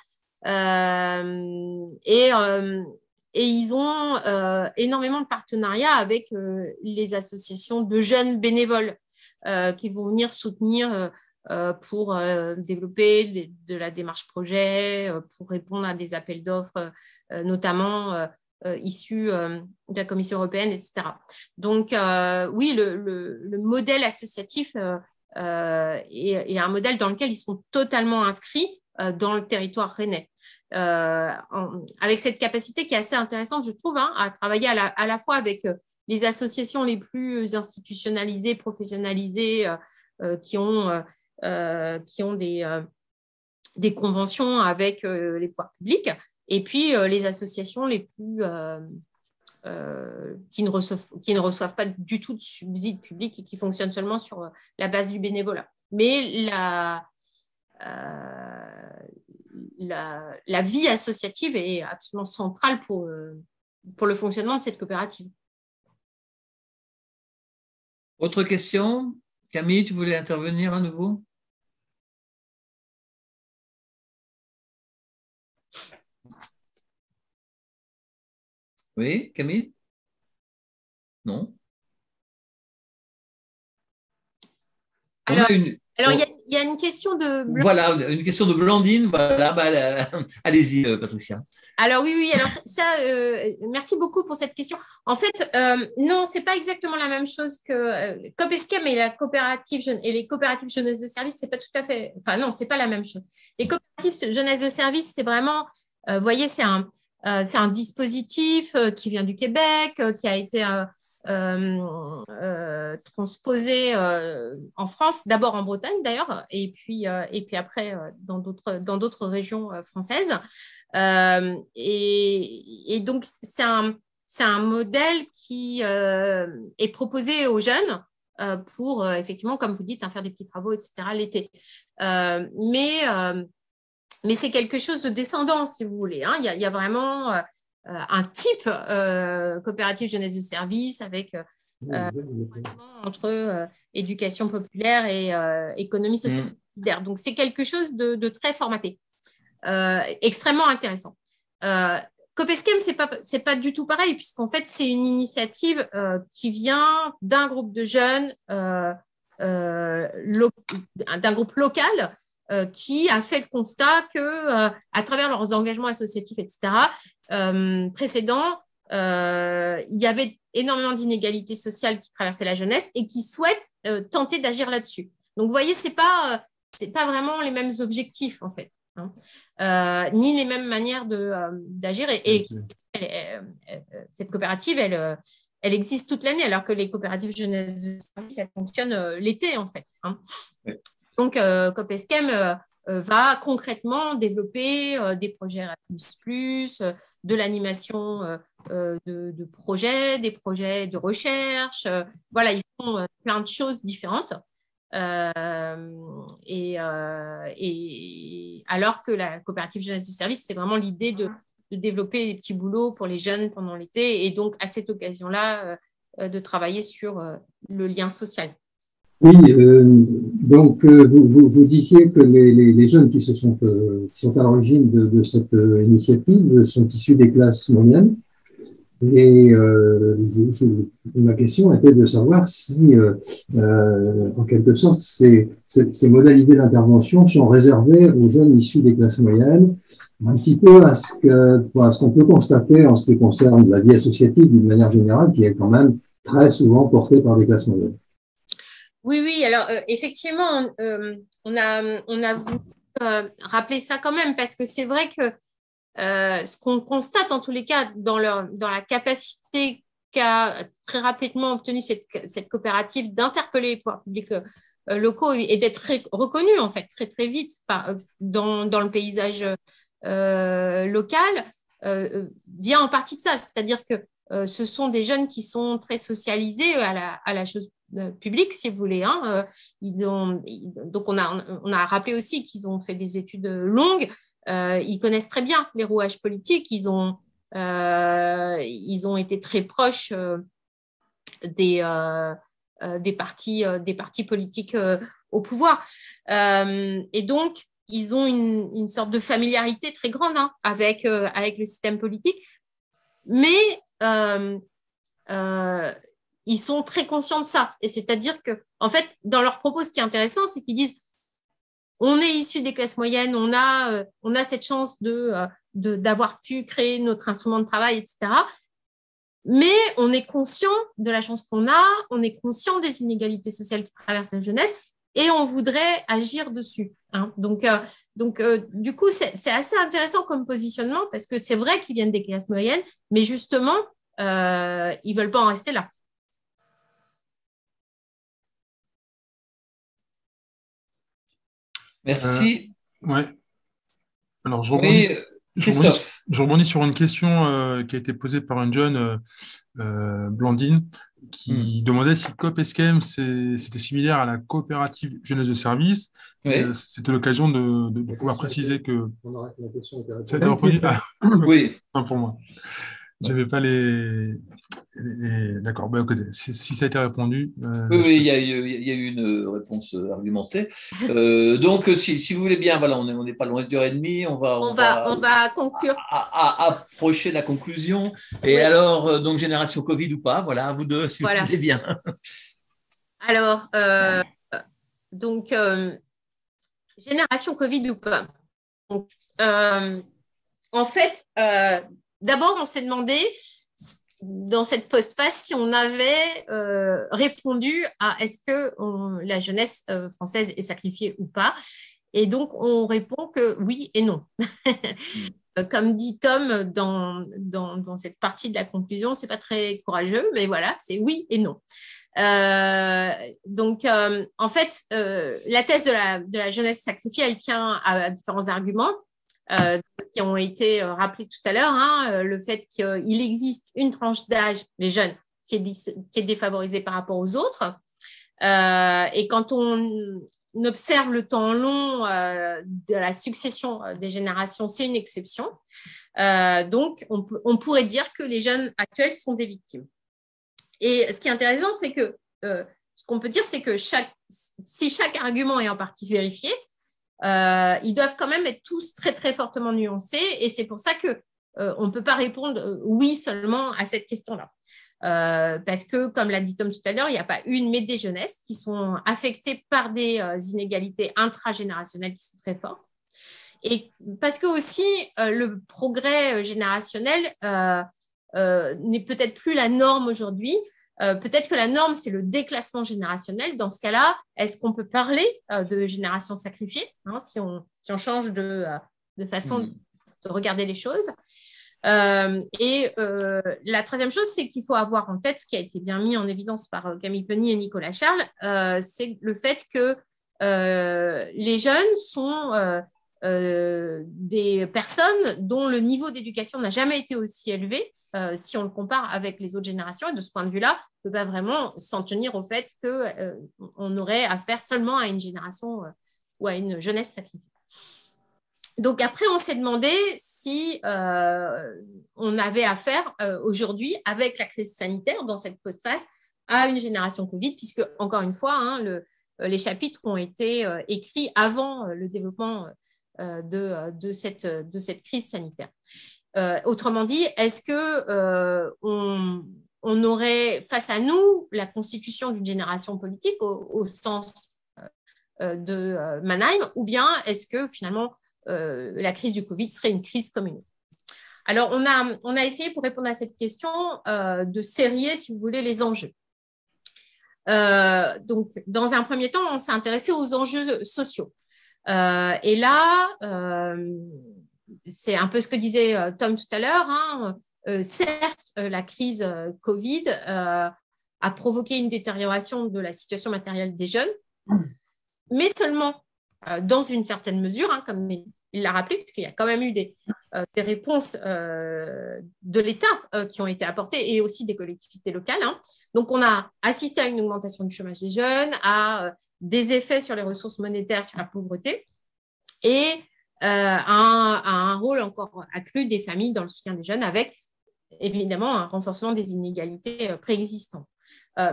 et ils ont énormément de partenariats avec les associations de jeunes bénévoles qui vont venir soutenir pour développer de la démarche projet, pour répondre à des appels d'offres, notamment issus de la Commission européenne, etc. Donc, oui, le modèle associatif est un modèle dans lequel ils sont totalement inscrits dans le territoire rennais. Avec cette capacité qui est assez intéressante, je trouve, hein, à travailler à la fois avec les associations les plus institutionnalisées, professionnalisées, qui ont des conventions avec les pouvoirs publics, et puis les associations les plus qui ne reçoivent pas du tout de subsides publics et qui fonctionnent seulement sur la base du bénévolat. Mais la vie associative est absolument centrale pour le fonctionnement de cette coopérative. Autre question? Camille, tu voulais intervenir à nouveau? Oui, Camille? Non? Alors, il y a une question de... Voilà, une question de Blandine. Voilà, allez-y, Patricia. Alors oui, alors ça, merci beaucoup pour cette question. En fait, non, ce n'est pas exactement la même chose que COP-ESCEM et les coopératives jeunesse de service, c'est pas tout à fait... Enfin non, ce n'est pas la même chose. Les coopératives jeunesse de service, c'est vraiment, vous voyez, c'est un dispositif qui vient du Québec, qui a été transposé en France, d'abord en Bretagne d'ailleurs, et puis après dans d'autres régions françaises. Et donc, c'est un modèle qui est proposé aux jeunes pour, effectivement, comme vous dites, faire des petits travaux, etc., l'été. Mais c'est quelque chose de descendant, si vous voulez. Hein. Il y a vraiment un type coopérative jeunesse de service avec entre éducation populaire et économie sociale et solidaire. Donc, c'est quelque chose de très formaté, extrêmement intéressant. COP-ESCEM, c'est pas du tout pareil, puisqu'en fait, c'est une initiative qui vient d'un groupe de jeunes, d'un groupe local, qui a fait le constat que, à travers leurs engagements associatifs, etc., précédents, il y avait énormément d'inégalités sociales qui traversaient la jeunesse et qui souhaitent tenter d'agir là-dessus. Donc, vous voyez, c'est pas vraiment les mêmes objectifs, en fait, hein, ni les mêmes manières d'agir. Et cette coopérative, elle existe toute l'année, alors que les coopératives jeunesse de service, elles fonctionnent l'été, en fait, hein. Oui. Donc, COP-ESCEM va concrètement développer des projets Erasmus+, de l'animation de projets, des projets de recherche. Voilà, ils font plein de choses différentes. Et alors que la coopérative jeunesse du service, c'est vraiment l'idée de développer des petits boulots pour les jeunes pendant l'été et donc à cette occasion-là de travailler sur le lien social. Oui, donc vous disiez que les jeunes qui sont à l'origine de cette initiative sont issus des classes moyennes. Et ma question était de savoir si, en quelque sorte, ces modalités d'intervention sont réservées aux jeunes issus des classes moyennes, un petit peu à ce qu'on peut constater en ce qui concerne la vie associative d'une manière générale, qui est quand même très souvent portée par des classes moyennes. Oui, alors effectivement, on a voulu rappeler ça quand même, parce que c'est vrai que ce qu'on constate en tous les cas dans la capacité qu'a très rapidement obtenue cette coopérative d'interpeller les pouvoirs publics locaux et d'être reconnue en fait très très vite dans le paysage local vient en partie de ça, c'est-à-dire que ce sont des jeunes qui sont très socialisés à la chose publique, si vous voulez, hein. Donc on a rappelé aussi qu'ils ont fait des études longues. Ils connaissent très bien les rouages politiques, ils ont été très proches des partis politiques au pouvoir. Et donc, ils ont une sorte de familiarité très grande, hein, avec le système politique, mais ils sont très conscients de ça. Et c'est-à-dire que, en fait, dans leurs propos, ce qui est intéressant, c'est qu'ils disent on est issu des classes moyennes, on a cette chance d'avoir pu créer notre instrument de travail, etc. Mais on est conscient de la chance qu'on a, on est conscient des inégalités sociales qui traversent la jeunesse et on voudrait agir dessus, hein. Donc, du coup, c'est assez intéressant comme positionnement parce que c'est vrai qu'ils viennent des classes moyennes, mais justement, ils ne veulent pas en rester là. Merci. Ouais. Alors, je rebondis sur une question qui a été posée par une jeune, Blandine, qui demandait si COP-ESCEM, c'était similaire à la coopérative jeunesse de service. Oui. C'était l'occasion de pouvoir préciser que ça a été reproduit. Oui. Enfin, pour moi. Je ne vais pas les... D'accord, bah, écoutez, si ça a été répondu... Oui, il y a eu une réponse argumentée. Donc, si vous voulez bien, voilà, on n'est pas loin d'1h30, on va conclure. Approcher la conclusion. Et oui. Alors, donc, génération Covid ou pas, voilà, vous deux, si vous voulez bien. Alors, génération Covid ou pas. Donc, en fait, d'abord, on s'est demandé dans cette postface si on avait répondu à est-ce que la jeunesse française est sacrifiée ou pas. Et donc, on répond que oui et non. Comme dit Tom dans cette partie de la conclusion, ce n'est pas très courageux, mais voilà, c'est oui et non. Donc, en fait, la thèse de la jeunesse sacrifiée, elle tient à différents arguments. Qui ont été rappelés tout à l'heure, hein, le fait qu'il existe une tranche d'âge, les jeunes, qui est défavorisée par rapport aux autres. Et quand on observe le temps long de la succession des générations, c'est une exception. Donc, on pourrait dire que les jeunes actuels sont des victimes. Et ce qui est intéressant, c'est que ce qu'on peut dire, c'est que si chaque argument est en partie vérifié, ils doivent quand même être tous très, très fortement nuancés et c'est pour ça qu'on ne peut pas répondre oui seulement à cette question-là. parce que, comme l'a dit Tom tout à l'heure, il n'y a pas une, mais des jeunesses qui sont affectées par des inégalités intragénérationnelles qui sont très fortes. Et parce que aussi, le progrès générationnel n'est peut-être plus la norme aujourd'hui. Peut-être que la norme, c'est le déclassement générationnel. Dans ce cas-là, est-ce qu'on peut parler de génération sacrifiée, hein, si on change de façon de regarder les choses. La troisième chose, c'est qu'il faut avoir en tête, ce qui a été bien mis en évidence par Camille Penny et Nicolas Charles, c'est le fait que les jeunes sont des personnes dont le niveau d'éducation n'a jamais été aussi élevé si on le compare avec les autres générations. Et de ce point de vue-là, on ne peut pas vraiment s'en tenir au fait qu'on aurait affaire seulement à une génération ou à une jeunesse sacrifiée. Donc après, on s'est demandé si on avait affaire aujourd'hui, avec la crise sanitaire, dans cette postphase, à une génération Covid, puisque, encore une fois, hein, les chapitres ont été écrits avant le développement de cette crise sanitaire. Autrement dit, est-ce qu'on aurait face à nous la constitution d'une génération politique au sens de Mannheim, ou bien est-ce que finalement la crise du Covid serait une crise comme une autre? Alors, on a essayé, pour répondre à cette question, de sérier, si vous voulez, les enjeux. Donc, dans un premier temps, on s'est intéressé aux enjeux sociaux. Et là, c'est un peu ce que disait Tom tout à l'heure, hein. Certes, la crise Covid a provoqué une détérioration de la situation matérielle des jeunes, mais seulement dans une certaine mesure, hein, comme il l'a rappelé, puisqu'il y a quand même eu des réponses de l'État qui ont été apportées et aussi des collectivités locales, hein. Donc, on a assisté à une augmentation du chômage des jeunes, à des effets sur les ressources monétaires, sur la pauvreté, et un rôle encore accru des familles dans le soutien des jeunes, avec évidemment un renforcement des inégalités préexistantes,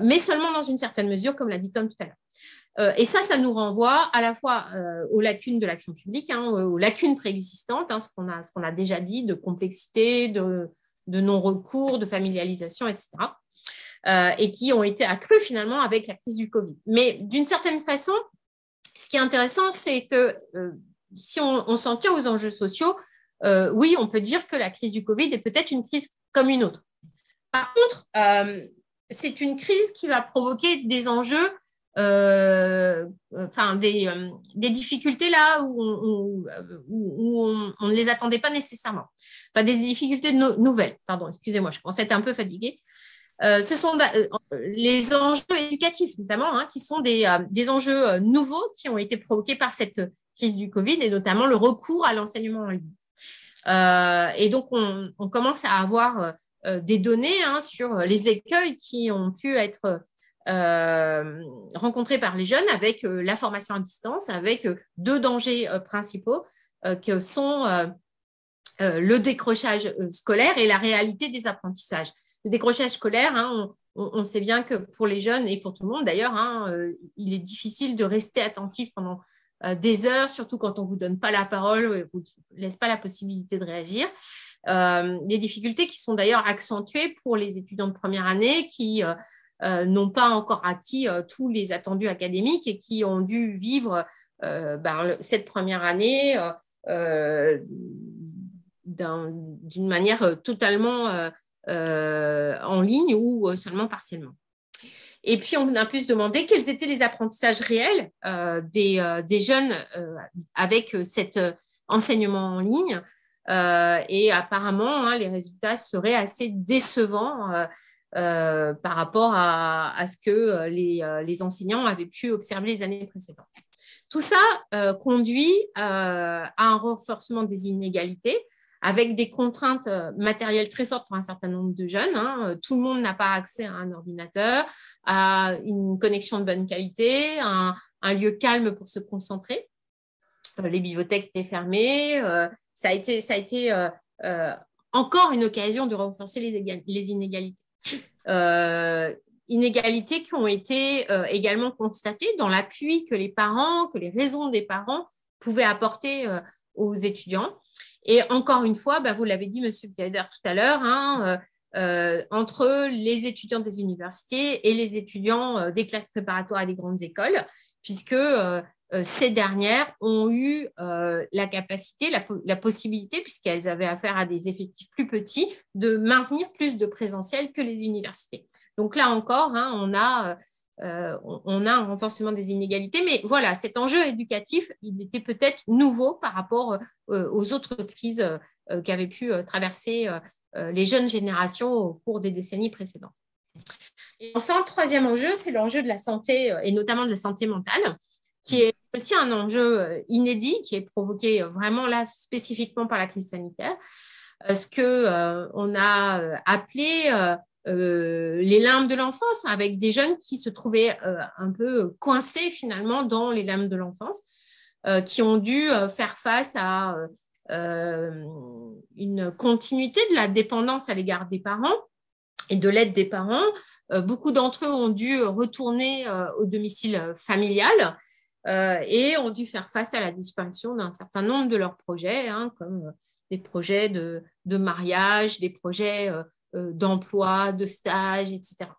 mais seulement dans une certaine mesure, comme l'a dit Tom tout à l'heure. Et ça nous renvoie à la fois aux lacunes de l'action publique, hein, aux lacunes préexistantes, hein, ce qu'on a déjà dit, de complexité, de non-recours, de familialisation, etc., et qui ont été accrues finalement avec la crise du Covid. Mais d'une certaine façon, ce qui est intéressant, c'est que si on s'en tient aux enjeux sociaux, oui, on peut dire que la crise du Covid est peut-être une crise comme une autre. Par contre, c'est une crise qui va provoquer des enjeux, des difficultés là où on ne les attendait pas nécessairement. Enfin, des difficultés nouvelles. Pardon, excusez-moi, je commence à être un peu fatiguée. Ce sont les enjeux éducatifs, notamment, hein, qui sont des enjeux nouveaux qui ont été provoqués par cette crise du Covid, et notamment le recours à l'enseignement en ligne. Et donc, on commence à avoir des données, hein, sur les écueils qui ont pu être rencontrés par les jeunes avec la formation à distance, avec deux dangers principaux que sont le décrochage scolaire et la réalité des apprentissages. Le décrochage scolaire, hein, on sait bien que pour les jeunes et pour tout le monde d'ailleurs, hein, il est difficile de rester attentif pendant des heures, surtout quand on ne vous donne pas la parole, on ne vous laisse pas la possibilité de réagir. Des difficultés qui sont d'ailleurs accentuées pour les étudiants de première année qui n'ont pas encore acquis tous les attendus académiques et qui ont dû vivre cette première année d'une manière totalement en ligne ou seulement partiellement. Et puis, on a pu se demander quels étaient les apprentissages réels des jeunes avec cet enseignement en ligne. Et apparemment, hein, les résultats seraient assez décevants par rapport à ce que les enseignants avaient pu observer les années précédentes. Tout ça conduit à un renforcement des inégalités, avec des contraintes matérielles très fortes pour un certain nombre de jeunes, hein. Tout le monde n'a pas accès à un ordinateur, à une connexion de bonne qualité, un lieu calme pour se concentrer. Les bibliothèques étaient fermées. Ça a été encore une occasion de renforcer les inégalités. Inégalités qui ont été également constatées dans l'appui que les parents, que les raisons des parents pouvaient apporter aux étudiants. Et encore une fois, vous l'avez dit, Monsieur Pieder, tout à l'heure, hein, entre les étudiants des universités et les étudiants des classes préparatoires et des grandes écoles, puisque ces dernières ont eu la capacité, la possibilité, puisqu'elles avaient affaire à des effectifs plus petits, de maintenir plus de présentiel que les universités. Donc là encore, hein, on a un renforcement des inégalités, mais voilà, cet enjeu éducatif, il était peut-être nouveau par rapport aux autres crises qu'avaient pu traverser les jeunes générations au cours des décennies précédentes. Et enfin, troisième enjeu, c'est l'enjeu de la santé, et notamment de la santé mentale, qui est aussi un enjeu inédit, qui est provoqué vraiment là spécifiquement par la crise sanitaire, ce qu'on a appelé les limbes de l'enfance, avec des jeunes qui se trouvaient un peu coincés finalement dans les limbes de l'enfance, qui ont dû faire face à une continuité de la dépendance à l'égard des parents et de l'aide des parents. Beaucoup d'entre eux ont dû retourner au domicile familial et ont dû faire face à la disparition d'un certain nombre de leurs projets, hein, comme des projets de mariage, des projets d'emploi, de stage, etc.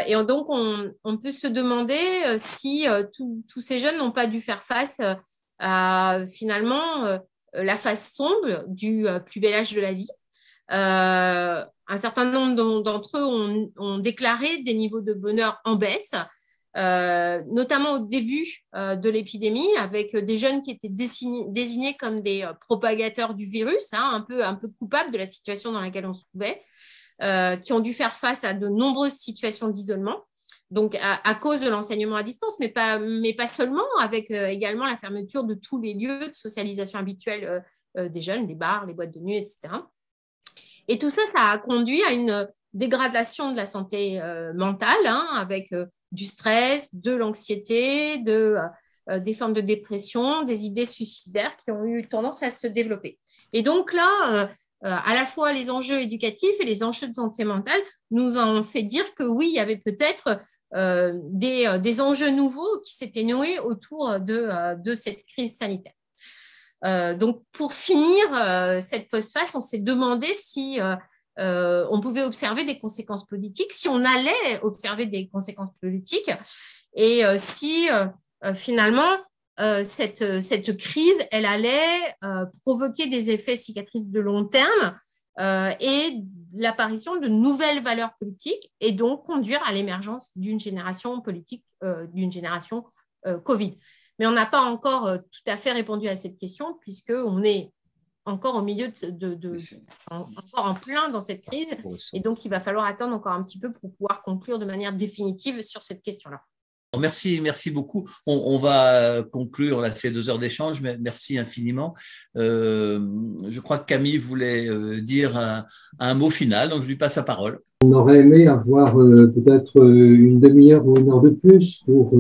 Et donc, on peut se demander si tous ces jeunes n'ont pas dû faire face à finalement la face sombre du plus bel âge de la vie. Un certain nombre d'entre eux ont déclaré des niveaux de bonheur en baisse, notamment au début de l'épidémie, avec des jeunes qui étaient désignés comme des propagateurs du virus, hein, un peu coupables de la situation dans laquelle on se trouvait, qui ont dû faire face à de nombreuses situations d'isolement, donc à cause de l'enseignement à distance, mais pas seulement, avec également la fermeture de tous les lieux de socialisation habituels des jeunes, les bars, les boîtes de nuit, etc. Et tout ça, ça a conduit à une dégradation de la santé mentale, hein, avec du stress, de l'anxiété, des formes de dépression, des idées suicidaires qui ont eu tendance à se développer. Et donc là, à la fois les enjeux éducatifs et les enjeux de santé mentale nous ont fait dire que oui, il y avait peut-être des enjeux nouveaux qui s'étaient noués autour de cette crise sanitaire. Donc, pour finir cette postface, on s'est demandé si on pouvait observer des conséquences politiques, si on allait observer des conséquences politiques, et si finalement cette crise, elle allait provoquer des effets cicatrices de long terme et l'apparition de nouvelles valeurs politiques, et donc conduire à l'émergence d'une génération politique, d'une génération Covid. Mais on n'a pas encore tout à fait répondu à cette question, puisqu'on est encore au milieu encore en plein dans cette crise, et donc il va falloir attendre encore un petit peu pour pouvoir conclure de manière définitive sur cette question-là. Merci beaucoup. On va conclure là, ces 2 heures d'échange, mais merci infiniment. Je crois que Camille voulait dire un mot final, donc je lui passe la parole. On aurait aimé avoir peut-être une demi-heure ou 1 heure de plus pour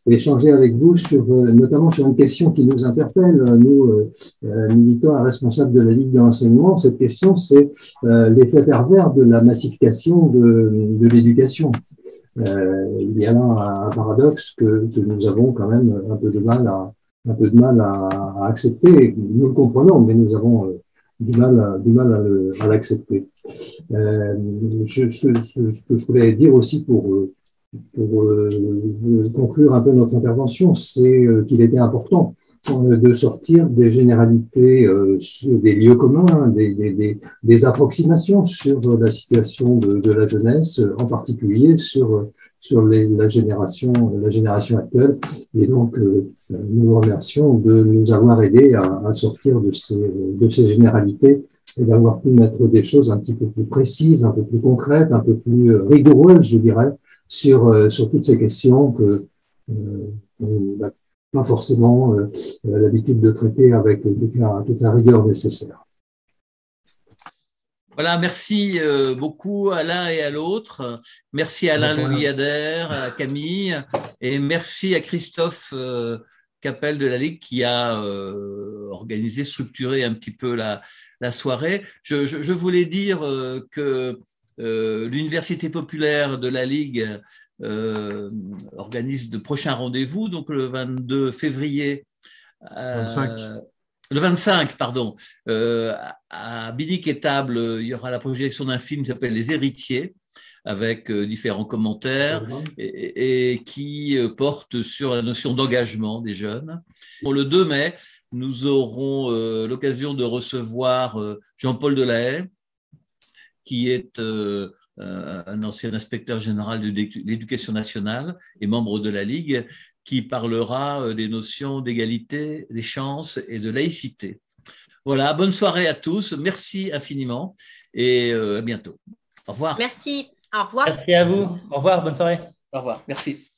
échanger avec vous notamment sur une question qui nous interpelle, nous, militants et responsables de la Ligue de l'enseignement. Cette question, c'est l'effet pervers de la massification de l'éducation. Il y a là un paradoxe que nous avons quand même un peu de mal à accepter. Nous le comprenons, mais nous avons du mal à l'accepter. Ce que je voulais dire aussi pour conclure un peu notre intervention, c'est qu'il était important de sortir des généralités, des lieux communs, des approximations sur la situation de la jeunesse, en particulier sur la génération actuelle. Et donc, nous vous remercions de nous avoir aidés à sortir de ces généralités et d'avoir pu mettre des choses un petit peu plus précises, un peu plus concrètes, un peu plus rigoureuses, je dirais, sur toutes ces questions que on n'a pas forcément l'habitude de traiter avec toute la rigueur nécessaire. Voilà, merci beaucoup à l'un et à l'autre. Merci à Alain Le Liader, à Camille, et merci à Christophe Capel de la Ligue qui a organisé, structuré un petit peu la soirée. Je voulais dire que l'Université populaire de la Ligue organise de prochains rendez-vous, donc le 22 février. 25. Le 25, pardon, à Binic-Étable, il y aura la projection d'un film qui s'appelle Les Héritiers, avec différents commentaires et qui porte sur la notion d'engagement des jeunes. Pour le 2 mai, nous aurons l'occasion de recevoir Jean-Paul Delahaye, qui est un ancien inspecteur général de l'éducation nationale et membre de la Ligue, qui parlera des notions d'égalité, des chances et de laïcité. Voilà, bonne soirée à tous, merci infiniment et à bientôt. Au revoir. Merci, au revoir. Merci à vous. Au revoir, bonne soirée. Au revoir, merci.